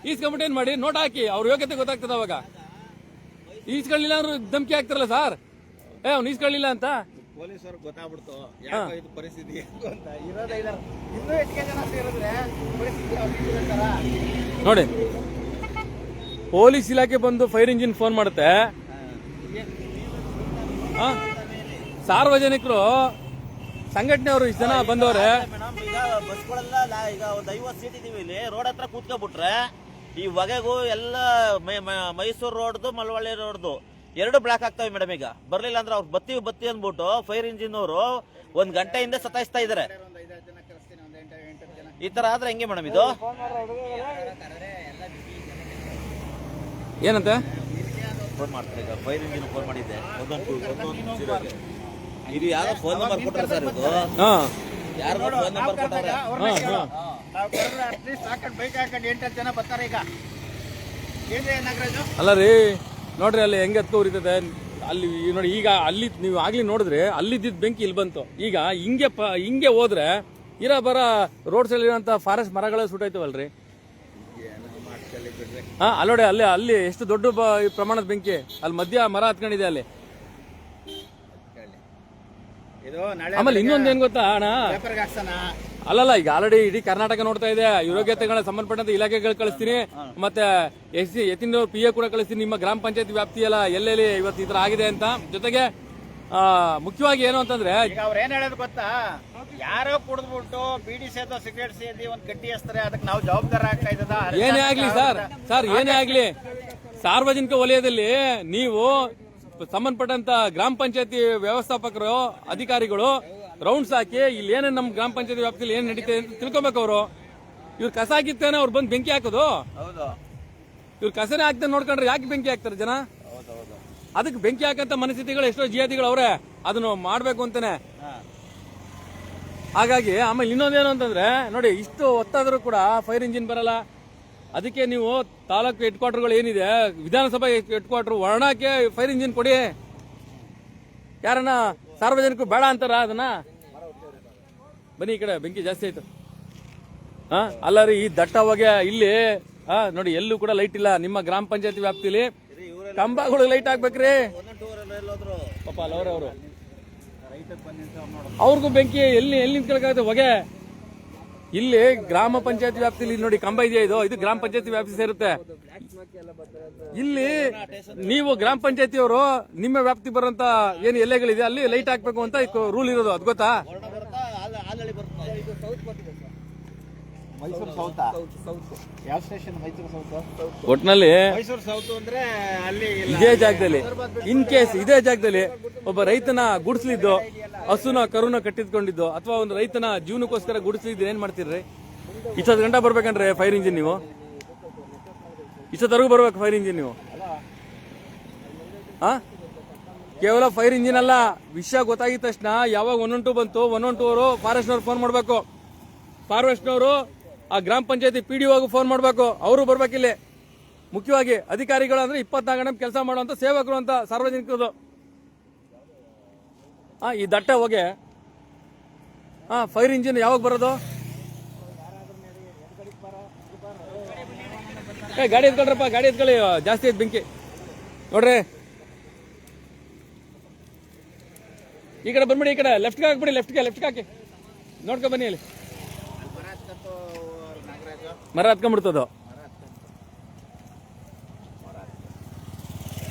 ಈಸ್ಕೊಂಬಿಟ್ಟು ಏನ್ ಮಾಡಿ ನೋಟ್ ಹಾಕಿ. ಅವ್ರ ಯೋಗ್ಯತೆ ಗೊತ್ತಾಗ್ತದ ಅವಾಗ. ಈಸ್ಕೊಳ್ಳಿಲ್ಲ ಅಂದ್ರೆ ಧಮಕಿ ಹಾಕ್ತಾರಲ್ಲ ಸರ್, ಅವ್ನು ಈಸ್ಕೊಳ್ಳಿಲ್ಲ ಅಂತ. ಪೊಲೀಸರು ಗೊತ್ತಾಗ್ಬಿಡ್ತು ಯಾಕೋ ಇದು ಪರಿಸ್ಥಿತಿ ಅಂತ. ಇರೋದೇ ಇಲ್ಲ, ಇನ್ನೂ ಹೆಚ್ಚಿಗೆ ಜನ ಸೇರಿದ್ರೆ ಪರಿಸ್ಥಿತಿ ನೋಡಿ. ಪೊಲೀಸ್ ಇಲಾಖೆ ಬಂದು ಫೈರ್ ಇಂಜಿನ್ ಫೋನ್ ಮಾಡುತ್ತೆ. ಸಾರ್ವಜನಿಕರು ಸಂಘಟನೆಯವರು ಇಷ್ಟು ಜನ ಬಂದವ್ರೆ. ಈಗ ಬಸ್ಗಳೆಲ್ಲ ಈಗ ಒಂದು 50 ಸೀಟ್ ಇದೀವಿ ಇಲ್ಲಿ, ರೋಡ್ ಹತ್ರ ಕೂತ್ಕೊಬಿಟ್ರೆ ಈ ಹೊಗೆಗೂ ಎಲ್ಲ ಮೈಸೂರು ರೋಡ್ದು ಮಳವಳ್ಳಿ ರೋಡ್ದು 2 ಬ್ಲಾಕ್ ಆಗ್ತವೆ ಮೇಡಮ್. ಈಗ ಬರ್ಲಿಲ್ಲ ಅಂದ್ರೆ ಅವ್ರು ಬತ್ತಿ ಅಂದ್ಬಿಟ್ಟು ಫೈರ್ ಇಂಜಿನ್ ಅವರು 1 ಗಂಟೆಯಿಂದ ಸತಾಯಿಸ್ತಾ ಇದಾರೆ. ಈ ತರ ಆದ್ರೆ ಹೆಂಗೆ ಮೇಡಮ್ ಇದು? ಏನಂತೆ ಫೋನ್ ಮಾಡ್ತಾರೆ. ಈಗ ಫೈರ್ ಇಂಜಿನ್ ಫೋನ್ ಮಾಡಿದ್ದೆ, ಇದು ಯಾರೋ ಫೋನ್ ನಂಬರ್ ಕೊಟ್ಟಾರೆ ಸರ್. ಇದು ಯಾರು ಫೋನ್ ನಂಬರ್ ಕೊಟ್ಟಾರೆ? ಬೈಕ್ ಹಾಕೊಂಡು 8 ಜನ ಬರ್ತಾರೆ. ಈಗ ಅಲ್ಲ ರೀ, ನೋಡ್ರಿ ಅಲ್ಲಿ ಹೆಂಗೆ ಹತ್ಕೊ ಉರಿತದೆ ಅಲ್ಲಿ. ನೋಡಿ, ಈಗ ಅಲ್ಲಿ ನೀವು ಆಗ್ಲಿ ನೋಡಿದ್ರೆ ಅಲ್ಲಿದ್ದ ಬೆಂಕಿ ಇಲ್ಲಿ ಬಂತು. ಈಗ ಹಿಂಗೆ ಹೋದ್ರೆ ಇರ ಬರ ರೋಡ್ ಸೈಡ್ ಇರೋಂಥ ಫಾರೆಸ್ಟ್ ಮರಗಳೇ ಸುಟ್ಟೈತವಲ್ರಿ. ಅಲ್ಲೋಡೆ ಅಲ್ಲಿ ಎಷ್ಟು ದೊಡ್ಡ ಪ್ರಮಾಣದ ಬೆಂಕಿ ಅಲ್ಲಿ ಮಧ್ಯ ಮರ ಹತ್ಕೊಂಡಿದೆ ಅಲ್ಲಿ. ಆಮೇಲೆ ಇನ್ನೊಂದು ಏನ್ ಗೊತ್ತಾ ಅಣ್ಣ, ಅಲ್ಲಲ್ಲ, ಈಗ ಆಲ್ರೆಡಿ ಇಡೀ ಕರ್ನಾಟಕ ನೋಡ್ತಾ ಇದೆ. ಯೋಗ್ಯತೆಗಳ ಸಂಬಂಧಪಟ್ಟಂತ ಇಲಾಖೆಗಳು ಕಳಿಸ್ತೀನಿ, ಮತ್ತೆ ಎತ್ತಿನ PA ಕೂಡ ಕಳಿಸ್ತೀನಿ. ನಿಮ್ಮ ಗ್ರಾಮ ಪಂಚಾಯತ್ ವ್ಯಾಪ್ತಿ ಎಲ್ಲ ಎಲ್ಲೆಲ್ಲಿ ಇವತ್ತು ಈ ತರ ಆಗಿದೆ ಅಂತ. ಜೊತೆಗೆ ಮುಖ್ಯವಾಗಿ ಏನು ಅಂತಂದ್ರೆ, ಅವ್ರ ಏನ್ ಹೇಳೋದು ಗೊತ್ತಾ, ಯಾರೋ ಕುಡಿದ್ಬಿಟ್ಟು ಬೀಡಿ ಸೇದೋ ಸಿಗರೇಟ್ ಸೇದಿ ಒಂದ್ ಕಡ್ಡಿ ಹಚ್ತಾರೆ, ಅದಕ್ಕೆ ನಾವು ಜವಾಬ್ದಾರ ಆಗ್ತಾ ಇದ್ದದ? ಏನೇ ಆಗ್ಲಿ ಸರ್ ಏನೇ ಆಗ್ಲಿ, ಸಾರ್ವಜನಿಕ ವಲಯದಲ್ಲಿ ನೀವು ಸಂಬಂಧಪಟ್ಟಂತ ಗ್ರಾಮ ಪಂಚಾಯತಿ ವ್ಯವಸ್ಥಾಪಕರು, ಅಧಿಕಾರಿಗಳು ರೌಂಡ್ಸ್ ಹಾಕಿ ಇಲ್ಲಿ ಏನೇನು ನಮ್ಮ ಗ್ರಾಮ ಪಂಚಾಯತಿ ವ್ಯಾಪ್ತಿಯಲ್ಲಿ ಏನ್ ನಡೀತದೆ ಅಂತ ತಿಳ್ಕೊಬೇಕು. ಅವರು ಇವ್ರು ಕಸ ಹಾಕಿತ್ತೇನೆ ಅವ್ರು ಬಂದು ಬೆಂಕಿ ಹಾಕೋದು. ಇವ್ರು ಕಸನೇ ಹಾಕ್ತಾನೆ ನೋಡ್ಕೊಂಡ್ರೆ ಯಾಕೆ ಬೆಂಕಿ ಹಾಕ್ತಾರೆ ಜನ? ಅದಕ್ಕೆ ಬೆಂಕಿ ಹಾಕಂತ ಮನಸ್ಥಿತಿಗಳು ಎಷ್ಟೋ ಜಿಯಾದಿಗಳು ಅವ್ರೆ, ಅದನ್ನು ಮಾಡ್ಬೇಕು ಅಂತಾನೆ. ಹಾಗಾಗಿ ಆಮೇಲೆ ಇನ್ನೊಂದೇನು ಅಂತಂದ್ರೆ, ನೋಡಿ, ಇಷ್ಟು ಹೊತ್ತಾದ್ರೂ ಕೂಡ ಫೈರ್ ಇಂಜಿನ್ ಬರಲ್ಲ. ಅದಕ್ಕೆ ನೀವು ತಾಲೂಕು ಹೆಡ್ ಕ್ವಾರ್ಟರ್ಗಳು ಏನಿದೆ, ವಿಧಾನಸಭಾ ಹೆಡ್ ಕ್ವಾರ್ಟರ್ ವರ್ಣಕ್ಕೆ ಫೈರ್ ಇಂಜಿನ್ ಕೊಡಿ. ಯಾರನ್ನ ಸಾರ್ವಜನಿಕರು ಬೇಡ ಅಂತಾರ ಅದನ್ನ? ಬನ್ನಿ ಈ ಕಡೆ, ಬೆಂಕಿ ಜಾಸ್ತಿ ಆಯ್ತು. ಅಲ್ಲ ರೀ, ಈ ದಟ್ಟ ಹೊಗೆ ಇಲ್ಲಿ ನೋಡಿ ಎಲ್ಲೂ ಕೂಡ ಲೈಟ್ ಇಲ್ಲ. ನಿಮ್ಮ ಗ್ರಾಮ ಪಂಚಾಯತಿ ವ್ಯಾಪ್ತಿಲಿ ಕಂಬಗಳು ಲೈಟ್ ಹಾಕ್ಬೇಕ್ರಿ. ಪಾಪ ಅಲ್ಲವ್ರೆ ಅವ್ರಿಗೂ ಬೆಂಕಿ ಎಲ್ಲಿ ನಿಂತ್ಕೊಳಕಾಗುತ್ತೆ ಹೊಗೆ. ಇಲ್ಲಿ ಗ್ರಾಮ ಪಂಚಾಯತಿ ವ್ಯಾಪ್ತಿಲಿ ನೋಡಿ ಕಂಬ ಇದೆಯಾ, ಇದು ಗ್ರಾಮ ಪಂಚಾಯತಿ ವ್ಯಾಪ್ತಿ ಸೇರುತ್ತೆ. ಇಲ್ಲಿ ನೀವು ಗ್ರಾಮ ಪಂಚಾಯತಿಯವರು ನಿಮ್ಮ ವ್ಯಾಪ್ತಿ ಬರುವಂತ ಏನು ಎಲ್ಲೆಗಳಿದೆ ಅಲ್ಲಿ ಲೈಟ್ ಹಾಕ್ಬೇಕು ಅಂತ ರೂಲ್ ಇರೋದು, ಅದು ಗೊತ್ತಾ? ಮೈಸೂರು ಸೌತ್ ಯಾವ ಸ್ಟೇಷನ್? ಮೈಸೂರು ಸೌತ್. ಒಟ್ನಲ್ಲಿ ಮೈಸೂರು ಸೌತ್ ಅಂದ್ರೆ ಅಲ್ಲಿ ಇದೇ ಜಾಗದಲ್ಲಿ ಇನ್ ಕೇಸ್ ಇದೇ ಜಾಗದಲ್ಲಿ ಒಬ್ಬ ರೈತನ ಗುಡಿಸ್ಲಿದ್ದು, ಹಸುನ ಕರುನ ಕಟ್ಟಿದ್ಕೊಂಡಿದ್ದು, ಅಥವಾ ಒಂದು ರೈತನ ಜೀವನಕ್ಕೋಸ್ಕರ ಗುಡಿಸ್ಲಿದ್ದು ಏನ್ ಮಾಡ್ತೀರಿ? ಇಷ್ಟೊತ್ತು ಗಂಟೆ ಬರ್ಬೇಕಂದ್ರೆ ಫೈರ್ ಇಂಜಿನ್ ನೀವು ಇಷ್ಟೊತ್ತರೆಗೂ ಬರ್ಬೇಕು ಫೈರ್ ಇಂಜಿನ್ ನೀವು. ಕೇವಲ ಫೈರ್ ಇಂಜಿನ್ ಅಲ್ಲ, ವಿಷಯ ಗೊತ್ತಾಗಿದ ತಕ್ಷಣ ಯಾವಾಗ 112 ಬಂತು 112 ಅವರು ಫಾರೆಸ್ಟ್ನವ್ರು ಫೋನ್ ಮಾಡ್ಬೇಕು. ಫಾರೆಸ್ಟ್ನವರು ಆ ಗ್ರಾಮ ಪಂಚಾಯತಿ PDO ಫೋನ್ ಮಾಡ್ಬೇಕು. ಅವರು ಬರ್ಬೇಕಿಲ್ಲಿ. ಮುಖ್ಯವಾಗಿ ಅಧಿಕಾರಿಗಳು ಅಂದ್ರೆ 24 ಗಂಟೆ ಕೆಲಸ ಮಾಡುವಂತ ಸೇವಕರು ಅಂತ ಸಾರ್ವಜನಿಕರು. ಈ ದಟ್ಟ ಹೋಗಿ ಫೈರ್ ಇಂಜಿನ್ ಯಾವಾಗ ಬರೋದು? ಗಾಡಿ ಎತ್ಕೊಳ್ರಪ್ಪ, ಗಾಡಿ ಎತ್ಕೊಳ್ಳಿ, ಜಾಸ್ತಿ ಐತ್ ಬೆಂಕಿ ನೋಡ್ರಿ. ಈ ಕಡೆ ಬಂದ್ಬಿಡಿ, ಈ ಕಡೆ ಲೆಫ್ಟ್ಗೆ ಹಾಕ್ಬಿಡಿ, ಲೆಫ್ಟ್ಗೆ ಹಾಕಿ ನೋಡ್ಕೊ ಬನ್ನಿ. ಅಲ್ಲಿ ಮರ ಹತ್ಕೊಂಡ್ಬಿಡ್ತದ.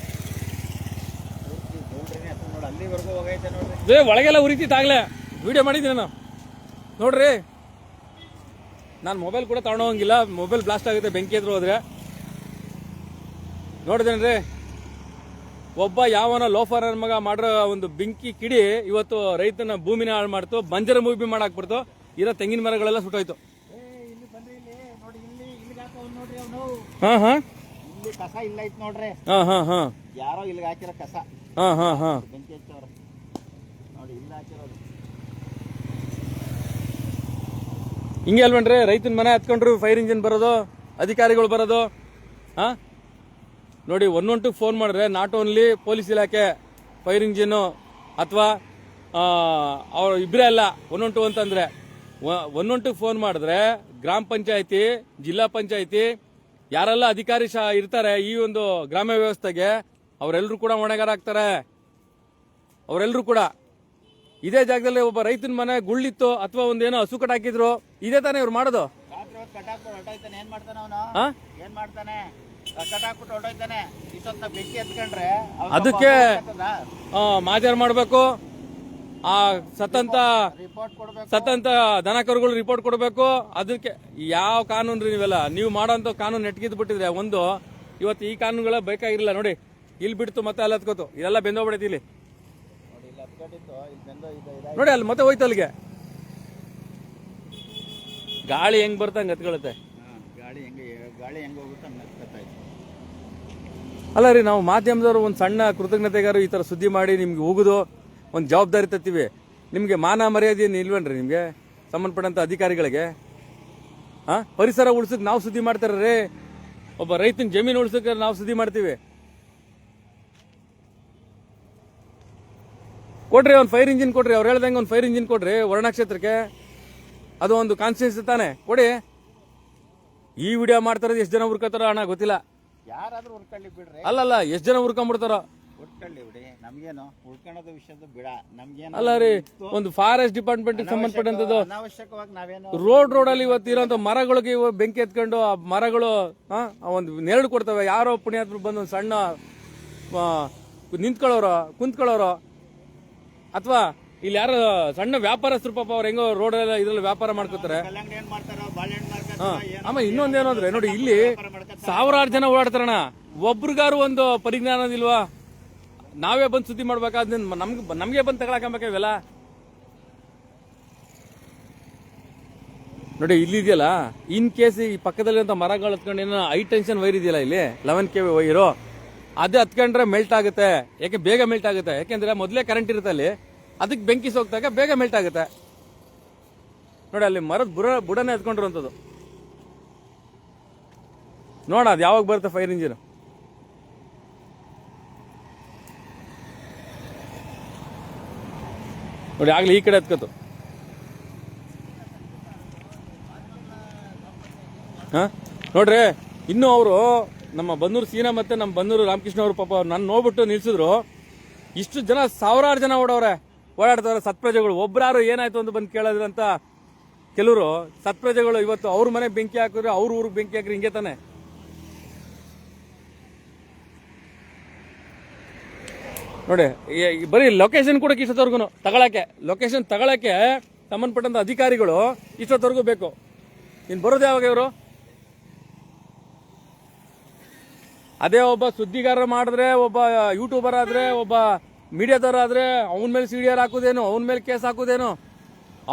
ಒಳಗೆಲ್ಲ ಉರಿತಿತ್ತಾಗ್ಲೇ ವಿಡಿಯೋ ಮಾಡಿದ್ದೀನಿ ನಾನು ನೋಡ್ರಿ. ನಾನು ಮೊಬೈಲ್ ಕೂಡ ತಗೊಂಡೋಗಂಗಿಲ್ಲ, ಮೊಬೈಲ್ ಬ್ಲಾಸ್ಟ್ ಆಗುತ್ತೆ ಬೆಂಕಿ ಎದ್ರು ಹೋದ್ರೆ. ನೋಡಿದೇನ್ರಿ, ಒಬ್ಬ ಯಾವನ ಲೋಫರ್ ಮಗ ಮಾಡಿರೋ ಒಂದು ಬೆಂಕಿ ಕಿಡಿ ಇವತ್ತು ರೈತನ ಭೂಮಿನ ಹಾಳು ಮಾಡ್ತು, ಬಂಜರ ಭೂಮಿ ಮಾಡಾಕ್ಬಿಡ್ತು. ಇರೋ ತೆಂಗಿನ ಮರಗಳೆಲ್ಲ ಸುಟ್ಟೋಯ್ತು. ಇಲ್ಲಿ ಕಸ ಇಲ್ಲ ಐತ್ ನೋಡ್ರಿ. ಯಾರೋ ಇಲ್ಲಿಗೆ ಹಾಕಿರೋ ಕಸ ಬೆಂಕಿ ಹಚ್ಚವ್ರ ನೋಡಿ, ಇಲ್ಲಿ ಹಾಕಿರೋದು. ಹಿಂಗೆ ಅಲ್ವೇನ್ರಿ ರೈತನ ಮನೆ ಹತ್ಕೊಂಡ್ರು ಫೈರ್ ಇಂಜಿನ್ ಬರೋದು, ಅಧಿಕಾರಿಗಳು ಬರೋದು. ನೋಡಿ 112 ಫೋನ್ ಮಾಡಿದ್ರೆ ನಾಟ್ ಓನ್ಲಿ ಪೊಲೀಸ್ ಇಲಾಖೆ, ಫೈರ್ ಇಂಜಿನ್ ಅಥವಾ ಅವ್ರು ಇಬ್ಬರೇ ಅಲ್ಲ 112 ಅಂತಂದ್ರೆ. 112 ಫೋನ್ ಮಾಡಿದ್ರೆ ಗ್ರಾಮ ಪಂಚಾಯತಿ, ಜಿಲ್ಲಾ ಪಂಚಾಯತಿ ಯಾರೆಲ್ಲ ಅಧಿಕಾರಿ ಇರ್ತಾರೆ ಈ ಒಂದು ಗ್ರಾಮ ವ್ಯವಸ್ಥೆಗೆ, ಅವರೆಲ್ಲರೂ ಕೂಡ ಹೊಣೆಗಾರಾಗ್ತಾರೆ. ಅವರೆಲ್ಲರೂ ಕೂಡ ಇದೇ ಜಾಗದಲ್ಲಿ ಒಬ್ಬ ರೈತನ ಮನೆ ಗುಳ್ಳಿತ್ತು ಅಥವಾ ಒಂದೇನೋ ಹಸು ಕಟ್ ಹಾಕಿದ್ರು, ಇದೇ ತಾನೇ ಇವ್ರು ಮಾಡೋದು. ಏನ್ ಮಾಡ್ತಾನೆ ಅವನು? ಏನ್ ಮಾಡ್ತಾನೆ? ಕಟಾಕ್ಬಿಟ್ಟು ಹೊರಟೋಯ್ತಾನೆ. ಇಷ್ಟೊತ್ತ ಬೆಂಕಿ ಎತ್ಕೊಂಡ್ರೆ ಅದಕ್ಕೆ ಮಾಜಾರ್ ಮಾಡ್ಬೇಕು. ಆ ಸತ್ತಂತ ದನ ಕರುಗಳು ರಿಪೋರ್ಟ್ ಕೊಡಬೇಕು. ಅದಕ್ಕೆ ಯಾವ ಕಾನೂನು ರೀ ನೀವೆಲ್ಲ? ನೀವು ಮಾಡೋಂಥ ಕಾನೂನು ನೆಟ್ಗಿದ್ ಬಿಟ್ಟಿದ್ರೆ ಒಂದು, ಇವತ್ತು ಈ ಕಾನೂನುಗಳ ಬೇಕಾಗಿರಲಿಲ್ಲ. ನೋಡಿ ಇಲ್ಲಿ ಬಿಡ್ತು ಮತ್ತೆ ಅಲ್ಲಿ ಹತ್ಕೋತು, ಇದೆಲ್ಲ ಬೆಂದೋಗ್ಬಿಡೈತಿ. ಇಲ್ಲಿ ನೋಡಿ, ಅಲ್ಲಿ ಮತ್ತೆ ಹೋಯ್ತು ಅಲ್ಲಿಗೆ. ಗಾಳಿ ಹೆಂಗ್ ಬರ್ತಂಗೆ ಹತ್ಕೊಳುತ್ತೆ. ಗಾಳಿ ಹೆಂಗ್ ಹೋಗುತ್ತೆ ಅಲ್ಲ ರೀ, ನಾವು ಮಾಧ್ಯಮದವರು ಒಂದು ಸಣ್ಣ ಕೃತಜ್ಞತೆಗಾರು ಈ ತರ ಸುದ್ದಿ ಮಾಡಿ ನಿಮ್ಗೆ ಹೋಗುದು ಒಂದು ಜವಾಬ್ದಾರಿ ತತ್ತೀವಿ. ನಿಮ್ಗೆ ಮಾನ ಮರ್ಯಾದೆ ಇಲ್ವೇನ್ರಿ ನಿಮ್ಗೆ ಸಂಬಂಧಪಟ್ಟಂತ ಅಧಿಕಾರಿಗಳಿಗೆ? ಪರಿಸರ ಉಳಿಸಕ್ ನಾವು ಸುದ್ದಿ ಮಾಡ್ತಾರ್ರಿ, ಒಬ್ಬ ರೈತನ ಜಮೀನು ಉಳಿಸಕ್ ನಾವು ಸುದ್ದಿ ಮಾಡ್ತೀವಿ. ಕೊಡ್ರಿ ಒಂದು ಫೈರ್ ಇಂಜಿನ್ ಕೊಡ್ರಿ, ಅವ್ರು ಹೇಳ್ದಂಗೆ ಒಂದು ಫೈರ್ ಇಂಜಿನ್ ಕೊಡ್ರಿ ವರ್ಣಕ್ಷೇತ್ರಕ್ಕೆ. ಅದು ಒಂದು ಕಾನ್ಸ್ಟಿಟ್ಯೂನ್ಸಿ ತಾನೆ, ಕೊಡಿ. ಈ ವಿಡಿಯೋ ಮಾಡ್ತಾರ ಎಷ್ಟು ಜನ ಹುರ್ಕೋತಾರ ಅಣ್ಣ ಗೊತ್ತಿಲ್ಲ. ಯಾರಾದ್ರೂ ಹುರ್ಕೊಳ್ಳಿ ಬಿಡ್ರಿ. ಅಲ್ಲಲ್ಲ ಎಷ್ಟು ಜನ ಹುರ್ಕೊಂಡ್ಬಿಡ್ತಾರ. ಹುರ್ಕೊಳ್ಳಿ ಬಿಡಿ, ನಮ್ಗೇನು ಹುರ್ಕೊಳ್ಳೋದು ವಿಷಯದ ಬಿಡ, ನಮ್ಗೇನು. ಅಲ್ಲ ರೀ, ಒಂದು ಫಾರೆಸ್ಟ್ ಡಿಪಾರ್ಟ್ಮೆಂಟ್ ಸಂಬಂಧಪಟ್ಟಂತದ್ದು ಅನಾವಶ್ಯಕವಾಗಿ ನಾವೇನು ರೋಡ್ ಅಲ್ಲಿ ಇವತ್ತು ಇರೋಂಥ ಮರಗಳಿಗೆ ಬೆಂಕಿ ಎತ್ಕೊಂಡು ಆ ಮರಗಳು ಒಂದು ನೆರಳು ಕೊಡ್ತವೆ. ಯಾರೋ ಪುಣ್ಯಾತ್ಮರು ಬಂದು ಒಂದು ಸಣ್ಣ ನಿಂತ್ಕೊಳ್ಳೋರು ಕುಂತ್ಕೊಳ್ಳೋರು, ಅಥವಾ ಇಲ್ಲಿ ಯಾರೋ ಸಣ್ಣ ವ್ಯಾಪಾರಸ್ಥರು ಪಾಪ ಅವ್ರು ಹೆಂಗೋ ರೋಡ್ ಇದ್ರಲ್ಲಿ ವ್ಯಾಪಾರ ಮಾಡ್ಕೋತಾರೆ. ಆಮೇಲೆ ಇನ್ನೊಂದೇನು ಅಂದ್ರೆ ನೋಡಿ, ಇಲ್ಲಿ ಸಾವಿರಾರು ಜನ ಓಡಾಡ್ತಾರಣ, ಒಬ್ರಿಗಾರು ಒಂದು ಪರಿಜ್ಞಾನದಿಲ್ವಾ? ನಾವೇ ಬಂದು ಸುದ್ದಿ ಮಾಡ್ಬೇಕಾದ್ ನಮ್ಗೆ ಬಂದು ತಗೊಳಕಂಬೇಕ ಇವೆಲ್ಲ. ನೋಡಿ ಇಲ್ಲಿದೆಯಲ್ಲ, ಇನ್ ಕೇಸ್ ಈ ಪಕ್ಕದಲ್ಲಿರುವಂತ ಮರಗಳು ಹತ್ಕೊಂಡು ಏನೋ ಹೈ ಟೆನ್ಷನ್ ವೈರ್ ಇದೆಯಲ್ಲ ಇಲ್ಲಿ 11 kV ವೈರು, ಅದೇ ಹತ್ಕೊಂಡ್ರೆ ಮೆಲ್ಟ್ ಆಗುತ್ತೆ. ಯಾಕೆ ಬೇಗ ಮೆಲ್ಟ್ ಆಗುತ್ತೆ? ಯಾಕೆಂದ್ರೆ ಮೊದಲೇ ಕರೆಂಟ್ ಇರುತ್ತೆ ಅಲ್ಲಿ, ಅದಕ್ಕೆ ಬೆಂಕಿ ಸೋಗ್ದಾಗ ಬೇಗ ಮೆಲ್ಟ್ ಆಗುತ್ತೆ. ನೋಡಿ ಅಲ್ಲಿ ಮರದ ಬುಡನೇ ಹತ್ಕೊಂಡಿರುವಂಥದ್ದು. ನೋಡ ಅದು ಯಾವಾಗ ಬರುತ್ತೆ ಫೈರ್ ಇಂಜಿನ್. ನೋಡಿ ಆಗ್ಲಿ ಈ ಕಡೆ ಹತ್ಕತ್ತು. ಹಾಂ ನೋಡ್ರಿ, ಇನ್ನೂ ಅವರು ನಮ್ಮ ಬನ್ನೂರು ಸೀನಾ ಮತ್ತೆ ನಮ್ಮ ಬನ್ನೂರು ರಾಮಕೃಷ್ಣ ಅವರು ಪಾಪ ನಾನು ನೋಡ್ಬಿಟ್ಟು ನಿಲ್ಸಿದ್ರು. ಇಷ್ಟು ಜನ, ಸಾವಿರಾರು ಜನ ಓಡಾಡ್ತವ್ರೆ ಸತ್ಪ್ರಜೆಗಳು. ಒಬ್ರಾರು ಏನಾಯ್ತು ಅಂತ ಬಂದು ಕೇಳಿದ್ರು ಅಂತ ಕೆಲವರು ಸತ್ಪ್ರಜೆಗಳು ಇವತ್ತು ಅವ್ರ ಮನೆ ಬೆಂಕಿ ಹಾಕಿದ್ರೆ ಅವ್ರ ಊರಿಗೆ ಬೆಂಕಿ ಹಾಕ್ರಿ, ಹಿಂಗೆ ತಾನೆ. ನೋಡಿ ಬರೀ ಲೊಕೇಶನ್ ಕೂಡ ಇಷ್ಟೊತ್ತವರೆಗೂ ಲೊಕೇಶನ್ ತಗೊಳಕ್ಕೆ ಸಂಬಂಧಪಟ್ಟಂತ ಅಧಿಕಾರಿಗಳು ಇಷ್ಟೊತ್ತವರೆಗೂ ಬೇಕು. ಇನ್ನು ಬರೋದು ಯಾವಾಗ ಇವರು? ಅದೇ ಒಬ್ಬ ಸುದ್ದಿಗಾರ ಮಾಡಿದ್ರೆ, ಒಬ್ಬ ಯೂಟ್ಯೂಬರ್ ಆದ್ರೆ, ಒಬ್ಬ ಮೀಡಿಯಾದವ್ರ ಆದ್ರೆ ಅವನ ಮೇಲೆ CDR ಹಾಕೋದೇನು, ಅವನ ಮೇಲೆ ಕೇಸ್ ಹಾಕೋದೇನು,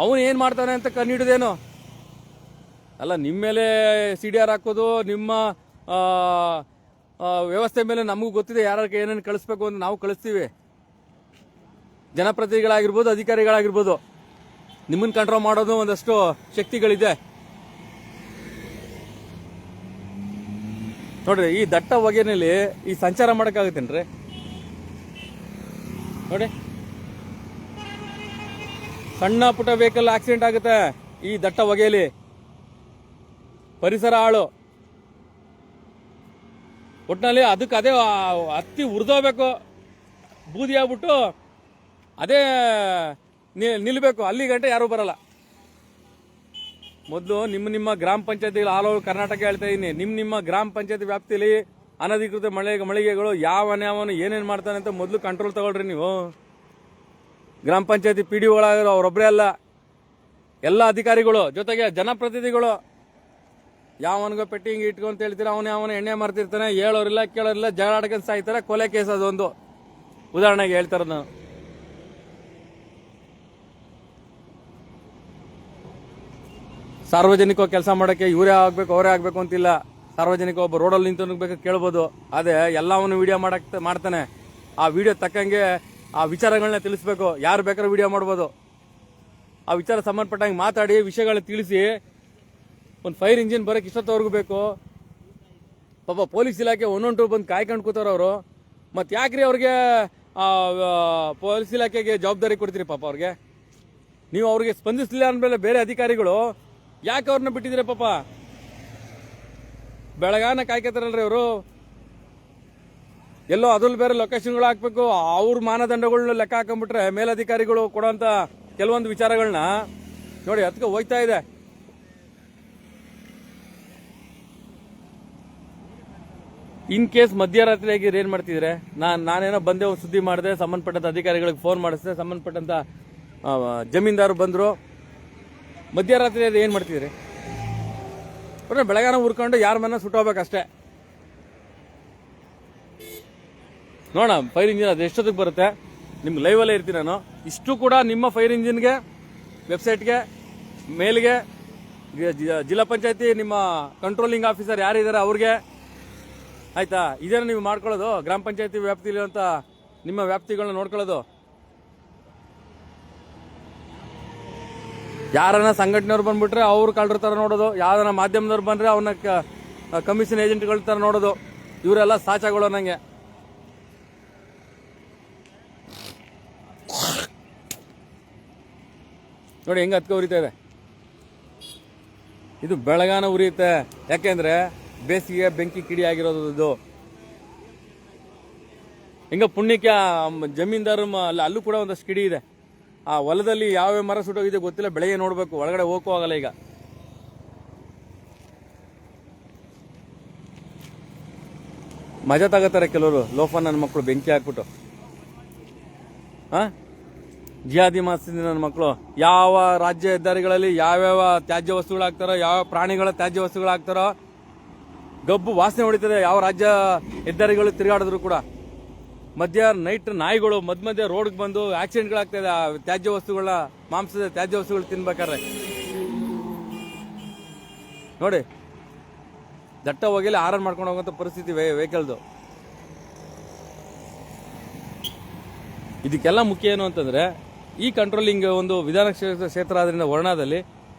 ಅವನು ಏನ್ ಮಾಡ್ತಾನೆ ಅಂತ ಕಂಡುಹಿಡಿದೇನು? ಅಲ್ಲ, ನಿಮ್ಮ ಮೇಲೆ CDR ಹಾಕೋದು, ನಿಮ್ಮ ವ್ಯವಸ್ಥೆ ಮೇಲೆ ನಮಗೂ ಗೊತ್ತಿದೆ ಯಾರಿಗೆ ಏನೇನು ಕಳಿಸ್ಬೇಕು ಅಂತ. ನಾವು ಕಳಿಸ್ತೀವಿ, ಜನಪ್ರತಿನಿಧಿಗಳಾಗಿರ್ಬೋದು, ಅಧಿಕಾರಿಗಳಾಗಿರ್ಬೋದು. ನಿಮ್ಮನ್ನ ಕಂಟ್ರೋಲ್ ಮಾಡೋದು ಒಂದಷ್ಟು ಶಕ್ತಿಗಳಿದೆ. ನೋಡ್ರಿ, ಈ ದಟ್ಟ ಹೊಗೆನಲ್ಲಿ ಈ ಸಂಚಾರ ಮಾಡೋಕ್ಕಾಗುತ್ತೇನ್ರಿ? ನೋಡಿ, ಸಣ್ಣ ಪುಟ್ಟ ವೆಹಿಕಲ್ ಆಕ್ಸಿಡೆಂಟ್ ಆಗುತ್ತೆ ಈ ದಟ್ಟ ಹೊಗೆಯಲ್ಲಿ. ಪರಿಸರ ಹಾಳು. ಒಟ್ಟಿನಲ್ಲಿ ಅದಕ್ಕೆ ಅದೇ ಹತ್ತಿ ಉರಿದೋಗ್ಬೇಕು, ಬೂದಿ ಆಗ್ಬಿಟ್ಟು ಅದೇ ನಿಲ್ಬೇಕು. ಅಲ್ಲಿ ಗಂಟೆ ಯಾರೂ ಬರಲ್ಲ. ಮೊದಲು ನಿಮ್ಮ ಗ್ರಾಮ ಪಂಚಾಯತಿಗಳು ಆಲ್ ಓವರ್ ಕರ್ನಾಟಕ ಹೇಳ್ತಾ ಇದ್ದೀನಿ, ನಿಮ್ಮ ಗ್ರಾಮ ಪಂಚಾಯತಿ ವ್ಯಾಪ್ತಿಯಲ್ಲಿ ಅನಧಿಕೃತ ಮಳಿಗೆಗಳು ಯಾವನು ಏನೇನು ಮಾಡ್ತಾನೆ ಅಂತ ಮೊದಲು ಕಂಟ್ರೋಲ್ ತಗೊಳ್ರಿ ನೀವು. ಗ್ರಾಮ ಪಂಚಾಯತಿ PDO ಒಳಗಿರೋ ಅವರೊಬ್ಬರೇ ಅಲ್ಲ, ಎಲ್ಲ ಅಧಿಕಾರಿಗಳು ಜೊತೆಗೆ ಜನಪ್ರತಿನಿಧಿಗಳು. ಯಾವನಿಗೋ ಪೆಟ್ಟಿಂಗ್ ಇಟ್ಕೊಂತ ಹೇಳ್ತೀರಾ, ಅವನ ಎಣ್ಣೆ ಮಾರ್ತಿರ್ತಾನೆ, ಹೇಳೋರಿಲ್ಲ ಕೇಳೋರಿಲ್ಲ, ಜಗಳ ಆಡ್ಕೊಂಡು ಸಾಯ್ತಾರೆ. ಕೊಲೆ ಕೇಸ್ ಅದೊಂದು ಉದಾಹರಣೆಗೆ ಹೇಳ್ತಾರೆ. ನಾನು ಸಾರ್ವಜನಿಕ ಕೆಲಸ ಮಾಡೋಕ್ಕೆ ಇವರೇ ಆಗ್ಬೇಕು ಅವರೇ ಆಗ್ಬೇಕು ಅಂತಿಲ್ಲ. ಸಾರ್ವಜನಿಕ ಒಬ್ಬ ರೋಡಲ್ಲಿ ನಿಂತು ಬೇಕು ಕೇಳ್ಬೋದು. ಅದೇ ಎಲ್ಲವನ್ನು ವಿಡಿಯೋ ಮಾಡ್ತಾನೆ. ಆ ವಿಡಿಯೋ ತಕ್ಕಂಗೆ ಆ ವಿಚಾರಗಳನ್ನ ತಿಳಿಸ್ಬೇಕು. ಯಾರು ಬೇಕಾದ್ರೂ ವಿಡಿಯೋ ಮಾಡ್ಬೋದು. ಆ ವಿಚಾರ ಸಂಬಂಧಪಟ್ಟಂಗೆ ಮಾತಾಡಿ ವಿಷಯಗಳನ್ನ ತಿಳಿಸಿ. ಒಂದು ಫೈರ್ ಇಂಜಿನ್ ಬರೋಕೆ ಇಷ್ಟೊತ್ತವರೆಗೂ ಬೇಕು. ಪಾಪ ಪೊಲೀಸ್ ಇಲಾಖೆ 112 ಬಂದು ಕಾಯ್ಕೊಂಡು ಕೂತವ್ರು ಅವರು. ಮತ್ತೆ ಯಾಕ್ರಿ ಅವ್ರಿಗೆ ಪೊಲೀಸ್ ಇಲಾಖೆಗೆ ಜವಾಬ್ದಾರಿ ಕೊಡ್ತೀರಿ? ಪಾಪ ಅವ್ರಿಗೆ ನೀವು ಅವ್ರಿಗೆ ಸ್ಪಂದಿಸಲಿಲ್ಲ ಅಂದಮೇಲೆ ಬೇರೆ ಅಧಿಕಾರಿಗಳು ಯಾಕೆ ಅವ್ರನ್ನ ಬಿಟ್ಟಿದ್ದೀರಿ? ಪಾಪ ಬೆಳಗಾನ ಕಾಯ್ಕೋತಾರಲ್ರಿ ಅವರು. ಎಲ್ಲೋ ಅದ್ರಲ್ಲಿ ಬೇರೆ ಲೊಕೇಶನ್ಗಳು ಹಾಕ್ಬೇಕು. ಅವ್ರ ಮಾನದಂಡಗಳನ್ನ ಲೆಕ್ಕ ಹಾಕೊಂಡ್ಬಿಟ್ರೆ ಮೇಲಧಿಕಾರಿಗಳು ಕೊಡೋಂತ ಕೆಲವೊಂದು ವಿಚಾರಗಳನ್ನ ನೋಡಿ ಅದಕ್ಕೆ ಹೋಗ್ತಾ ಇದೆ. ಇನ್ ಕೇಸ್ ಮಧ್ಯರಾತ್ರಿ ಆಗಿದ್ರೆ ಏನ್ ಮಾಡ್ತಿದ್ರೆ? ನಾನೇನೋ ಬಂದೆ, ಸುದ್ದಿ ಮಾಡಿದೆ, ಸಂಬಂಧಪಟ್ಟಂತ ಅಧಿಕಾರಿಗಳಿಗೆ ಫೋನ್ ಮಾಡಿಸಿದೆ, ಸಂಬಂಧಪಟ್ಟಂತ ಜಮೀನ್ದಾರು ಬಂದ್ರು, ಮಧ್ಯರಾತ್ರಿ ಅದು ಏನ್ ಮಾಡ್ತಿದ್ರಿ? ಬೆಳಗಾನ ಉರ್ಕೊಂಡು ಯಾರ ಮನ ಸುಟ್ಟೋಗ್ಬೇಕಷ್ಟೇ. ನೋಡೋಣ ಫೈರ್ ಇಂಜಿನ್ ಅದು ಎಷ್ಟೊತ್ತಿಗೆ ಬರುತ್ತೆ. ನಿಮ್ಗೆ ಲೈವಲ್ಲೇ ಇರ್ತೀನಿ ನಾನು. ಇಷ್ಟು ಕೂಡ ನಿಮ್ಮ ಫೈರ್ ಇಂಜಿನ್ಗೆ, ವೆಬ್ಸೈಟ್ಗೆ, ಮೇಲ್ಗೆ, ಜಿಲ್ಲಾ ಪಂಚಾಯತಿ ನಿಮ್ಮ ಕಂಟ್ರೋಲಿಂಗ್ ಆಫೀಸರ್ ಯಾರಿದ್ದಾರೆ ಅವ್ರಿಗೆ, ಆಯ್ತಾ? ಇದೇನ ನೀವು ಮಾಡ್ಕೊಳ್ಳೋದು? ಗ್ರಾಮ ಪಂಚಾಯತಿ ವ್ಯಾಪ್ತಿಲಿರುವಂತ ನಿಮ್ಮ ವ್ಯಾಪ್ತಿಗಳನ್ನ ನೋಡ್ಕೊಳ್ಳೋದು. ಯಾರನ್ನ ಸಂಘಟನೆಯವ್ರು ಬಂದ್ಬಿಟ್ರೆ ಅವ್ರು ಕಳ್ಳರ ತರ ನೋಡೋದು, ಯಾರನ್ನ ಮಾಧ್ಯಮದವ್ರು ಬಂದ್ರೆ ಅವನ್ನ ಕಮಿಷನ್ ಏಜೆಂಟ್ಗಳ ತರ ನೋಡೋದು. ಇವರೆಲ್ಲ ಸಾಚಾಗಳು ನಂಗೆ. ನೋಡಿ ಹೆಂಗ ಹತ್ಕೊ ಉರಿತಾ ಇದೆ. ಇದು ಬೆಳಗಾನ ಉರಿಯುತ್ತೆ. ಯಾಕೆಂದ್ರೆ ಬೇಸಿಗೆ ಬೆಂಕಿ ಕಿಡಿ ಆಗಿರೋದು ಇದು. ಹಿಂಗ ಪುಣ್ಯಕ್ಕೆ ಜಮೀನ್ದಾರ ಅಲ್ಲೂ ಕೂಡ ಒಂದಷ್ಟು ಕಿಡಿ ಇದೆ. ಆ ಹೊಲದಲ್ಲಿ ಯಾವ ಮರ ಸುಟ್ಟೋಗಿದೆ ಗೊತ್ತಿಲ್ಲ. ಬೆಳಗ್ಗೆ ನೋಡ್ಬೇಕು, ಒಳಗಡೆ ಹೋಗೋ ಆಗಲ್ಲ. ಈಗ ಮಜಾ ತಗೋತಾರೆ ಕೆಲವರು, ಲೋಫನ್ ನನ್ನ ಮಕ್ಕಳು ಬೆಂಕಿ ಹಾಕ್ಬಿಟ್ಟು. ಜಿಹಾದಿ ಮಾಸ್ತಿ ನನ್ನ ಮಕ್ಕಳು ಯಾವ ರಾಜ್ಯ ಹೆದ್ದಾರಿಗಳಲ್ಲಿ ಯಾವ್ಯಾವ ತ್ಯಾಜ್ಯ ವಸ್ತುಗಳು ಹಾಕ್ತಾರೋ, ಯಾವ ಪ್ರಾಣಿಗಳ ತ್ಯಾಜ್ಯ ವಸ್ತುಗಳು ಹಾಕ್ತಾರೋ ಗಬ್ಬು ವಾಸನೆ ಹೊಡಿತದೆ. ಯಾವ ರಾಜ್ಯ ಹೆದ್ದಾರಿಗಳು ತಿರುಗಾಡಿದ್ರು ಕೂಡ ನೈಟ್ ನಾಯಿಗಳು ಮಧ್ಯ ರೋಡ್ಗೆ ಬಂದು ಆಕ್ಸಿಡೆಂಟ್ಗಳಾಗ್ತದೆ. ಆ ತ್ಯಾಜ್ಯ ವಸ್ತುಗಳ, ಮಾಂಸದ ತ್ಯಾಜ್ಯ ವಸ್ತುಗಳು ತಿನ್ಬೇಕಾದ್ರೆ ನೋಡಿ ದಟ್ಟ ಹೋಗಿಲ್ಲ ಆರನ್ ಮಾಡ್ಕೊಂಡು ಹೋಗುವಂತ ಪರಿಸ್ಥಿತಿ ವೆಹಿಕಲ್ದು. ಇದಕ್ಕೆಲ್ಲ ಮುಖ್ಯ ಏನು ಅಂತಂದ್ರೆ ಈ ಕಂಟ್ರೋಲಿಂಗ್ ಒಂದು ವಿಧಾನ ಕ್ಷೇತ್ರ ಆದ್ರಿಂದ ವರ್ಣದಲ್ಲಿ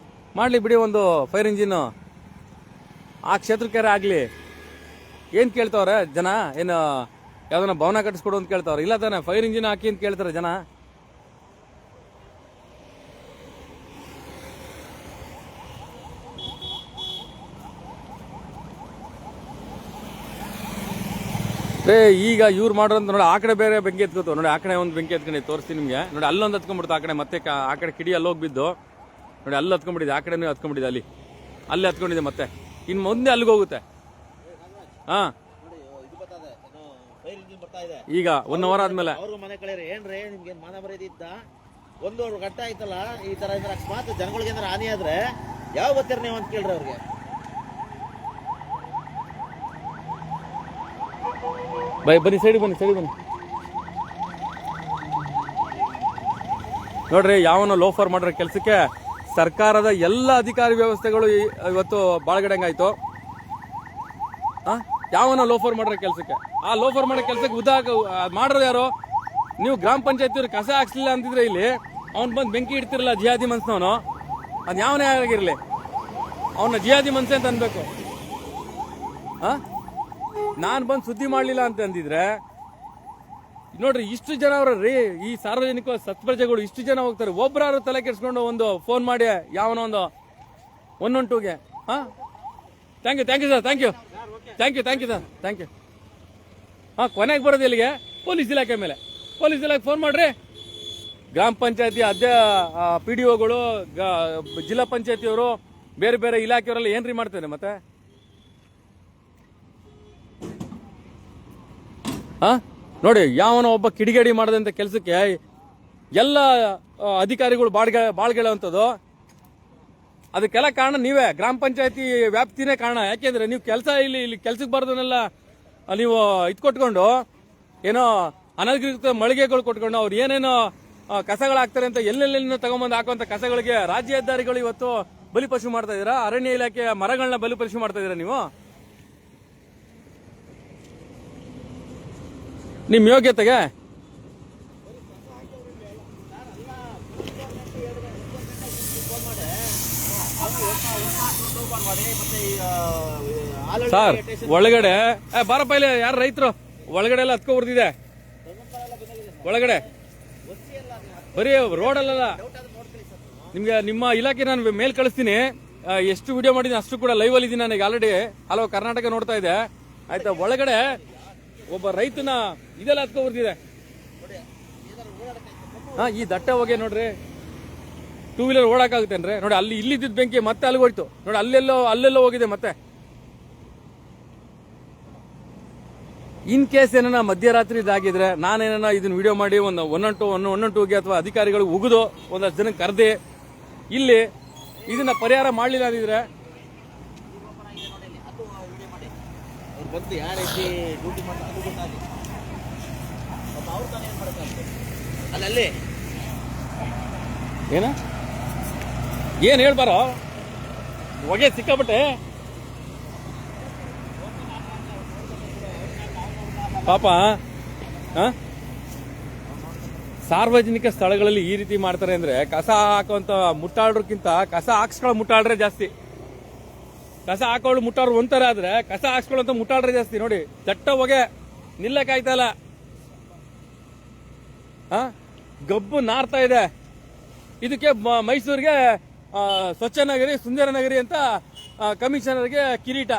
ಮಾಡ್ಲಿ ಬಿಡಿ. ಒಂದು ಫೈರ್ ಇಂಜಿನ್ ಆ ಕ್ಷೇತ್ರಕ್ಕೆ ಆಗ್ಲಿ. ಏನ್ ಕೇಳ್ತಾವ್ರೆ ಜನ? ಏನು ಯಾವ್ದನ್ನ ಭವನ ಕಟ್ಟಿಸ್ಕೊಡು ಅಂತ ಕೇಳ್ತಾವ್ರೆ? ಇಲ್ಲ ತಾನೆ, ಫೈರ್ ಇಂಜಿನ್ ಹಾಕಿ ಅಂತ ಕೇಳ್ತಾರೆ ಜನ. ರೇ ಈಗ ಇವ್ರು ಮಾಡೋಂತ ನೋಡಿ ಆ ಕಡೆ ಬೇರೆ ಬೆಂಕಿ ಎತ್ಕೋತು ನೋಡಿ, ಆ ಕಡೆ ಒಂದು ಬೆಂಕಿ ಎತ್ಕೊಂಡು ತೋರಿಸ್ತೀನಿ ನಿಮಗೆ ನೋಡಿ. ಅಲ್ಲೊಂದು ಹತ್ಕೊಂಡ್ಬಿಡ್ತು ಆ ಕಡೆ, ಮತ್ತೆ ಆ ಕಡೆ ಕಿಡಿ ಅಲ್ಲಿ ಹೋಗ್ಬಿದ್ದು ನೋಡಿ, ಅಲ್ಲಿ ಹತ್ಕೊಂಡ್ಬಿಟ್ಟಿದೆ, ಆ ಕಡೆನೂ ಹತ್ಕೊಂಡ್ಬಿಟ್ಟಿದೆ, ಅಲ್ಲಿ ಹತ್ಕೊಂಡಿದೆ, ಮತ್ತೆ ಇನ್ನು ಮುಂದೆ ಅಲ್ಲಿಗೆ ಹೋಗುತ್ತೆ. ಹಾ ಈಗ 1 ಅವರ್ ಆದ್ಮೇಲೆ ಅವ್ರಿಗೂ ಮನೆ ಕಳಿರಿ ಏನ್ರಿ ನಿಮ್ಗೆ ಮಾನ ಬರೆದಿದ್ದ 1 ಗಂಟೆ ಆಯ್ತಲ್ಲ, ಈ ತರ ಇದ್ರೆ ಅಕಸ್ಮಾತ್ ಜನಗಳಿಗೆ ಏನಾರ ಹಾನಿ ಆದ್ರೆ ಯಾವ ಬರ್ತೀರ ನೀವು ಅಂತ ಕೇಳ್ರಿ ಅವ್ರಿಗೆ. ಬನ್ನಿ ಸೈಡ್ ಬನ್ನಿ ನೋಡ್ರಿ, ಯಾವನೋ ಲೋಫರ್ ಮಾಡಿರೋ ಕೆಲಸಕ್ಕೆ ಸರ್ಕಾರದ ಎಲ್ಲ ಅಧಿಕಾರಿ ವ್ಯವಸ್ಥೆಗಳು ಇವತ್ತು ಬಾಳ್ಗಡಂಗಾಯ್ತು. ಯಾವನೋ ಲೋಫರ್ ಮಾಡಿರೋ ಕೆಲಸಕ್ಕೆ, ಆ ಲೋಫರ್ ಮಾಡೋ ಕೆಲಸಕ್ಕೆ ಮಾಡೋರು ಯಾರು? ನೀವು ಗ್ರಾಮ ಪಂಚಾಯತಿ ಕಸ ಹಾಕ್ಸ್ಲಿಲ್ಲ ಅಂತಿದ್ರೆ ಇಲ್ಲಿ ಅವ್ನು ಬಂದು ಬೆಂಕಿ ಇಡ್ತಿರಲ್ಲ ಜಿಹಾದಿ ಮನ್ಸನವನು, ಅದು ಯಾವನೇ ಆಗಿರ್ಲಿ ಅವನ್ನ ಜಿಹಾದಿ ಮನ್ಸೆ ಅಂತ ಅನ್ಬೇಕು. ನಾನು ಬಂದು ಸುದ್ದಿ ಮಾಡಲಿಲ್ಲ ಅಂತ ಅಂದಿದ್ರೆ ನೋಡ್ರಿ, ಇಷ್ಟು ಜನ ಅವ್ರಿ ಈ ಸಾರ್ವಜನಿಕ ಸತ್ಪ್ರಜೆಗಳು ಇಷ್ಟು ಜನ ಹೋಗ್ತಾರೆ. ಒಬ್ಬರಾರು ತಲೆ ಕೆಡಿಸ್ಕೊಂಡು ಒಂದು ಫೋನ್ ಮಾಡಿ ಯಾವನೋ ಒಂದು 112ಗೆ. Thank you sir, thank you sir, thank you. ಕೊನೆಗೆ ಬರೋದು ಇಲ್ಲಿಗೆ ಪೊಲೀಸ್ ಇಲಾಖೆ ಮೇಲೆ. ಪೊಲೀಸ್ ಇಲಾಖೆ ಫೋನ್ ಮಾಡ್ರಿ. ಗ್ರಾಮ ಪಂಚಾಯತಿ PDOಗಳು, ಜಿಲ್ಲಾ ಪಂಚಾಯತಿಯವರು, ಬೇರೆ ಬೇರೆ ಇಲಾಖೆಯವರೆಲ್ಲ ಏನ್ರಿ ಮಾಡ್ತಾರೆ ಮತ್ತೆ? ನೋಡಿ, ಯಾವನೋ ಒಬ್ಬ ಕಿಡಿಗೇಡಿ ಮಾಡದಂತ ಕೆಲಸಕ್ಕೆ ಎಲ್ಲ ಅಧಿಕಾರಿಗಳು ಬಾಳ್ಗೆಳುವಂಥದ್ದು. ಅದಕ್ಕೆಲ್ಲ ಕಾರಣ ನೀವೇ, ಗ್ರಾಮ ಪಂಚಾಯತಿ ವ್ಯಾಪ್ತಿನೇ ಕಾರಣ. ಯಾಕೆಂದ್ರೆ ನೀವು ಇಲ್ಲಿ ಕೆಲ್ಸಕ್ಕೆ ಬರೋದನ್ನೆಲ್ಲ ನೀವು ಇಟ್ಕೊಟ್ಕೊಂಡು ಏನೋ ಅನಧಿಕೃತ ಮಳಿಗೆಗಳು ಕೊಟ್ಕೊಂಡು ಅವ್ರು ಏನೇನೋ ಕಸಗಳಾಗ್ತಾರೆ ಅಂತ ಎಲ್ಲೆಲ್ಲಿಂದ ತಗೊಂಬಂದು ಹಾಕುವಂತ ಕಸಗಳಿಗೆ ರಾಜ್ಯ ಹೆದ್ದಾರಿಗಳು ಇವತ್ತು ಬಲಿಪಶು ಮಾಡ್ತಾ ಇದೀರಾ. ಅರಣ್ಯ ಇಲಾಖೆಯ ಮರಗಳನ್ನ ಬಲಿಪಶು ಮಾಡ್ತಾ ಇದೀರಾ ನೀವು. ನಿಮ್ ಯೋಗ್ಯತೆಗೆ ಸರ್ ಒಳಗಡೆ ಬಾರಪ್ಪ, ಇಲ್ಲಿ ಯಾರು ರೈತರು ಒಳಗಡೆ ಎಲ್ಲ ಹತ್ಕೊ ಬರ್ತಿದೆ ಒಳಗಡೆ, ಬರೀ ರೋಡಲ್ಲ. ನಿಮ್ಗೆ ನಿಮ್ಮ ಇಲಾಖೆ ನಾನು ಮೇಲ್ ಕಳಿಸ್ತೀನಿ. ಎಷ್ಟು ವಿಡಿಯೋ ಮಾಡಿದ್ದೀನಿ ಅಷ್ಟು ಕೂಡ ಲೈವ್ ಅಲ್ಲಿ ಇದ್ದೀನಿ. ನನಗೆ ಆಲ್ರೆಡಿ ಹಲವು ಕರ್ನಾಟಕ ನೋಡ್ತಾ ಇದೆ ಆಯ್ತಾ. ಒಳಗಡೆ ಒಬ್ಬ ರೈತನ ಇದೆಲ್ಲ ಹತ್ಕೊ ಬರ್ತಿದೆ. ಈ ದಟ್ಟ ಹೋಗಿ ನೋಡ್ರಿ, 2 ವೀಲರ್ ಓಡಾಕಾಗುತ್ತೇನ್ರಿ ನೋಡಿ. ಅಲ್ಲಿ ಇಲ್ಲಿದ್ದ ಬೆಂಕಿ ಮತ್ತೆ ಅಲ್ಲಿಗೆ ಹೋಯ್ತು ನೋಡಿ, ಅಲ್ಲೆಲ್ಲೋ ಹೋಗಿದೆ ಮತ್ತೆ. ಇನ್ ಕೇಸ್ ಏನ ಮಧ್ಯರಾತ್ರಿ ಇದಾಗಿದ್ರೆ ನಾನೇನ ಇದನ್ನ ವಿಡಿಯೋ ಮಾಡಿ ಒಂದು 112ಗೆ ಅಥವಾ ಅಧಿಕಾರಿಗಳಿಗೆ ಉಗಿದು ಒಂದಷ್ಟು ಜನಕ್ಕೆ ಕರೆದಿ ಇಲ್ಲಿ ಇದನ್ನ ಪರಿಹಾರ ಮಾಡಲಿಲ್ಲ ಅಂದಿದ್ರೆ ಬಂದು ಯಾವ ರೀತಿ ಡ್ಯೂಟಿ ಮಾಡ್ತಾರೆ ಅದು ಗೊತ್ತಾಗಲಿ. ಅವ್ರು ತಾನೇ ಏನ್ ಮಾಡಕ್ಕಾಗ್ತದೆ ಅಲ್ಲಿ ಏನ್ ಹೇಳ್ಬಾರೋ ಹೊಗೆ ಸಿಕ್ಕಾಬಿಟ್ಟೆ ಪಾಪ. ಸಾರ್ವಜನಿಕ ಸ್ಥಳಗಳಲ್ಲಿ ಈ ರೀತಿ ಮಾಡ್ತಾರೆ ಅಂದ್ರೆ ಕಸ ಹಾಕುವಂತ ಮುಟ್ಟಾಳ್ರಕ್ಕಿಂತ ಕಸ ಹಾಕ್ಸ್ಕೊಳ್ಳೋ ಮುಟ್ಟಾಳ್ರೆ ಜಾಸ್ತಿ. ಕಸ ಹಾಕೊಳ್ಳು ಮುಟ್ಟಾಡ್ರು ಒಂಥರ ಆದ್ರೆ ಕಸ ಹಾಕ್ಸ್ಕೊಳ್ಳೋಂತ ಮುಟ್ಟಾಡ್ರೆ ಜಾಸ್ತಿ. ನೋಡಿ ದಟ್ಟ ಹೊಗೆ ನಿಲ್ಲಕ್ಕಾಯ್ತಲ್ಲ, ಗಬ್ಬು ನಾರ್ತಾ ಇದೆ. ಇದಕ್ಕೆ ಮೈಸೂರಿಗೆ ಸ್ವಚ್ಛ ನಗರಿ ಸುಂದರ ನಗರಿ ಅಂತ ಕಮಿಷನರ್ಗೆ ಕಿರೀಟ.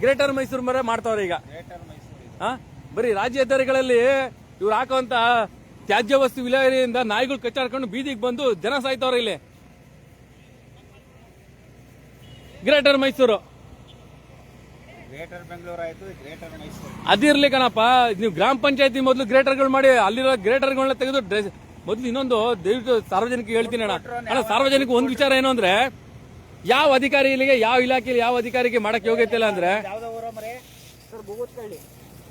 ಗ್ರೇಟರ್ ಮೈಸೂರು ಮರ ಮಾಡ್ತಾವ್ರೆ ಈಗ. ಬರೀ ರಾಜ್ಯ ಹೆದ್ದಾರಿಗಳಲ್ಲಿ ಇವ್ರು ಹಾಕುವಂತ ತ್ಯಾಜ್ಯ ವಸ್ತು ವಿಲೇವಾರಿಯಿಂದ ನಾಯಿಗಳು ಕಚ್ಚಾಡ್ಕೊಂಡು ಬೀದಿಗೆ ಬಂದು ಜನ ಸಾಯ್ತವ್ರೆ ಇಲ್ಲಿ. ಗ್ರೇಟರ್ ಮೈಸೂರು, ಗ್ರೇಟರ್ ಬೆಂಗಳೂರು ಆಯ್ತು, ಗ್ರೇಟರ್ ಮೈಸೂರು ಅದಿರ್ಲಿ ಕಣಪ್ಪ. ನೀವು ಗ್ರಾಮ ಪಂಚಾಯತಿ ಮೊದಲು ಗ್ರೇಟರ್ಗಳು ಮಾಡಿ ಅಲ್ಲಿರೋ ಗ್ರೇಟರ್ಗಳನ್ನ ತೆಗೆದು ಮೊದಲು ಇನ್ನೊಂದು ದಯವಿಟ್ಟು ಸಾರ್ವಜನಿಕ ಹೇಳ್ತೀನಿ ಅಣ್ಣ. ಸಾರ್ವಜನಿಕ ಒಂದು ವಿಚಾರ ಏನು ಅಂದ್ರೆ, ಯಾವ ಅಧಿಕಾರಿ ಇಲ್ಲಿಗೆ ಯಾವ ಇಲಾಖೆಯಲ್ಲಿ ಯಾವ ಅಧಿಕಾರಿಗೆ ಮಾಡಕ್ ಯೋಗ್ಯತೆ ಇಲ್ಲ ಅಂದ್ರೆ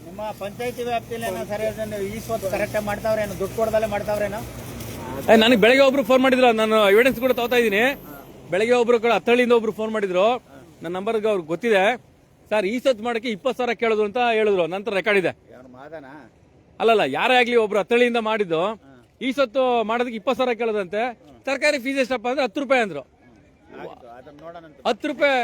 ನಿಮ್ಮ ಪಂಚಾಯತಿ ವ್ಯಾಪ್ತಿಯಲ್ಲಿ ಸರಿ ಈ ಸ್ವತ್ತು ಕರೆಕ್ಟ್ ಮಾಡ್ತಾವ್ರೇನು, ದುಡ್ಡು ಕೊಡದಲ್ಲೇ ಮಾಡ್ತಾವ್ರೇನು? ನನಗೆ ಬೆಳಗ್ಗೆ ಒಬ್ರು ಫೋನ್ ಮಾಡಿದ್ರು, ನಾನು ಎವಿಡೆನ್ಸ್ ಕೂಡ ತಗೋತಾ ಇದ್ದೀನಿ. ಬೆಳಗ್ಗೆ ಒಬ್ರು ಹತ್ತಳ್ಳಿಯಿಂದ ಒಬ್ರು ಫೋನ್ ಮಾಡಿದ್ರು, ನನ್ನ ನಂಬರ್ಗೆ ಅವ್ರಿಗೆ ಗೊತ್ತಿದೆ ಸರ್, ಈ ಸತ್ ಮಾಡಕ್ಕೆ 20,000 ಕೇಳಿದ್ರು ಅಂತ ಹೇಳಿದ್ರು. ನಂತರ ರೆಕಾರ್ಡ್ ಇದೆ. ಅಲ್ಲಲ್ಲ, ಯಾರೇ ಆಗ್ಲಿ ಒಬ್ರು ಹತ್ತಳ್ಳಿಯಿಂದ ಮಾಡಿದ್ದು ಈ ಸತ್ತು ಮಾಡೋದಕ್ಕೆ 20,000 ಕೇಳೋದಂತೆ. ಸರ್ಕಾರಿ ಫೀಸ್ ಎಷ್ಟಪ್ಪ ಅಂದ್ರೆ 10 ರೂಪಾಯಿ ಅಂದ್ರು. 10 ರೂಪಾಯಿ.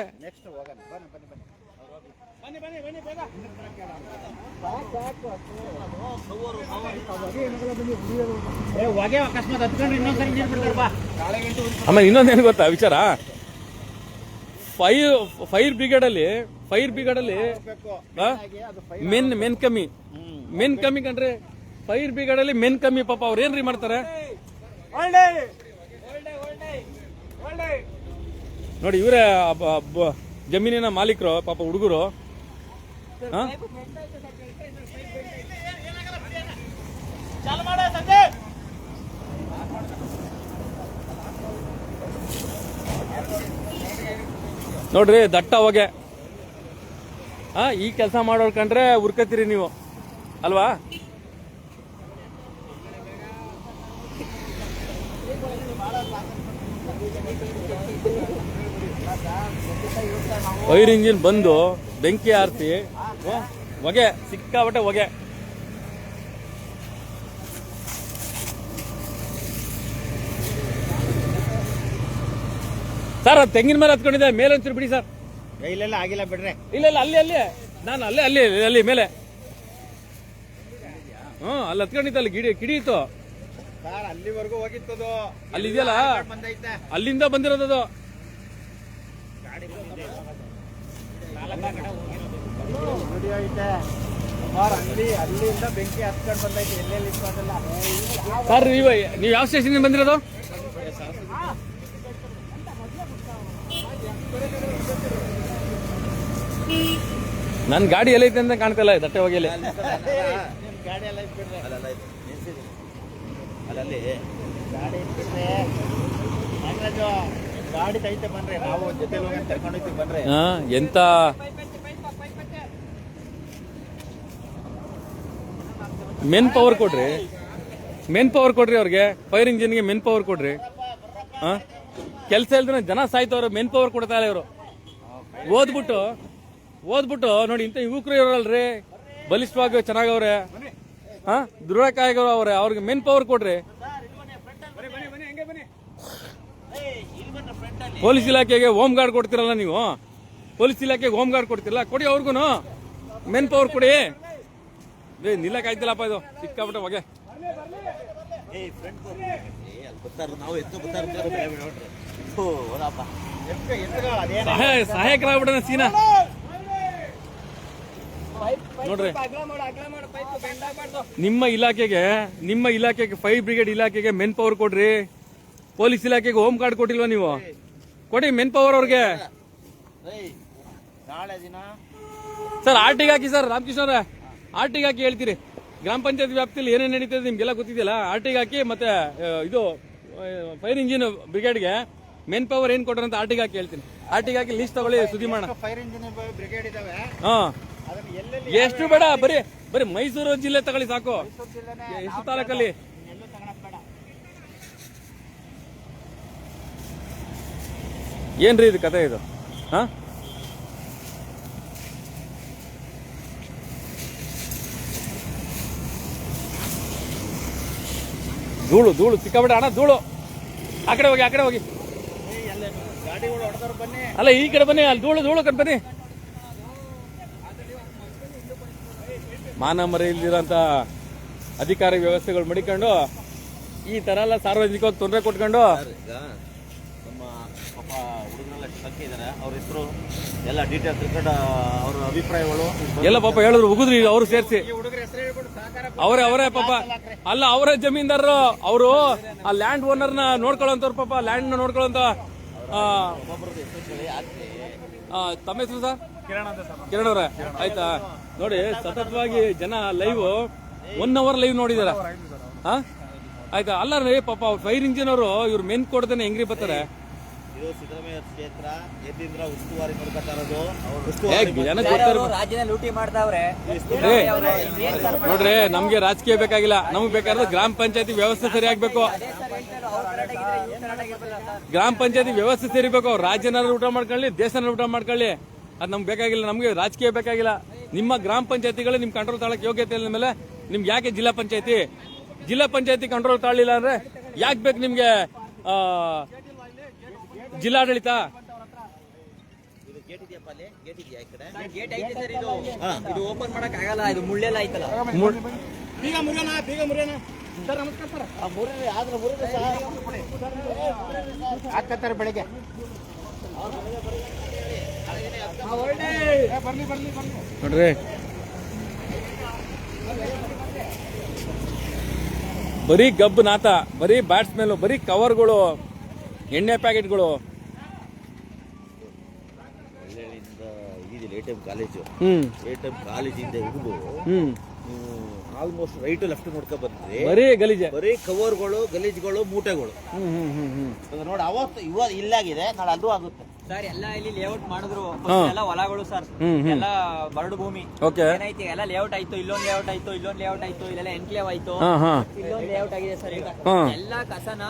ಆಮೇಲೆ ಇನ್ನೊಂದೇನು ಗೊತ್ತಾ ವಿಚಾರ, ಫೈರ್ ಬ್ರಿಗೇಡ್ ಅಲ್ಲಿ ಫೈರ್ ಬ್ರಿಗೇಡಲ್ಲಿ ಮೆನ್ ಕಮ್ಮಿ ಕಂಡ್ರೆ ಫೈರ್ ಬ್ರಿಗೇಡಲ್ಲಿ ಮೆನ್ ಕಮ್ಮಿ ಪಾಪ ಅವ್ರು ಏನ್ರಿ ಮಾಡ್ತಾರೆ ನೋಡಿ ಇವರೇ ಜಮೀನಿನ ಮಾಲೀಕರು ಪಾಪ ಹುಡುಗರು ನೋಡ್ರಿ ದಟ್ಟ ಹೊಗೆ ಈ ಕೆಲಸ ಮಾಡೋರ್ ಕಂಡ್ರೆ ಉರ್ಕತ್ತೀರಿ ನೀವು ಅಲ್ವಾ ಫೈರ್ ಇಂಜಿನ್ ಬಂದು ಬೆಂಕಿ ಆರಿಸಿ ಹೊಗೆ ಸಿಕ್ಕಾಬಟ್ಟೆ ಹೊಗೆ ಸರ್ ಅದು ತೆಂಗಿನ ಮೇಲೆ ಹತ್ಕೊಂಡಿದ್ದೆ ಮೇಲೆ ಒಂಚೂರು ಬಿಡಿ ಸರ್ ಇಲ್ಲೆಲ್ಲ ಆಗಿಲ್ಲ ಬಿಡ್ರೆ ಇಲ್ಲ ಅಲ್ಲಿ ನಾನು ಅಲ್ಲಿ ಮೇಲೆ ಅಲ್ಲಿ ಹತ್ಕೊಂಡಿದ್ದ ಅಲ್ಲಿ ಕಿಡಿ ಇತ್ತು ಸರ್ ಅಲ್ಲಿವರೆಗೂ ಹೋಗಿತ್ತದು ಅಲ್ಲಿ ಇದೆಯಲ್ಲ ಬಂದೈತೆ ಅಲ್ಲಿಂದ ಬಂದಿರೋದದು ವಿಡಿಯೋ ಐತೆ ಸುಮಾರು ಅಲ್ಲಿಂದ ಬೆಂಕಿ ಹತ್ಕೊಂಡು ಬಂದೈತೆ ಎಲ್ಲೆಲ್ಲಿ ಇಟ್ಕೊಂಡಲ್ಲ ಸರ್ ನೀವು ಯಾವ ಸ್ಟೇಷನ್ ಬಂದಿರೋದು ನನ್ ಗಾಡಿ ಎಲ್ಲೈತೆ ಅಂತ ಕಾಣ್ತಿಲ್ಲ ದಟ್ಟೆ ಹೋಗಿಲ್ಲ ಗಾಡಿ ಎಲ್ಲ ಇಟ್ಬಿಡ್ರೆ ಅಲ್ಲಲ್ಲಿ ಗಾಡಿ ಇಟ್ಬಿಟ್ರೆ ನಾಗರಾಜು ಗಾಡಿ ತೈತೆ ಬನ್ರಿ ನಾವು ಜೊತೆ ಹೋಗಿ ಕರ್ಕೊಂಡೋಗ್ತೀವಿ ಬನ್ರಿ ಎಂತ ಮೆನ್ ಪವರ್ ಕೊಡ್ರಿ ಅವ್ರಿಗೆ ಫೈರ್ ಇಂಜಿನ್ಗೆ ಮೆನ್ ಪವರ್ ಕೊಡ್ರಿ ಕೆಲಸ ಇಲ್ದ್ರೆ ಜನ ಸಾಯ್ತವ್ರು ಮೆನ್ ಪವರ್ ಕೊಡ್ತಾ ಇಲ್ಲ ಇವರು ಓದ್ಬಿಟ್ಟು ನೋಡಿ ಇಂಥ ಯುವಕರು ಇರೋಲ್ರಿ ಬಲಿಷ್ಠವಾಗಿ ಚೆನ್ನಾಗವ್ರೆ ದೃಢಕಾಯಿಗಳು ಅವ್ರಿಗೆ ಮೆನ್ ಪವರ್ ಕೊಡ್ರಿ ಪೊಲೀಸ್ ಇಲಾಖೆಗೆ ಹೋಮ್ ಗಾರ್ಡ್ ಕೊಡ್ತಿರಲ್ಲ ನೀವು ಪೊಲೀಸ್ ಇಲಾಖೆಗೆ ಹೋಮ್ ಗಾರ್ಡ್ ಕೊಡ್ತಿರಲ್ಲ ಕೊಡಿ ಅವ್ರಿಗೂ ಮೆನ್ ಪವರ್ ಕೊಡಿ ನಿಲ್ಲಕ್ ಆಯ್ತಿಲ್ಲಪ್ಪ ಇದು ಸಿಕ್ಕಾಬಿಟ್ಟೆ ಹೊಗೆ ನಾವು ಎತ್ತು ಸಹಾಯಕರಾಗ್ಬಿಡ ಸೀನಾ ನೋಡ್ರಿ ನಿಮ್ಮ ಇಲಾಖೆಗೆ ಫೈರ್ ಬ್ರಿಗೇಡ್ ಇಲಾಖೆಗೆ ಮೆನ್ ಪವರ್ ಕೊಡ್ರಿ ಪೊಲೀಸ್ ಇಲಾಖೆಗೆ ಹೋಮ್ ಗಾರ್ಡ್ ಕೊಟ್ಟಿಲ್ವಾ ನೀವು ಕೊಡಿ ಮೆನ್ ಪವರ್ ಅವ್ರಿಗೆ ನಾಳೆ ದಿನ ಸರ್ ಆರ್ಟಿಗೆ ಹಾಕಿ ಸರ್ ರಾಮಕೃಷ್ಣ ಅವರೇ ಆರ್ಟಿಗೆ ಹಾಕಿ ಹೇಳ್ತೀರಿ ಗ್ರಾಮ ಪಂಚಾಯತ್ ವ್ಯಾಪ್ತಿಯಲ್ಲಿ ಏನೇನು ನಡೀತದೆ ನಿಮ್ಗೆಲ್ಲ ಗೊತ್ತಿದೆಯಲ್ಲ ಆರ್ಟಿಗೆ ಹಾಕಿ ಮತ್ತೆ ಇದು ಫೈರ್ ಇಂಜಿನ್ ಬ್ರಿಗೇಡ್ಗೆ ಮೆನ್ ಪವರ್ ಏನ್ ಕೊಟ್ರ ಅಂತ ಆರ್ಟಿಗೆ ಹಾಕಿ ಹೇಳ್ತೀನಿ ಆರ್ಟಿಗೆ ಹಾಕಿ ಲಿಸ್ಟ್ ತಗೊಳ್ಳಿ ಸುದ್ದಿ ಮಾಡೋಣ ಫೈರ್ ಇಂಜಿನ್ ಬ್ರಿಗೇಡ್ ಇದಾವೆ ಎಷ್ಟು ಬೇಡ ಬರೀ ಮೈಸೂರು ಜಿಲ್ಲೆ ತಗೊಳ್ಳಿ ಸಾಕು ಎಷ್ಟು ತಾಲೂಕಲ್ಲಿ ಏನ್ರಿ ಇದು ಕತೆ ಇದು ಧೂಳು ಸಿಕ್ಕಾಬಿಡ ಅಣ್ಣ ಧೂಳು ಆ ಕಡೆ ಹೋಗಿ ಗಾಡಿಗಳು ಹೊಡೆದವ್ರು ಬನ್ನಿ ಅಲ್ಲ ಈ ಕಡೆ ಬನ್ನಿ ಅಲ್ಲಿ ಧೂಳು ಕಡೆ ಬನ್ನಿ ಮಾನ ಮರೆಯಿಲ್ದಿರೋಂಥ ಅಧಿಕಾರಿ ವ್ಯವಸ್ಥೆಗಳು ಮಡಿಕೊಂಡು ಈ ತರ ಎಲ್ಲ ಸಾರ್ವಜನಿಕವಾಗಿ ತೊಂದರೆ ಕೊಟ್ಕೊಂಡು ನಮ್ಮ ಪಾಪ ಹುಡುಗರೆಲ್ಲ ಸಂಖ್ಯೆ ಇದ್ದಾರೆ ಅವ್ರ ಹೆಸರು ಎಲ್ಲ ಡೀಟೇಲ್ಸ್ ತಿಳ್ಕೊಂಡು ಅವ್ರ ಅಭಿಪ್ರಾಯಗಳು ಎಲ್ಲ ಪಾಪ ಹೇಳಿದ್ರು ಉಗಿದ್ರಿ ಅವರು ಸೇರಿಸಿ ಈ ಹುಡುಗರ ಹೆಸರು ಹೇಳ್ಬಿಟ್ಟು ಸಹಕಾರ ಅವರೇ ಪಾಪ ಅಲ್ಲ ಅವರೇ ಜಮೀನ್ದಾರರು ಅವರು ಆ ಲ್ಯಾಂಡ್ ಓನರ್ನ ನೋಡ್ಕೊಳ್ಳೋಂಥವ್ರು ಪಾಪ ಲ್ಯಾಂಡ್ ನ ನೋಡ್ಕೊಳ್ಳೋಂತ ಒಬ್ಬೊಬ್ರದ್ದು ಹೆಸರು ಆಗ್ತಿ ತಮ್ಮ ಹೆಸರು ಸರ್ ಕಿರಣ್ ಅವ್ರೆ ಆಯ್ತಾ ನೋಡಿ ಸತತವಾಗಿ ಜನ ಲೈವ್ 1 hour ಲೈವ್ ನೋಡಿದಾರ ಆಯ್ತಾ ಅಲ್ಲ ರೀ ಪಾಪ ಫೈರ್ ಇಂಜಿನ್ ಅವರು ಇವ್ರು ಮೆನ್ ಕೊಡ್ದೇನೆ ಹೆಂಗ್ರಿ ಬರ್ತಾರೆ ಇದು ಸಿದ್ದರಾಮಯ್ಯ ಕ್ಷೇತ್ರ ಎದ್ದಿಂದ್ರ ಉಸ್ತುವಾರಿ ನೋಡ್ಕೊತಾ ಇರೋದು ರಾಜ್ಯದ ಲೂಟಿ ಮಾಡ್ತಾವ್ರೆ ನೋಡ್ರಿ ನಮ್ಗೆ ರಾಜಕೀಯ ಬೇಕಾಗಿಲ್ಲ ನಮ್ಗೆ ಬೇಕಾದ್ರೆ ಗ್ರಾಮ ಪಂಚಾಯತಿ ವ್ಯವಸ್ಥೆ ಸರಿಯಾಗಬೇಕು ಗ್ರಾಮ ಪಂಚಾಯತಿ ವ್ಯವಸ್ಥೆ ಸೇರಿಬೇಕು ರಾಜ್ಯನಾದ್ರು ಊಟ ಮಾಡ್ಕೊಳ್ಳಿ ದೇಶನಾದ್ರು ಊಟ ಮಾಡ್ಕೊಳ್ಳಿ ಅದ್ ನಮ್ಗೆ ಬೇಕಾಗಿಲ್ಲ ನಮ್ಗೆ ರಾಜಕೀಯ ಬೇಕಾಗಿಲ್ಲ ನಿಮ್ಮ ಗ್ರಾಮ ಪಂಚಾಯತಿಗಳು ನಿಮ್ ಕಂಟ್ರೋಲ್ ತಾಳಕ್ ಯೋಗ್ಯತೆ ಇಲ್ಲ ಮೇಲೆ ನಿಮ್ಗೆ ಯಾಕೆ ಜಿಲ್ಲಾ ಪಂಚಾಯತಿ ಕಂಟ್ರೋಲ್ ತಾಳಿಲ್ಲ ಅಂದ್ರೆ ಯಾಕೆ ಬೇಕು ನಿಮ್ಗೆ ಜಿಲ್ಲಾಡಳಿತ ಇದು ಗೇಟ್ ಇದೆಯಪ್ಪ ಅಲ್ಲಿ ಗೇಟ್ ಇದೆಯಾ ಈ ಕಡೆ ಗೇಟ್ ಐತೆ ಸರ್ ಇದು ಓಪನ್ ಮಾಡಕ್ ಆಗಲ್ಲ ಇದು ಮುಳ್ಳೆಲ್ಲ ಐತಲ್ಲ ಬೀಗ ಮುರಿಯೋಣ ಸರ್ ನಮಸ್ಕಾರ ಸರ್ ಮುರಿದ್ರೆ ಆದ್ರೆ ಮುರಿದ್ರೆ ಹಾಕತ್ತಾರೆ ಬೆಳಿಗ್ಗೆ ನೋಡ್ರಿ ಬರೀ ಗಬ್ಬು ನಾತ, ಬರೀ ಬ್ಯಾಟ್ಸ್ಮನ್, ಬರೀ ಕವರ್ಗಳು, ಎಣ್ಣೆ ಪ್ಯಾಕೆಟ್ಗಳು. ಎ.ಟಿ.ಎಂ ಕಾಲೇಜು, ಹ್ಮ್ ಎ.ಟಿ.ಎಂ ಕಾಲೇಜಿಂದ ಹಿಡಿದು ಹ್ಮ್ ನೀವು ಆಲ್ಮೋಸ್ಟ್ ರೈಟ್ ಲೆಫ್ಟ್ ನೋಡ್ಕೊ ಬಂದ್ರಿ, ಬರೀ ಗಲೀಜೆ. ಬರೀ ಕವರ್ಗಳು, ಗಲೀಜ್ಗಳು, ಮೂಟೆಗಳು. ನೋಡಿ ಅವತ್ತು ಇಲ್ಲಾಗಿದೆ, ನಾಳೆ ಅದು ಆಗುತ್ತೆ ಸರ್. ಎಲ್ಲ ಇಲ್ಲಿ ಲೇಔಟ್ ಮಾಡಿದ್ರು, ಎಲ್ಲ ಹೊಲಗಳು ಸರ್, ಎಲ್ಲ ಬರಡು ಭೂಮಿ. ಓಕೆ, ಏನೈತಿ ಎಲ್ಲ ಲೇಔಟ್ ಆಯ್ತು, ಇಲ್ಲೊಂದ್ ಲೇಔಟ್ ಆಯ್ತು, ಇಲ್ಲೊಂದ್ ಲೇಔಟ್ ಆಯ್ತು, ಇಲ್ಲೆಲ್ಲ ಎನ್ಕ್ಲೇವ್ ಆಯ್ತು, ಇಲ್ಲೊಂದ್ ಲೇಔಟ್ ಆಗಿದೆ ಸರ್. ಈಗ ಎಲ್ಲ ಕಸನ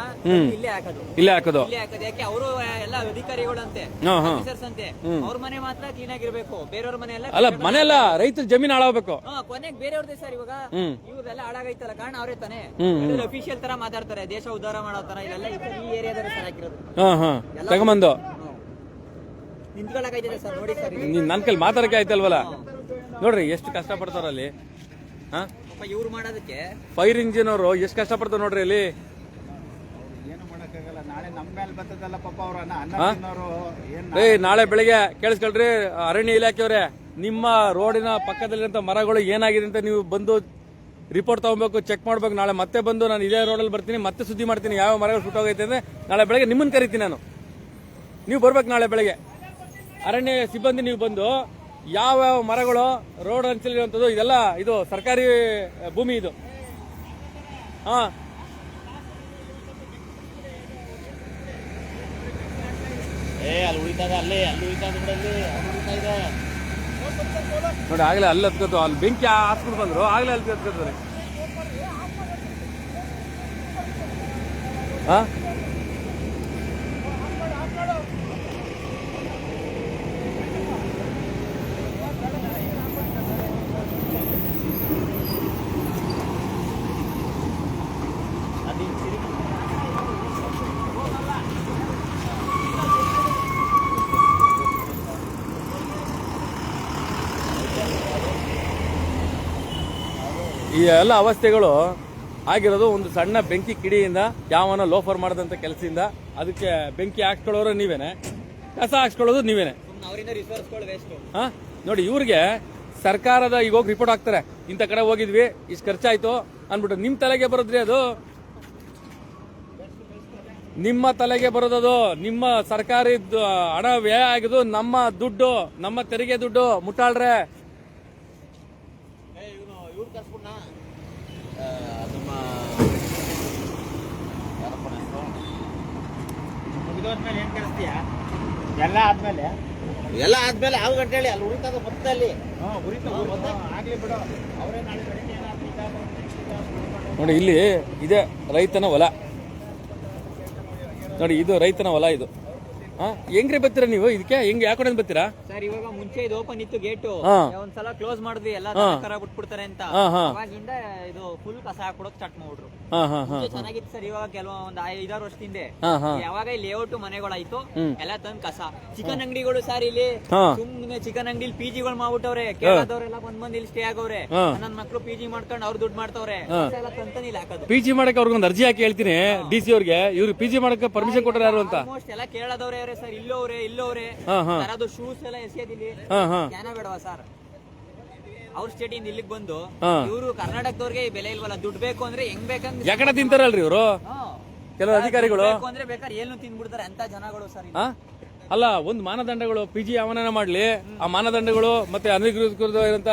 ಇಲ್ಲೇ ಹಾಕೋದು, ಇಲ್ಲೇ ಹಾಕೋದು. ಯಾಕೆ ಅವರು ಎಲ್ಲ ಅಧಿಕಾರಿಗಳಂತೆ, ಆಫೀಸರ್ಸ್ ಅಂತೆ, ಅವ್ರ ಮನೆ ಮಾತ್ರ ಕ್ಲೀನ್ ಆಗಿರ್ಬೇಕು, ಬೇರೆಯವ್ರ ಮನೆ ಎಲ್ಲ ಅಲ್ಲ, ಮನೆ ಎಲ್ಲ ರೈತರ ಜಮೀನ್ ಹಾಳಾಗಬೇಕು. ಕೊನೆಗೆ ಬೇರೆಯವ್ರದೇ ಸರ್. ಇವಾಗ ಇವ್ರೆಲ್ಲ ಹಾಳಾಗೈತಲ್ಲ, ಕಾರಣ ಅವರೇ ತಾನೆ. ಅಫಿಷಿಯಲ್ ತರ ಮಾತಾಡ್ತಾರೆ, ದೇಶ ಉದ್ಧಾರ ಮಾಡೋ ತರ. ಇಲ್ಲೆಲ್ಲ ಈ ಏರಿಯಾದಲ್ಲಿ ಸರ್ ಹಾಕಿರೋದು. ತಗೊಂಬಂದು ನಿಂತ್ಕೊಳ್ಳಾಕೈತಿದೆ ಸರ್. ನೋಡಿ ಸರ್, ನನ್ ಕೈಲಿ ಮಾತಾಡಕ್ಕೆ ಆಯ್ತಲ್ವಲ್ಲ. ನೋಡ್ರಿ ಎಷ್ಟು ಕಷ್ಟ ಪಡ್ತಾರ ಅಲ್ಲಿ. ಇವ್ರು ಮಾಡೋದಕ್ಕೆ ಫೈರ್ ಇಂಜಿನ್ ಅವರು ಎಷ್ಟು ಕಷ್ಟ ಪಡ್ತಾರ ನೋಡ್ರಿ ಅಲ್ಲಿ. ಏನು ಮಾಡಕ್ಕಾಗಲ್ಲ, ನಾಳೆ ನಮ್ಮ ಮೇಲೆ ಬರ್ತದಲ್ಲ ಪಾಪ ಅವ್ರ ಅನ್ನೋರು. ನಾಳೆ ಬೆಳಿಗ್ಗೆ ಕೇಳಿಸ್ಕೊಳ್ರಿ, ಅರಣ್ಯ ಇಲಾಖೆಯವ್ರೆ, ನಿಮ್ಮ ರೋಡಿನ ಪಕ್ಕದಲ್ಲಿರುವಂತ ಮರಗಳು ಏನಾಗಿದೆ ಅಂತ ನೀವು ಬಂದು ರಿಪೋರ್ಟ್ ತಗೋಬೇಕು, ಚೆಕ್ ಮಾಡ್ಬೇಕು. ನಾಳೆ ಮತ್ತೆ ಬಂದು ನಾನು ಇದೇ ರೋಡಲ್ಲಿ ಬರ್ತೀನಿ, ಮತ್ತೆ ಸುದ್ದಿ ಮಾಡ್ತೀನಿ ಯಾವ ಮರಗಳು ಸುಟ್ಟೋಗೈತೆ ಅಂದ್ರೆ. ನಾಳೆ ಬೆಳಗ್ಗೆ ನಿಮ್ಮನ್ನ ಕರಿತೀನಿ ನಾನು, ನೀವು ಬರ್ಬೇಕು ನಾಳೆ ಬೆಳಗ್ಗೆ. ಅರಣ್ಯ ಸಿಬ್ಬಂದಿ ನೀವು ಬಂದು ಯಾವ ಮರಗಳು ರೋಡ್ ಅಂಚಲಿರುವಂಥದ್ದು, ಇದೆಲ್ಲ ಇದು ಸರ್ಕಾರಿ ಭೂಮಿ ಇದು. ಅಲ್ಲಿ ಉಳಿತದ, ಅಲ್ಲಿ ಉಳಿತದ ಬಿಡಲ್ಲಿ, ಅಲ್ಲಿ ಉಳಿತಾ ಇದೆ ನೋಡಿ. ಆಗ್ಲೇ ಅಲ್ಲಿ ಹತ್ಕೋತು, ಅಲ್ಲಿ ಬೆಂಕಿ ಹಾಸ್ಬಿಟ್ಟು ಬಂದ್ರು, ಆಗ್ಲೇ ಅಲ್ಲಿ ಹತ್ಕೋತಾರೆ. ಈ ಎಲ್ಲ ಅವಸ್ಥೆಗಳು ಆಗಿರೋದು ಒಂದು ಸಣ್ಣ ಬೆಂಕಿ ಕಿಡಿಯಿಂದ, ಯಾವನ ಲೋಫರ್ ಮಾಡದಂತ ಕೆಲಸದಿಂದ. ಅದಕ್ಕೆ ಬೆಂಕಿ ಹಾಕ್ಸ್ಕೊಳ್ಳೋರು ನೀವೇನೆ, ಕಸ ಹಾಕ್ಸ್ಕೊಳ್ಳೋದು ನೀವೇನೆ. ನೋಡಿ, ಇವ್ರಿಗೆ ಸರ್ಕಾರದ ಈಗ ಹೋಗಿ ರಿಪೋರ್ಟ್ ಹಾಕ್ತಾರೆ, ಇಂಥ ಕಡೆ ಹೋಗಿದ್ವಿ, ಇಷ್ಟು ಖರ್ಚಾಯ್ತು ಅನ್ಬಿಟ್ಟು ನಿಮ್ ತಲೆಗೆ ಬರೋದ್ರಿ ಅದು. ನಿಮ್ಮ ತಲೆಗೆ ಬರೋದದು. ನಿಮ್ಮ ಸರ್ಕಾರಿ ಹಣ ವ್ಯಯ ಆಗಿದ್ದು ನಮ್ಮ ದುಡ್ಡು, ನಮ್ಮ ತೆರಿಗೆ ದುಡ್ಡು. ಮುಟ್ಟಾಳ್ರೆ ಇವ್ರು ಕರ್ಸ್ಬಿಟ್ನ ನಮ್ಮ ಯಾರಪ್ಪ ಹೆಸರು, ಮುಗಿದೋದ್ಮೇಲೆ ಏನ್ ಕಳಿಸ್ತೀಯ? ಎಲ್ಲ ಆದ್ಮೇಲೆ ಯಾವ ಗಂಟೆ ಹೇಳಿ ಅಲ್ಲಿ ಉಳಿತದ ಮತ್ತೆ ಅಲ್ಲಿ ಆಗ್ಲಿ ಬಿಡು. ಅವರೇ ನಾಳೆ ಬೆಳಿಗ್ಗೆ ಏನಾದ್ರು ನೋಡಿ, ಇಲ್ಲಿ ಇದೆ ರೈತನ ಹೊಲ. ನೋಡಿ, ಇದು ರೈತನ ಹೊಲ. ಇದು ಹೆಂಗ್ರಿ ಬರ್ತೀರಾ ನೀವು ಇದಕ್ಕೆ? ಹೆಂಗ್ ಯಾಕೆ ಬರ್ತೀರಾ ಸರ್? ಇವಾಗ ಮುಂಚೆ ಇದು ಓಪನ್ ಇತ್ತು ಗೇಟು, ಒಂದ್ಸಲ ಕ್ಲೋಸ್ ಮಾಡಿದ್ವಿ, ಎಲ್ಲ ಕರ ಬಿಟ್ಬಿಡ್ತಾರೆ ಅಂತ. ಅವಾಗಿಂದ ಇದು ಫುಲ್ ಕಸ ಹಾಕೊಡಕ್ ಸ್ಟಾರ್ಟ್ ಮಾಡ್ಬಿಟ್ರು. ಚೆನ್ನಾಗಿತ್ತು ಸರ್. ಇವಾಗ ಒಂದ್ 5-6 ವರ್ಷದಿಂದ ಯಾವಾಗ ಲೇಔಟ್ ಮನೆಗಳಾಯ್ತು, ಎಲ್ಲ ತಂದ್ ಕಸ. ಚಿಕನ್ ಅಂಗಡಿಗಳು ಸರ್, ಇಲ್ಲಿ ಸುಮ್ನೆ ಚಿಕನ್ ಅಂಗಡಿಲಿ ಪಿಜಿಗಳು ಮಾಡ್ಬಿಟ್ಟವ್ರೆ. ಕೇಳದವ್ರೆಲ್ಲ ಬಂದ್ ಇಲ್ಲಿ ಸ್ಟೇ ಆಗವ್ರೆ. ನನ್ ಮಕ್ಳು ಪಿಜಿ ಮಾಡ್ಕೊಂಡು ಅವ್ರು ದುಡ್ಡು ಮಾಡ್ತವ್ರೆ. ಎಲ್ಲ ತಂತಾನೆ ಇಲ್ಲಿ ಹಾಕೋದು. ಪಿಜಿ ಮಾಡಕ್ಕೆ ಅವ್ರಿಗೊಂದು ಅರ್ಜಿ ಹಾಕಿ ಹೇಳ್ತೀನಿ DC ಅವ್ರಿಗೆ, ಇವ್ರು ಪಿಜಿ ಮಾಡಕ್ಕೆ ಪರ್ಮಿಷನ್ ಕೊಟ್ಟರು ಯಾರು ಅಂತ. ಎಲ್ಲ ಕೇಳದವ್ರೆ ಸರ್, ಇಲ್ಲೋವ್ರೆ ಅದು ಶೂಸ್ ಎಲ್ಲ ಎಸೆಯೋದಿಲ್ಲಿ ಜ್ಞಾನ ಬೇಡವಾ ಸರ್? ಅವ್ರ ಸ್ಟೇಟಿಂದ ಇಲ್ಲಿಗೆ ಬಂದು ಇವರು ಕರ್ನಾಟಕದವ್ರಿಗೆ ಬೆಲೆ ಇಲ್ವಲ್ಲ, ದುಡ್ಡು ಬೇಕು ಅಂದ್ರೆ ಹೆಂಗ್ ಬೇಕಂದ್ರೆ ಯಾಕಡೆ ತಿಂತಾರಲ್ರಿ ಇವರು ಕೆಲವು ಅಧಿಕಾರಿಗಳು. ಅಂದ್ರೆ ಬೇಕಾದ್ರೆ ಏನು ತಿಂದ್ಬಿಡ್ತಾರೆ ಅಂತ ಜನಗಳು ಸರ್. ಅಲ್ಲ, ಒಂದು ಮಾನದಂಡಗಳು, ಪಿಜಿ ಯಾವನ ಮಾಡ್ಲಿ, ಆ ಮಾನದಂಡಗಳು ಮತ್ತೆ ಅನಧಿಕೃತ ಇರಂತ.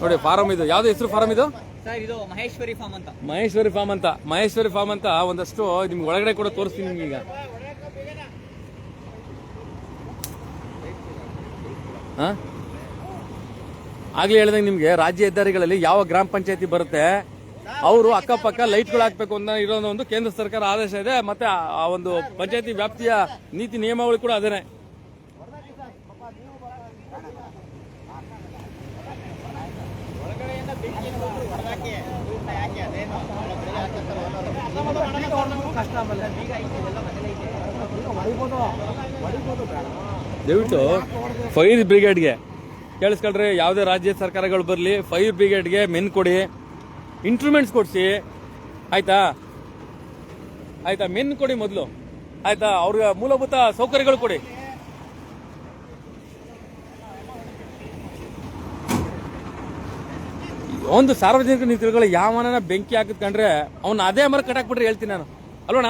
ನೋಡಿ, ಫಾರಂ ಇದು ಯಾವ್ದು ಹೆಸರು ಫಾರಂ ಇದು? ಸರ್, ಇದು ಮಹೇಶ್ವರಿ ಫಾರ್ಮ್ ಅಂತ. ಮಹೇಶ್ವರಿ ಫಾರ್ಮ್ ಅಂತ ಒಂದಷ್ಟು ನಿಮ್ಗೆ ಒಳಗಡೆ ಕೂಡ ತೋರಿಸ್ತೀನಿ ನಿಮ್ಗೆ ಈಗ. ಆಗ್ಲೇ ಹೇಳ್ದಂಗೆ ನಿಮ್ಗೆ ರಾಜ್ಯ ಹೆದ್ದಾರಿಗಳಲ್ಲಿ ಯಾವ ಗ್ರಾಮ ಪಂಚಾಯತಿ ಬರುತ್ತೆ, ಅವರು ಅಕ್ಕಪಕ್ಕ ಲೈಟ್ಗಳು ಹಾಕ್ಬೇಕು ಅಂತ ಇರೋ ಒಂದು ಕೇಂದ್ರ ಸರ್ಕಾರ ಆದೇಶ ಇದೆ. ಮತ್ತೆ ಆ ಒಂದು ಪಂಚಾಯತಿ ವ್ಯಾಪ್ತಿಯ ನೀತಿ ನಿಯಮಾವಳಿ ಕೂಡ ಅದೇನೆ. ದಯವಿಟ್ಟು ಫೈರ್ ಬ್ರಿಗೇಡ್ಗೆ ಕೇಳಿಸ್ಕೊಳ್ರಿ, ಯಾವುದೇ ರಾಜ್ಯ ಸರ್ಕಾರಗಳು ಬರಲಿ, ಫೈರ್ ಬ್ರಿಗೇಡ್ಗೆ ಮೆನ್ ಕೊಡಿ, ಇನ್ಸ್ಟ್ರೂಮೆಂಟ್ಸ್ ಕೊಡಿಸಿ. ಆಯ್ತಾ? ಮೆನ್ ಕೊಡಿ ಮೊದಲು. ಆಯ್ತಾ, ಅವ್ರಿಗೆ ಮೂಲಭೂತ ಸೌಕರ್ಯಗಳು ಕೊಡಿ. ಒಂದು ಸಾರ್ವಜನಿಕ ನೀವು ತಿಳ್ಕೊಳ್ಳಿ, ಯಾವನ ಬೆಂಕಿ ಹಾಕಿದ್ಕೊಂಡ್ರೆ ಅವ್ನ ಅದೇ ಮರ ಕಟಾಕ್ಬಿಟ್ರೆ ಹೇಳ್ತೀನಿ ನಾನು ಅಲ್ವಣ.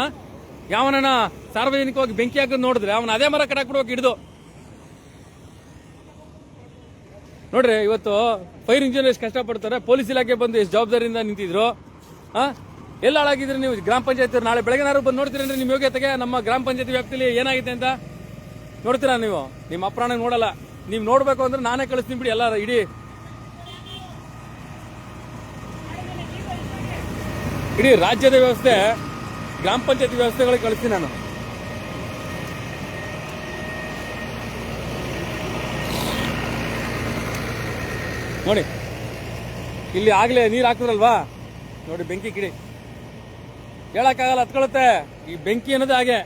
ಯಾವನ ಸಾರ್ವಜನಿಕವಾಗಿ ಬೆಂಕಿ ಹಾಕೋದು ನೋಡಿದ್ರೆ ಅವನ ಅದೇ ಮರ ಕಟಾಕ್ಬಿಡ್ಬೇಕು ಹಿಡಿದು. ನೋಡ್ರಿ ಇವತ್ತು ಫೈರ್ ಇಂಜಿನಿಯರ್ ಎಷ್ಟು ಕಷ್ಟಪಡ್ತಾರೆ, ಪೊಲೀಸ್ ಇಲಾಖೆ ಬಂದು ಎಷ್ಟು ಜವಾಬ್ದಾರಿಯಿಂದ ನಿಂತಿದ್ರು. ಎಲ್ಲ ಹಾಳಾಗಿದ್ರಿ ನೀವು ಗ್ರಾಮ ಪಂಚಾಯತ್. ನಾಳೆ ಬೆಳಗ್ಗೆ ಬಂದು ನೋಡ್ತೀರೇನ್ರಿ ನಿಮ್ಮ ಯೋಗ್ಯತೆಗೆ ನಮ್ಮ ಗ್ರಾಮ ಪಂಚಾಯತ್ ವ್ಯಾಪ್ತಿಯಲ್ಲಿ ಏನಾಗಿದೆ ಅಂತ ನೋಡ್ತೀರಾ ನೀವು? ನಿಮ್ಮ ಅಪ್ರಾಣ ನೋಡಲ್ಲ. ನೀವು ನೋಡ್ಬೇಕು ಅಂದ್ರೆ ನಾನೇ ಕಳಿಸ್ತೀನಿ ಬಿಡಿ ಎಲ್ಲ ಇಡೀ ರಾಜ್ಯದ ವ್ಯವಸ್ಥೆ ಗ್ರಾಮ ಪಂಚಾಯತ್ ವ್ಯವಸ್ಥೆಗಳಿಗೆ ಕಳಿಸ್ತೀನಿ ನಾನು. ನೋಡಿ ಇಲ್ಲಿ ಆಗ್ಲೇ ನೀರು ಹಾಕಿದ್ರಲ್ವಾ, ನೋಡಿ ಬೆಂಕಿ ಕಿಡಿ ಹೇಳಕ್ಕಾಗಲ್ಲ, ಹತ್ಕೊಳುತ್ತೆ ಈ ಬೆಂಕಿ ಅನ್ನೋದು. ಹಾಗೆ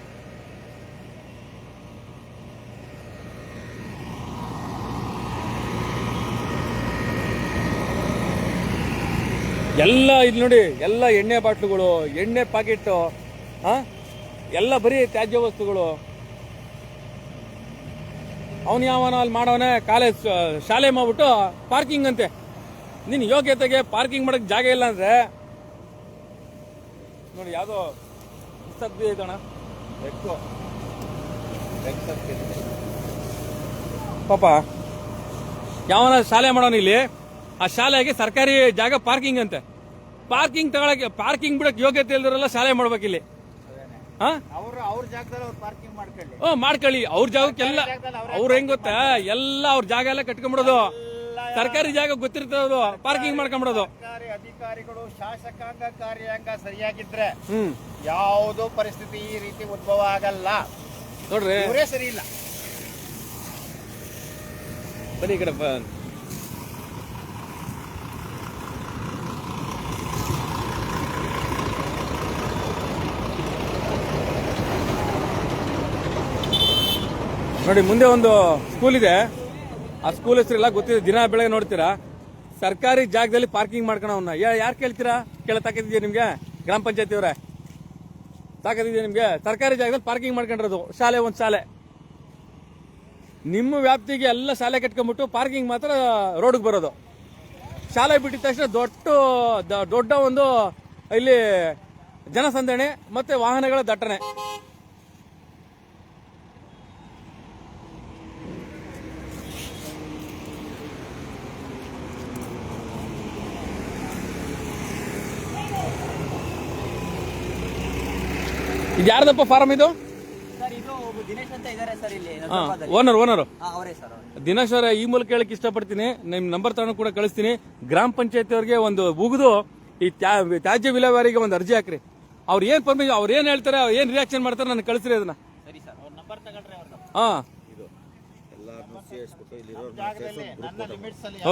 ಎಲ್ಲ ಇಲ್ಲಿ ನೋಡಿ, ಎಲ್ಲ ಎಣ್ಣೆ ಬಾಟ್ಲುಗಳು, ಎಣ್ಣೆ ಪ್ಯಾಕೆಟ್, ಎಲ್ಲ ಬರೀ ತ್ಯಾಜ್ಯ ವಸ್ತುಗಳು. ಅವನು ಯಾವನ ಅಲ್ಲಿ ಮಾಡವನೆ ಕಾಲೇಜ್ ಶಾಲೆ ಮಾಡ್ಬಿಟ್ಟು ಪಾರ್ಕಿಂಗ್ ಅಂತೆ. ನಿನ್ ಯೋಗ್ಯತೆಗೆ ಪಾರ್ಕಿಂಗ್ ಮಾಡಕ್ ಜಾಗ ಇಲ್ಲ ಅಂದ್ರೆ ನೋಡಿ, ಯಾವ್ದೋ ಸದ್ಯ ಇದಣ ಪಾಪ ಯಾವನ ಶಾಲೆ ಮಾಡೋನು ಇಲ್ಲಿ, ಆ ಶಾಲೆಗೆ ಸರ್ಕಾರಿ ಜಾಗ ಪಾರ್ಕಿಂಗ್ ಅಂತೆ. ಪಾರ್ಕಿಂಗ್ ತಗೊಳಕ್ಕೆ, ಪಾರ್ಕಿಂಗ್ ಬಿಡಕ್ ಯೋಗ್ಯತೆ ಇಲ್ದಿರಲ್ಲ ಶಾಲೆ ಮಾಡ್ಬೇಕಿಲ್ಲಿ. ಅವ್ರ ಜಾಗದಲ್ಲಿ ಅವ್ರು ಪಾರ್ಕಿಂಗ್ ಮಾಡ್ಕೊಳ್ಳಿ. ಮಾಡ್ಕೊಳ್ಳಿ ಅವ್ರ ಜಾಗಕ್ಕೆಲ್ಲ. ಅವ್ರ ಹೆಂಗ್ ಗೊತ್ತಾ, ಎಲ್ಲ ಅವ್ರ ಜಾಗ ಎಲ್ಲ ಕಟ್ಕೊಂಡ್ಬಿಡೋದು. ಸರ್ಕಾರಿ ಜಾಗ ಗೊತ್ತಿರ್ತವ್ರು ಪಾರ್ಕಿಂಗ್ ಮಾಡ್ಕೊಂಡ್ಬಿಡೋದು. ಸರ್ಕಾರಿ ಅಧಿಕಾರಿಗಳು ಶಾಸಕಾಂಗ ಕಾರ್ಯಾಂಗ ಸರಿಯಾಗಿದ್ರೆ ಯಾವುದೋ ಪರಿಸ್ಥಿತಿ ಈ ರೀತಿ ಉದ್ಭವ ಆಗಲ್ಲ. ನೋಡ್ರಿ ಇವರೇ ಸರಿ ಇಲ್ಲ. ಬನ್ನಿ ಈ ಕಡೆ. ನೋಡಿ ಮುಂದೆ ಒಂದು ಸ್ಕೂಲ್ ಇದೆ, ಆ ಸ್ಕೂಲ್ ಹೆಸರೆಲ್ಲ ಗೊತ್ತಿದೆ. ದಿನ ಬೆಳಗ್ಗೆ ನೋಡ್ತೀರಾ ಸರ್ಕಾರಿ ಜಾಗದಲ್ಲಿ ಪಾರ್ಕಿಂಗ್ ಮಾಡ್ಕೊಳವನ್ನ ಯಾರು ಕೇಳ್ತೀರಾ? ತಾಕತ್ತಿದ್ಯಾ ನಿಮ್ಗೆ? ಗ್ರಾಮ ಪಂಚಾಯತಿ ಅವರೇ ತಾಕತ್ತಿದ್ಯಾ ನಿಮ್ಗೆ? ಸರ್ಕಾರಿ ಜಾಗದಲ್ಲಿ ಪಾರ್ಕಿಂಗ್ ಮಾಡ್ಕೊಂಡಿರೋದು ಶಾಲೆ, ಒಂದು ಶಾಲೆ ನಿಮ್ಮ ವ್ಯಾಪ್ತಿಗೆ ಎಲ್ಲ ಶಾಲೆ ಕಟ್ಕೊಂಡ್ಬಿಟ್ಟು ಪಾರ್ಕಿಂಗ್ ಮಾತ್ರ ರೋಡ್ಗೆ ಬರೋದು. ಶಾಲೆ ಬಿಟ್ಟಿದ ತಕ್ಷಣ ದೊಡ್ಡ ಒಂದು ಇಲ್ಲಿ ಜನಸಂದಣಿ ಮತ್ತೆ ವಾಹನಗಳ ದಟ್ಟಣೆ. ಇದು ಯಾರ್ದಪ್ಪ ಫಾರಂ ಇದು? ದಿನೇಶ್ ಅಂತ ಇದಾರೆ ಸರ್ ಇಲ್ಲಿ. ಓನರ್ ಅವರೇ ಸರ್. ದಿನೇಶ್ ಅವರ ಈ ಮೂಲಕ ಹೇಳಕ್ ಇಷ್ಟಪಡ್ತೀನಿ, ನಿಮ್ ನಂಬರ್ ತಗೊಂಡು ಕೂಡ ಕಳಿಸ್ತೀನಿ. ಗ್ರಾಮ ಪಂಚಾಯತಿ ಅವ್ರಿಗೆ ಒಂದು ಉಗಿದು ಈ ತ್ಯಾಜ್ಯ ವಿಲೇವಾರಿಗೆ ಒಂದು ಅರ್ಜಿ ಹಾಕ್ರಿ. ಅವ್ರು ಏನ್ ಪರ್ಮಿಷನ್, ಅವ್ರು ಏನ್ ಹೇಳ್ತಾರೆ, ಏನ್ ರಿಯಾಕ್ಷನ್ ಮಾಡ್ತಾರೆ ನನಗೆ ಕಳಿಸ್ರಿ ಅದನ್ನ. ಸರಿ ಸರ್, ಅವ್ರ ನಂಬರ್ ತಗೊಂಡ್ರೆ ಅವ್ರದ್ದು.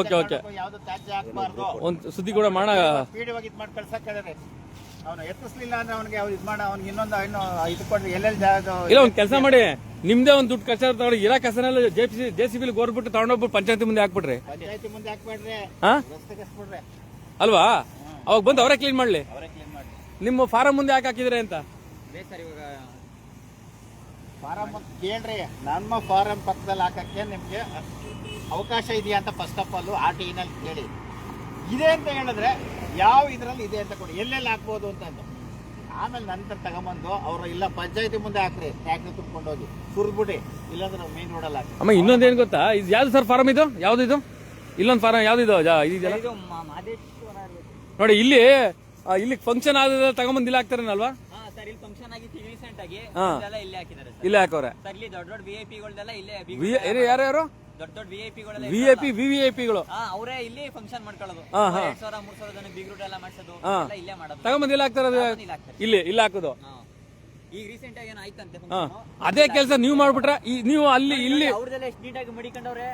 ಓಕೆ ಯಾವ್ದು ತ್ಯಾಜ್ಯ ಹಾಕಬಾರ್ದು. ಒಂದು ಸುದ್ದಿ ಕೂಡ ಮಾಡೋಣ. ಸ್ಪೀಡ್ ಇದ್ ಮಾಡಿ ಕಳ್ಸಕ್ಕೆ ಅವನು ಎತ್ತಿಸ್ಲಿಲ್ಲ ಅಂದ್ರೆ ಅವನಿಗೆ ಅವ್ರು ಇದ್ ಮಾಡ, ಅವ್ನಿಗೆ ಇನ್ನೊಂದು ಇದು ಕೊಡ್ರಿ. ಎಲ್ಲೆಲ್ಲಿ ಇಲ್ಲ, ಒಂದ್ ಕೆಲಸ ಮಾಡಿ, ನಿಮ್ದೇ ಒಂದು ದುಡ್ಡು ಕಸ ತಗೊಂಡು ಇರೋ ಕಸನೆಲ್ಲ JCB ಗೋರ್ಬಿಟ್ಟು ತಗೊಂಡೋಗ್ಬಿಟ್ಟು ಪಂಚಾಯತಿ ಮುಂದೆ ಹಾಕ್ಬಿಟ್ರಿ. ಪಂಚಾಯತಿ ಮುಂದೆ ಹಾಕ್ಬೇಡ್ರಿ, ರಸ್ತೆಗೆ ಎಸ್ಬಿಡ್ರಿ ಅಲ್ವಾ? ಅವಾಗ ಬಂದು ಅವರೇ ಕ್ಲೀನ್ ಮಾಡ್ಲಿ. ಅವರೇ ಕ್ಲೀನ್ ಮಾಡಿ. ನಿಮ್ಮ ಫಾರಂ ಮುಂದೆ ಯಾಕೆ ಹಾಕಿದ್ರೆ ಅಂತ ಸರ್ ಇವಾಗ ಫಾರಂ ಕೇಳ್ರಿ. ನಮ್ಮ ಫಾರಂ ಪಕ್ಕದಲ್ಲಿ ಹಾಕಕ್ಕೆ ನಿಮ್ಗೆ ಅವಕಾಶ ಇದೆಯಾ ಅಂತ ಫಸ್ಟ್ ಆಫ್ ಆಲ್ RTIನಲ್ಲಿ ಕೇಳಿ. ಇದೆ ಅಂತ ಹೇಳಿದ್ರೆ ಯಾವ ಇದರಲ್ಲಿ ಇದೆ ಅಂತ ಕೊಡಿ, ಎಲ್ಲೆಲ್ಲಿ ಹಾಕ್ಬೋದು ಅಂತ. ಆಮೇಲೆ ನಂತರ ತಗೊಂಬಂದು ಅವ್ರು ಇಲ್ಲ ಪಂಚಾಯತಿ ಮುಂದೆ ಹಾಕ್ರಿ, ಟ್ಯಾಕ್ಟ್ರಿ ತುಂಬ್ಕೊಂಡು ಹೋಗಿ ಸುರಿದ್ಬಿಡಿ, ಇಲ್ಲಾಂದ್ರೆ ಮೇನ್ ರೋಡಲ್ಲಿ ಹಾಕಿ. ಅಮ್ಮ ಇನ್ನೊಂದೇನು ಗೊತ್ತಾ, ಇದು ಯಾವ್ದು ಸರ್ ಫಾರಂ ಇದು? ಯಾವ್ದು ಇದು? ಇಲ್ಲೊಂದು ಫಾರಂ ಯಾವ್ದಿದು ಇದೆಯಲ್ಲ ನೋಡಿ, ಇಲ್ಲಿ ಫಂಕ್ಷನ್ ಆದ ತಗೊಂಬಂದು ಇಲ್ಲಿ ಹಾಕ್ತಾರಲ್ವಾ? ಸರ್ ಇಲ್ಲಿ ಫಂಕ್ಷನ್ ಆಗಿತ್ತು ರೀಸೆಂಟ್ ಆಗಿ, ಇಲ್ಲೇ ಹಾಕಿದ್ದಾರೆ ಸರ್. ಇಲ್ಲೇ ಹಾಕೋರೆ ಸರ್ ಇಲ್ಲಿ ದೊಡ್ಡ ವಿಐಪಿಗಳೆಲ್ಲ ಇಲ್ಲೇ. ಯಾರ್ಯಾರು ದೊಡ್ಡ ವಿಐಪಿಗಳೆಲ್ಲ ವಿವಿಐಪಿಗಳು ಅವರೇ ಇಲ್ಲಿ ಫಂಕ್ಷನ್ ಮಾಡ್ಕೊಳ್ಳೋದು. 2000-3000 ಜನ ಬಿಗ್ ರೂಟ್ ಎಲ್ಲ ಮಾಡಿಸೋದು ಇಲ್ಲೇ ಮಾಡೋದು. ತಗೊಂಬಂದು ಇಲ್ಲಿ ಹಾಕ್ತಾರ, ಇಲ್ಲಿ ಹಾಕೋದು. ಈಗ ರೀಸೆಂಟ್ ಆಗಿ ಏನೋ ಆಯ್ತಂತೆ. ಅದೇ ಕೆಲಸ ನೀವು ಮಾಡ್ಬಿಟ್ರೆ ನೀವು ಅಲ್ಲಿ ಇಲ್ಲಿ ಅವ್ರದೆಲ್ಲ ಎಷ್ಟು ನೀಟಾಗಿ ಮಡಿಕೊಂಡವ್ರೆ,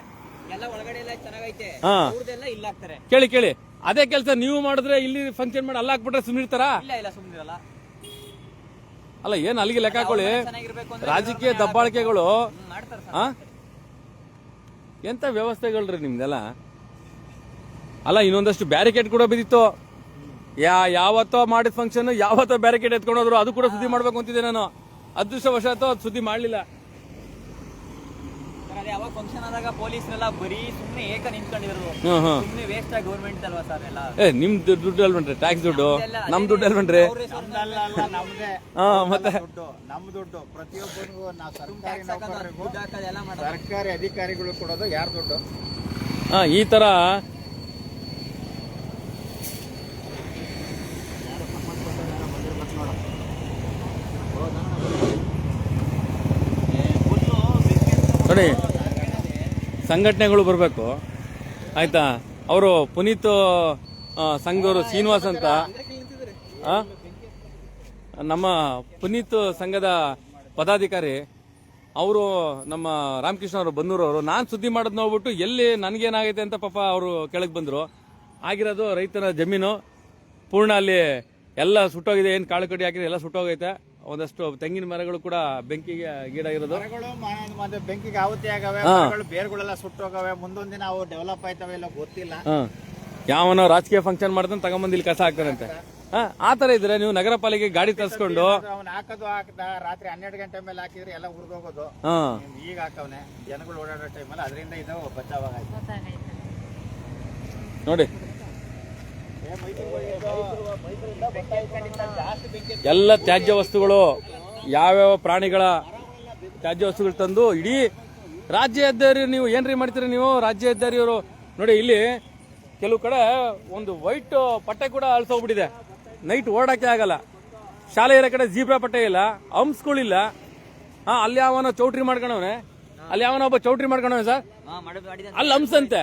ಎಲ್ಲ ಒಳಗಡೆ ಎಲ್ಲ ಚೆನ್ನಾಗೈತೆ. ಅವ್ರದೆಲ್ಲ ಇಲ್ಲಿ ಹಾಕ್ತಾರೆ. ಕೇಳಿ ಅದೇ ಕೆಲಸ ನೀವು ಮಾಡಿದ್ರೆ ಇಲ್ಲಿ ಫಂಕ್ಷನ್ ಮಾಡಿ ಅಲ್ಲಿ ಹಾಕ್ಬಿಟ್ರೆ ಸುಮ್ಮನಿರ್ತಾರ? ಇಲ್ಲ ಸುಮ್ಮನಿರಲ್ಲ. ಅಲ್ಲ ಏನ್ ಅಲ್ಲಿಗೆ ಲೆಕ್ಕ ಹಾಕೊಳ್ಳಿ. ರಾಜಕೀಯ ದಬ್ಬಾಳಿಕೆಗಳು ಎಂತ ವ್ಯವಸ್ಥೆಗಳ್ರಿ ನಿಮ್ದೆಲ್ಲ. ಅಲ್ಲ ಇನ್ನೊಂದಷ್ಟು ಬ್ಯಾರಿಕೇಡ್ ಕೂಡ ಬಿದ್ದಿತ್ತು. ಯಾವತ್ತೋ ಮಾಡಿದ ಫಂಕ್ಷನ್ ಯಾವತ್ತೋ ಬ್ಯಾರಿಕೇಡ್ ಎತ್ಕೊಂಡೋದ್ರು, ಅದು ಕೂಡ ಸುದ್ದಿ ಮಾಡ್ಬೇಕು ಅಂತಿದ್ದೆ ನಾನು. ಅದೃಷ್ಟವಶಾತ್ ಅದು ಸುದ್ದಿ ಮಾಡ್ಲಿಲ್ಲ. ಸರ್ ಅದೇ ಯಾವಾಗ ಫಂಕ್ಷನ್ ಆದಾಗ ಪೊಲೀಸರೆಲ್ಲ ಬರೀ ಸುಮ್ನೆ ಏಕ ನಿಂತ್ಕೊಂಡಿರೋದು, ಸುಮ್ನೆ ವೇಸ್ಟ್ ಆಗಿ ಗೌರ್ಮೆಂಟ್ ಅಲ್ವಾ ಸರ್ ಎಲ್ಲ. ನಿಮ್ ದುಡ್ಡು ಅಲ್ವನ್ರಿ, ಟ್ಯಾಕ್ಸ್ ದುಡ್ಡು, ನಮ್ ದುಡ್ಡು ಅಲ್ವನ್ರಿ. ನಮ್ದೇ ಮತ್ತೆ ದುಡ್ಡು, ನಮ್ ದುಡ್ಡು. ಪ್ರತಿಯೊಬ್ಬರಿಗೂ ನಾವು ಎಲ್ಲ ಸರ್ಕಾರಿ ಅಧಿಕಾರಿಗಳು ಕೊಡೋದು ಯಾರ ದುಡ್ಡು? ಈ ತರ ನೋಡಿ ಸಂಘಟನೆಗಳು ಬರಬೇಕು ಆಯ್ತಾ. ಅವರು ಪುನೀತ್ ಸಂಘದವರು ಶ್ರೀನಿವಾಸ್ ಅಂತ, ನಮ್ಮ ಪುನೀತ್ ಸಂಘದ ಪದಾಧಿಕಾರಿ ಅವರು, ನಮ್ಮ ರಾಮಕೃಷ್ಣ ಅವರು ಬನ್ನೂರವರು. ನಾನು ಸುದ್ದಿ ಮಾಡೋದು ನೋಡ್ಬಿಟ್ಟು ಎಲ್ಲಿ ನನಗೇನಾಗೈತೆ ಅಂತ ಪಾಪ ಅವರು ಕೆಳಗೆ ಬಂದರು. ಆಗಿರೋದು ರೈತನ ಜಮೀನು ಪೂರ್ಣ ಅಲ್ಲಿ ಎಲ್ಲ ಸುಟ್ಟೋಗಿದೆ. ಏನು ಕಾಳು ಕಡ್ಡಿ ಹಾಕಿದ್ರೆ ಎಲ್ಲ ಸುಟ್ಟೋಗೈತೆ. ಒಂದಷ್ಟು ತೆಂಗಿನ ಮರಗಳು ಕೂಡ ಬೆಂಕಿಗೆ ಗೀಡಾಗಿರೋದು. ಮತ್ತೆ ಬೆಂಕಿಗೆ ಆಹುತಿ ಆಗವೆ, ಬೇರುಗಳೆಲ್ಲ ಸುಟ್ಟೋಗವೆ. ಮುಂದೊಂದ್ ದಿನ ಅವು ಡೆವಲಪ್ ಆಯ್ತವೆ ಇಲ್ಲ ಗೊತ್ತಿಲ್ಲ. ಯಾವನೋ ರಾಜಕೀಯ ಫಂಕ್ಷನ್ ಮಾಡ್ತಾನೆ ತಗೊಂಬಂದು ಇಲ್ಲಿ ಕಸ ಹಾಕ್ತಾರಂತೆ. ಆ ತರ ಇದ್ರೆ ನೀವು ನಗರ ಪಾಲಿಕೆ ಗಾಡಿ ತರಿಸ್ಕೊಂಡು ಅವ್ನು ಹಾಕೋದು ಹಾಕ್ದ ರಾತ್ರಿ 12 ಗಂಟೆ ಮೇಲೆ ಹಾಕಿದ್ರೆ ಎಲ್ಲ ಉರ್ದೋಗೋದು. ಈಗ ಹಾಕವ್ನೆ ಜನಗಳು ಓಡಾಡೋ ಟೈಮಲ್ಲಿ, ಅದರಿಂದ ಇದು ಬಚಾವಾಗಾಯ್ತು ನೋಡಿ. ಎಲ್ಲ ತ್ಯಾಜ್ಯ ವಸ್ತುಗಳು, ಯಾವ್ಯಾವ ಪ್ರಾಣಿಗಳ ತ್ಯಾಜ್ಯ ವಸ್ತುಗಳು ತಂದು ಇಡೀ ರಾಜ್ಯ ಹೆದ್ದಾರಿ ನೀವು ಏನ್ರಿ ಮಾಡ್ತೀರಿ ನೀವು? ರಾಜ್ಯ ಹೆದ್ದಾರಿಯವರು ನೋಡಿ, ಇಲ್ಲಿ ಕೆಲವು ಕಡೆ ಒಂದು ವೈಟ್ ಪಟ್ಟೆ ಕೂಡ ಅಳಿಸೋಗ್ಬಿಟ್ಟಿದೆ. ನೈಟ್ ಓಡಾಕೆ ಆಗಲ್ಲ. ಶಾಲೆ ಇರೋ ಕಡೆ ಜೀಬ್ರಾ ಪಟ್ಟೆ ಇಲ್ಲ, ಹಂಸ್ಗಳಿಲ್ಲ. ಅಲ್ಲಿ ಯಾವನೋ ಚೌಟ್ರಿ ಮಾಡ್ಕೊಂಡವನೆ, ಅಲ್ಲಿ ಯಾವನೋ ಒಬ್ಬ ಚೌಟ್ರಿ ಮಾಡ್ಕೊಂಡವನೆ ಸರ್, ಅಲ್ಲಿ ಹಂಸಂತೆ.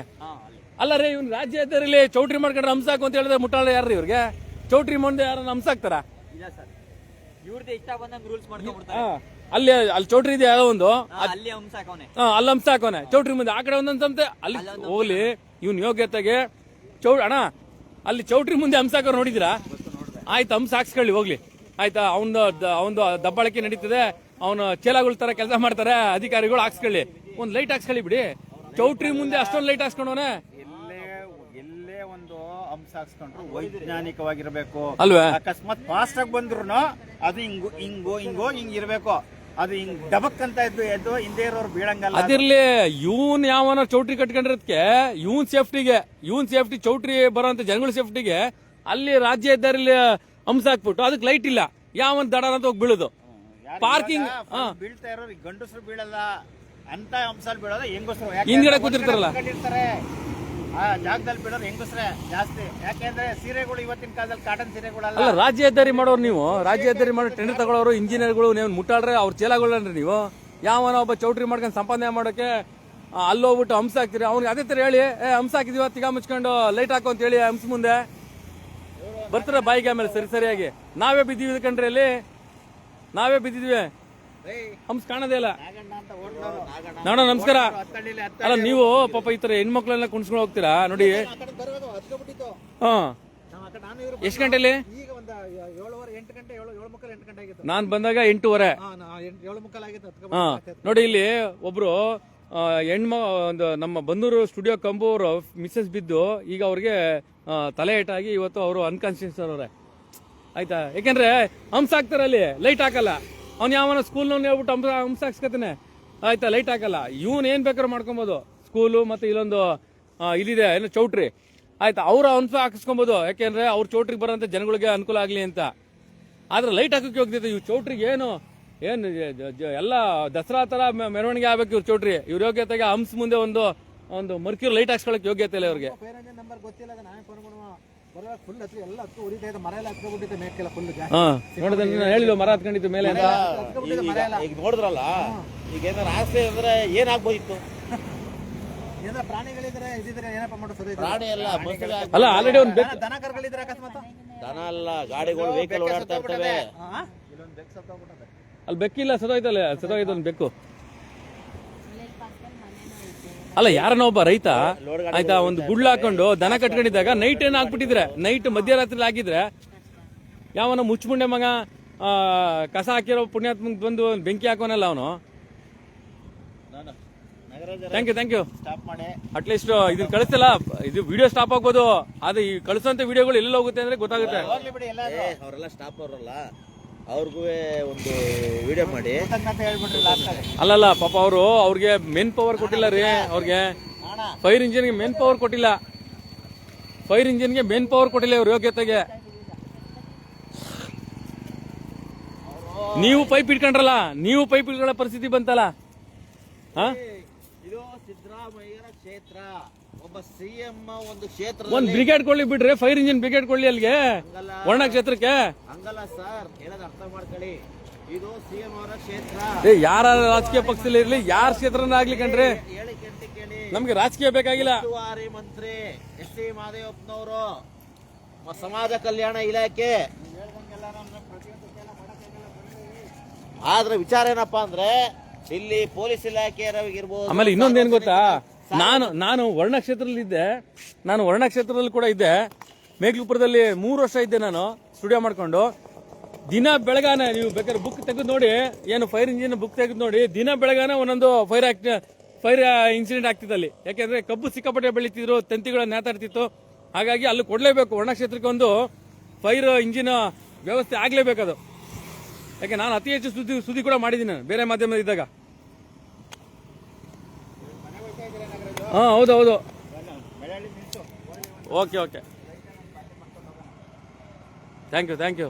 ಅಲ್ಲ ರೀ, ಇವ್ನು ರಾಜ್ಯ ಹೆದ್ದಾರಿಲಿ ಚೌಟ್ರಿ ಮಾಡ್ಕೊಂಡ್ರೆ ಹಂಸಾಕು ಅಂತ ಹೇಳಿದ್ರೆ ಮುಟ್ಟಾಳ ಯಾರ್ರಿ ಇವ್ರಿಗೆ? ಚೌಟ್ರಿ ಮುಂದೆ ಯಾರನ್ನ ಹಂಸಾಕ್ತಾರ? ಅಲ್ಲಿ ಚೌಟ್ರಿ ಇದೆ ಯಾರೋ ಒಂದು, ಅಲ್ಲಿ ಹಂಸ ಹಾಕೋನೆ ಚೌಟ್ರಿ ಮುಂದೆ. ಆ ಕಡೆ ಒಂದೊಂದಂತೆ ಅಲ್ಲಿ ಹೋಗ್ಲಿ. ಇವ್ನ ಯೋಗ್ಯತೆಗೆ ಅಣ್ಣ ಅಲ್ಲಿ ಚೌಟ್ರಿ ಮುಂದೆ ಹಂಸ ಹಾಕೋರು ನೋಡಿದಿರಾ? ಆಯ್ತು, ಹಂಸ ಹಾಕ್ಸ್ಕೊಳ್ಳಿ ಹೋಗ್ಲಿ ಆಯ್ತಾ. ಅವನು ದಬ್ಬಾಳಿಕೆ ನಡೀತದೆ, ಅವನು ಚೇಲಾಗಳ ತರ ಕೆಲಸ ಮಾಡ್ತಾರೆ ಅಧಿಕಾರಿಗಳು. ಹಾಕ್ಸ್ಕೊಳ್ಳಿ, ಒಂದ್ ಲೈಟ್ ಹಾಕ್ಸ್ಕೊಳ್ಳಿ ಬಿಡಿ. ಚೌಟ್ರಿ ಮುಂದೆ ಅಷ್ಟೊಂದು ಲೈಟ್ ಹಾಕ್ಸ್ಕೊಂಡವನೆ. ಎಲ್ಲೇ ಒಂದು ಅಂಶ ಹಾಕ್ಸ್ಕೊಂಡ್ರು ವೈಜ್ಞಾನಿಕವಾಗಿರ್ಬೇಕು ಅಲ್ವೇ? ಅಕಸ್ಮಾತ್ ಫಾಸ್ಟ್ ಆಗಿ ಬಂದ್ರು ಅದು ಹಿಂಗ್ ಇರ್ಬೇಕು. ಅದು ಹಿಂಗ್ ಡಬಕ್ ಅಂತ ಎದ್ದು ಹಿಂದೆ ಇರೋರು ಬೀಳಂಗಲ್ಲ. ಅದಿರ್ಲಿ, ಇವನ್ ಯಾವನ ಚೌಟ್ರಿ ಕಟ್ಕೊಂಡಿರೋದಕ್ಕೆ ಇವನ್ ಸೇಫ್ಟಿ ಚೌಟ್ರಿ ಬರೋಂತ ಜನಗಳ ಸೇಫ್ಟಿಗೆ ಅಲ್ಲಿ ರಾಜ್ಯ ಹೆದ್ದಾರಿಲಿ ಹಂಸ ಹಾಕ್ಬಿಟ್ಟು ಅದಕ್ಕೆ ಲೈಟ್ ಇಲ್ಲ, ಯಾವನ್ ದಡ ಅಂತ ಹೋಗಿ ಬೀಳುದು. ಪಾರ್ಕಿಂಗ್ ಬೀಳ್ತಾ ಇರೋರು ಗಂಡಸರು ಬೀಳಲ್ಲ, ಅಂತ ಅಂಶಲ್ಲಿ ಬೀಳೋದು ಹೆಂಗಸರು. ಹಿಂದ್ಗಡೆ ಕೂತಿರ್ತಾರಲ್ಲ ಆ ಜಾಗದಲ್ಲಿ ಬೀಳೋರು ಹೆಂಗಸ್ರೆ ಜಾಸ್ತಿ. ಯಾಕೆಂದ್ರೆ ಸೀರೆಗಳು ಇವತ್ತಿನ ಕಾಲದಲ್ಲಿ ಕಾಟನ್ ಸೀರೆಗಳಲ್ಲ. ಅಲ್ಲ, ರಾಜ್ಯ ಹೆದ್ದಾರಿ ಮಾಡೋರು ನೀವು, ರಾಜ್ಯ ಹೆದ್ದಾರಿ ಮಾಡೋ ಟೆಂಡರ್ ತಗೊಳ್ಳೋರು ಇಂಜಿನಿಯರ್ಗಳು, ನೀವು ಮುಟ್ಟಾಡ್ರೆ ಅವ್ರ ಚೇಲಾಗಳನ್ರಿ ನೀವು. ಯಾವನ ಒಬ್ಬ ಚೌಟ್ರಿ ಮಾಡ್ಕೊಂಡು ಸಂಪಾದನೆ ಮಾಡೋಕೆ ಅಲ್ಲಿ ಹೋಗ್ಬಿಟ್ಟು ಹಂಸ ಹಾಕ್ತಿರಿ. ಅವ್ನಿಗೆ ಅದೇ ತರ ಹೇಳಿ, ಹಂಸ ಹಾಕಿದೀವ ತಿಗ ಮುಚ್ಕೊಂಡು ಲೈಟ್ ಹಾಕೋ ಅಂತ ಹೇಳಿ ಹಂಸ ಮುಂದೆ ಬರ್ತಾರೆ ಬಾಯಿಗೆ. ಆಮೇಲೆ ಸರಿಯಾಗಿ ನಾವೇ ಬಿದ್ದೀವಿ ಕಂಡ್ರಿ, ಅಲ್ಲಿ ನಾವೇ ಬಿದ್ದಿದ್ವಿ, ಹಂಸ ಕಾಣೋದೇ ಇಲ್ಲ. ನೋಡ ನಮಸ್ಕಾರ. ಅಲ್ಲ, ನೀವು ಪಾಪ ಈ ತರ ಹೆಣ್ಮಕ್ಳೆಲ್ಲ ಕುಣಿಸ್ಕೊಂಡು ಹೋಗ್ತೀರಾ ನೋಡಿ. ಎಷ್ಟು ಗಂಟೆಲಿ? ನಾನ್ ಬಂದಾಗ 8:30. ನೋಡಿ, ಇಲ್ಲಿ ಒಬ್ರು ಒಂದು ನಮ್ಮ ಬನ್ನೂರು ಸ್ಟುಡಿಯೋ ಕಂಬು ಅವರು ಮಿಸ್ಸಸ್ ಬಿದ್ದು ಈಗ ಅವ್ರಿಗೆ ತಲೆ ಏಟಾಗಿ ಇವತ್ತು ಅವರು ಅನ್ಕಾನ್ಶಿಯಸ್ ಅವ್ರೆ ಆಯ್ತಾ. ಯಾಕೆಂದ್ರೆ ಹಂಸ ಹಾಕ್ತಾರೆ, ಅಲ್ಲಿ ಲೈಟ್ ಹಾಕಲ್ಲ. ಅವ್ನು ಯಾವನ ಸ್ಕೂಲ್ನವ್ನು ಹೇಳ್ಬಿಟ್ಟು ಹಂಸ ಹಾಕ್ಸ್ಕತಾನೆ ಆಯ್ತಾ, ಲೈಟ್ ಹಾಕಲ್ಲ. ಇವನ್ ಏನ್ ಬೇಕಾದ್ರೂ ಮಾಡ್ಕೊಬೋದು. ಸ್ಕೂಲು ಮತ್ತೆ ಇಲ್ಲೊಂದು ಇದಿದೆ ಏನು ಚೌಟ್ರಿ ಆಯ್ತಾ, ಅವ್ರು ಹಂಸ ಹಾಕಿಸ್ಕೊಬೋದು. ಯಾಕೆಂದ್ರೆ ಅವ್ರ ಚೌಟ್ರಿಗೆ ಬರೋಂಥ ಜನಗಳಿಗೆ ಅನುಕೂಲ ಆಗ್ಲಿ ಅಂತ. ಆದ್ರೆ ಲೈಟ್ ಹಾಕಕ್ಕೆ ಹೋಗ್ತೈತೆ ಇವ್ ಚೌಟ್ರಿಗೆ. ಏನು ಎಲ್ಲ ದಸರಾ ತರ ಮೆರವಣಿಗೆ ಆಗ್ಬೇಕು ಇವ್ರ ಚೌಟ್ರಿ. ಇವ್ರ ಯೋಗ್ಯತೆಗೆ ಹಂಸ ಮುಂದೆ ಒಂದು ಮರ್ಕ್ಯೂರ್ ಲೈಟ್ ಹಾಕ್ಸ್ಕೊಳಕ್ ಯೋಗ್ಯತೆ ಇಲ್ಲ ಇವ್ರಿಗೆ. ನೋಡಿದ್ರೆ ಹೇಳಿದ್ವು ಮರ ಹತ್ಕೊಂಡಿತ್ತು ಮೇಲೆ ಅಂತ. ಈಗ ನೋಡಿದ್ರಲ್ಲ, ಈಗ ಏನಾರ ಆಸೆ ಅಂದ್ರೆ ಏನಾಗ್ಬೋದಿತ್ತು? ಪ್ರಾಣಿ ಎಲ್ಲ ಅಲ್ಲ, ಆಲ್ರೆಡಿ ಒಂದು ದನ ಅಲ್ಲ, ಗಾಡಿಗಳು ವೆಹಿಕಲ್ ಓಡಾಡ್ತಾ ಇರ್ತವೆ. ಅಲ್ಲಿ ಬೆಕ್ಕಿಲ್ಲ, ಸದೋಯ್ತು ಒಂದು ಬೆಕ್ಕು. ಅಲ್ಲ, ಯಾರನ್ನ ಒಬ್ಬ ರೈತ ಆಯ್ತಾ ಒಂದು ಗುಡ್ಲ ಹಾಕೊಂಡು ದನ ಕಟ್ಕೊಂಡಿದ್ದಾಗ ನೈಟ್ ಏನ್ ಹಾಕ್ಬಿಟ್ಟಿದ್ರೆ, ನೈಟ್ ಮಧ್ಯರಾತ್ರಿ ಹಾಕಿದ್ರೆ ಯಾವನ ಮುಚ್ಚುಮುಂಡೆ ಮಗ ಕಸ ಹಾಕಿರೋ ಪುಣ್ಯಾತ್ಮ ಬಂದು ಬೆಂಕಿ ಹಾಕೋನಲ್ಲ ಅವನು. Thank you. ಅಟ್ಲೀಸ್ಟ್ ಇದನ್ನ ಕಳಿಸ್ತಲ್ಲ, ಇದು ವಿಡಿಯೋ ಸ್ಟಾಪ್ ಆಗ್ಬೋದು. ಅದು ಈ ಕಳಿಸೋಂತ ವಿಡಿಯೋಗಳು ಎಲ್ಲ ಹೋಗುತ್ತೆ ಅಂದ್ರೆ ಗೊತ್ತಾಗುತ್ತೆ. ಅವರೆಲ್ಲ ಸ್ಟಾಪ್ ಅವರಲ್ಲ, ಅವ್ರಿಗೂ ಒಂದು ವಿಡಿಯೋ ಮಾಡಿ ಕೃತಜ್ಞತೆ ಹೇಳ್ಬಿಟ್ರಿ ಲಾಸ್ಟ್ ಅಲ್ಲಿ. ಅಲ್ಲಲ್ಲ ಪಾಪ ಅವ್ರಿಗೆ ಮೇನ್ ಪವರ್ ಕೊಟ್ಟಿಲ್ಲ ರೀ. ಅವ್ರಿಗೆ ಫೈರ್ ಇಂಜಿನ್ಗೆ ಮೇನ್ ಪವರ್ ಕೊಟ್ಟಿಲ್ಲ. ಫೈರ್ ಇಂಜಿನ್ಗೆ ಮೇನ್ ಪವರ್ ಕೊಟ್ಟಿಲ್ಲ ಇವ್ರ ಯೋಗ್ಯತೆಗೆ. ನೀವು ಪೈಪ್ ಇಟ್ಕೊಂಡ್ರಲ್ಲ, ನೀವು ಪೈಪ್ ಇಟ್ಕೊಳ್ಳೋ ಪರಿಸ್ಥಿತಿ ಬಂತಲ್ಲ. ಹಾ, ಇದು ಸಿದ್ದರಾಮಯ್ಯರ ಕ್ಷೇತ್ರ, ಒಬ್ಬ ಸಿಎಂ ಒಂದು ಕ್ಷೇತ್ರ. ಒಂದ್ ಬ್ರಿಗೇಡ್ ಕೊಳ್ಳಿ ಬಿಡ್ರಿ, ಫೈರ್ ಇಂಜಿನ್ ಬ್ರಿಗೇಡ್ ಕೊಳ್ಳಿ ಅಲ್ಲಿಗೆ ವರ್ಣ ಕ್ಷೇತ್ರಕ್ಕೆ. ಹಂಗಲ್ಲ ಸರ್, ಹೇಳೋದು ಅರ್ಥ ಮಾಡ್ಕೊಳ್ಳಿ. ಇದು ಸಿಎಂ ಅವರ ಕ್ಷೇತ್ರ. ಯಾರ ರಾಜಕೀಯ ಪಕ್ಷದಲ್ಲಿ ಇರ್ಲಿ, ಯಾರ ಕ್ಷೇತ್ರನ ಆಗ್ಲಿ ಕಣ್ರಿ, ಹೇಳಿ ಕೇಳಿ ಕೇಳಿ. ನಮ್ಗೆ ರಾಜಕೀಯ ಬೇಕಾಗಿಲ್ಲ. ಉಸ್ತುವಾರಿ ಮಂತ್ರಿ ಎಸ್ ಸಿ ಮಹದೇವಪ್ಪನವರು, ಸಮಾಜ ಕಲ್ಯಾಣ ಇಲಾಖೆ. ಆದ್ರೆ ವಿಚಾರ ಏನಪ್ಪಾ ಅಂದ್ರೆ ಇಲ್ಲಿ ಪೊಲೀಸ್ ಇಲಾಖೆಯರಾಗಿರ್ಬೋದು. ಆಮೇಲೆ ಇನ್ನೊಂದೇನ್ ಗೊತ್ತಾ, ನಾನು ವರ್ಣ ಕ್ಷೇತ್ರದಲ್ಲಿ ಇದ್ದೆ. ನಾನು ವರ್ಣ ಕ್ಷೇತ್ರದಲ್ಲಿ ಕೂಡ ಇದ್ದೆ. ಮೇಘಲಪುರದಲ್ಲಿ 3 ವರ್ಷ ಇದ್ದೆ ನಾನು ಸ್ಟುಡಿಯೋ ಮಾಡ್ಕೊಂಡು. ದಿನ ಬೆಳಗಾನೆ ನೀವು ಬೇಕಾದ್ರೆ ಬುಕ್ ತೆಗೆದು ನೋಡಿ, ಏನು ಫೈರ್ ಇಂಜಿನ್ ಬುಕ್ ತೆಗೆದು ನೋಡಿ, ದಿನ ಬೆಳಗಾನೆ ಒಂದೊಂದು ಫೈರ್ ಇನ್ಸಿಡೆಂಟ್ ಆಗ್ತಿದ್ದಲ್ಲಿ. ಯಾಕೆಂದ್ರೆ ಕಬ್ಬು ಸಿಕ್ಕಾಪಟ್ಟೆ ಬೆಳೀತಿದ್ರು, ತಂತಿಗಳ ನೇತಾಡ್ತಿತ್ತು. ಹಾಗಾಗಿ ಅಲ್ಲಿ ಕೊಡ್ಲೇಬೇಕು, ವರ್ಣ ಕ್ಷೇತ್ರಕ್ಕೆ ಒಂದು ಫೈರ್ ಇಂಜಿನ್ ವ್ಯವಸ್ಥೆ ಆಗ್ಲೇಬೇಕದು. ಯಾಕೆ ನಾನು ಅತಿ ಹೆಚ್ಚು ಸುದ್ದಿ ಕೂಡ ಮಾಡಿದ್ದೀನಿ ನಾನು ಬೇರೆ ಮಾಧ್ಯಮದಲ್ಲಿ ಇದ್ದಾಗ. ಹಾ, ಹೌದು. Okay, thank you.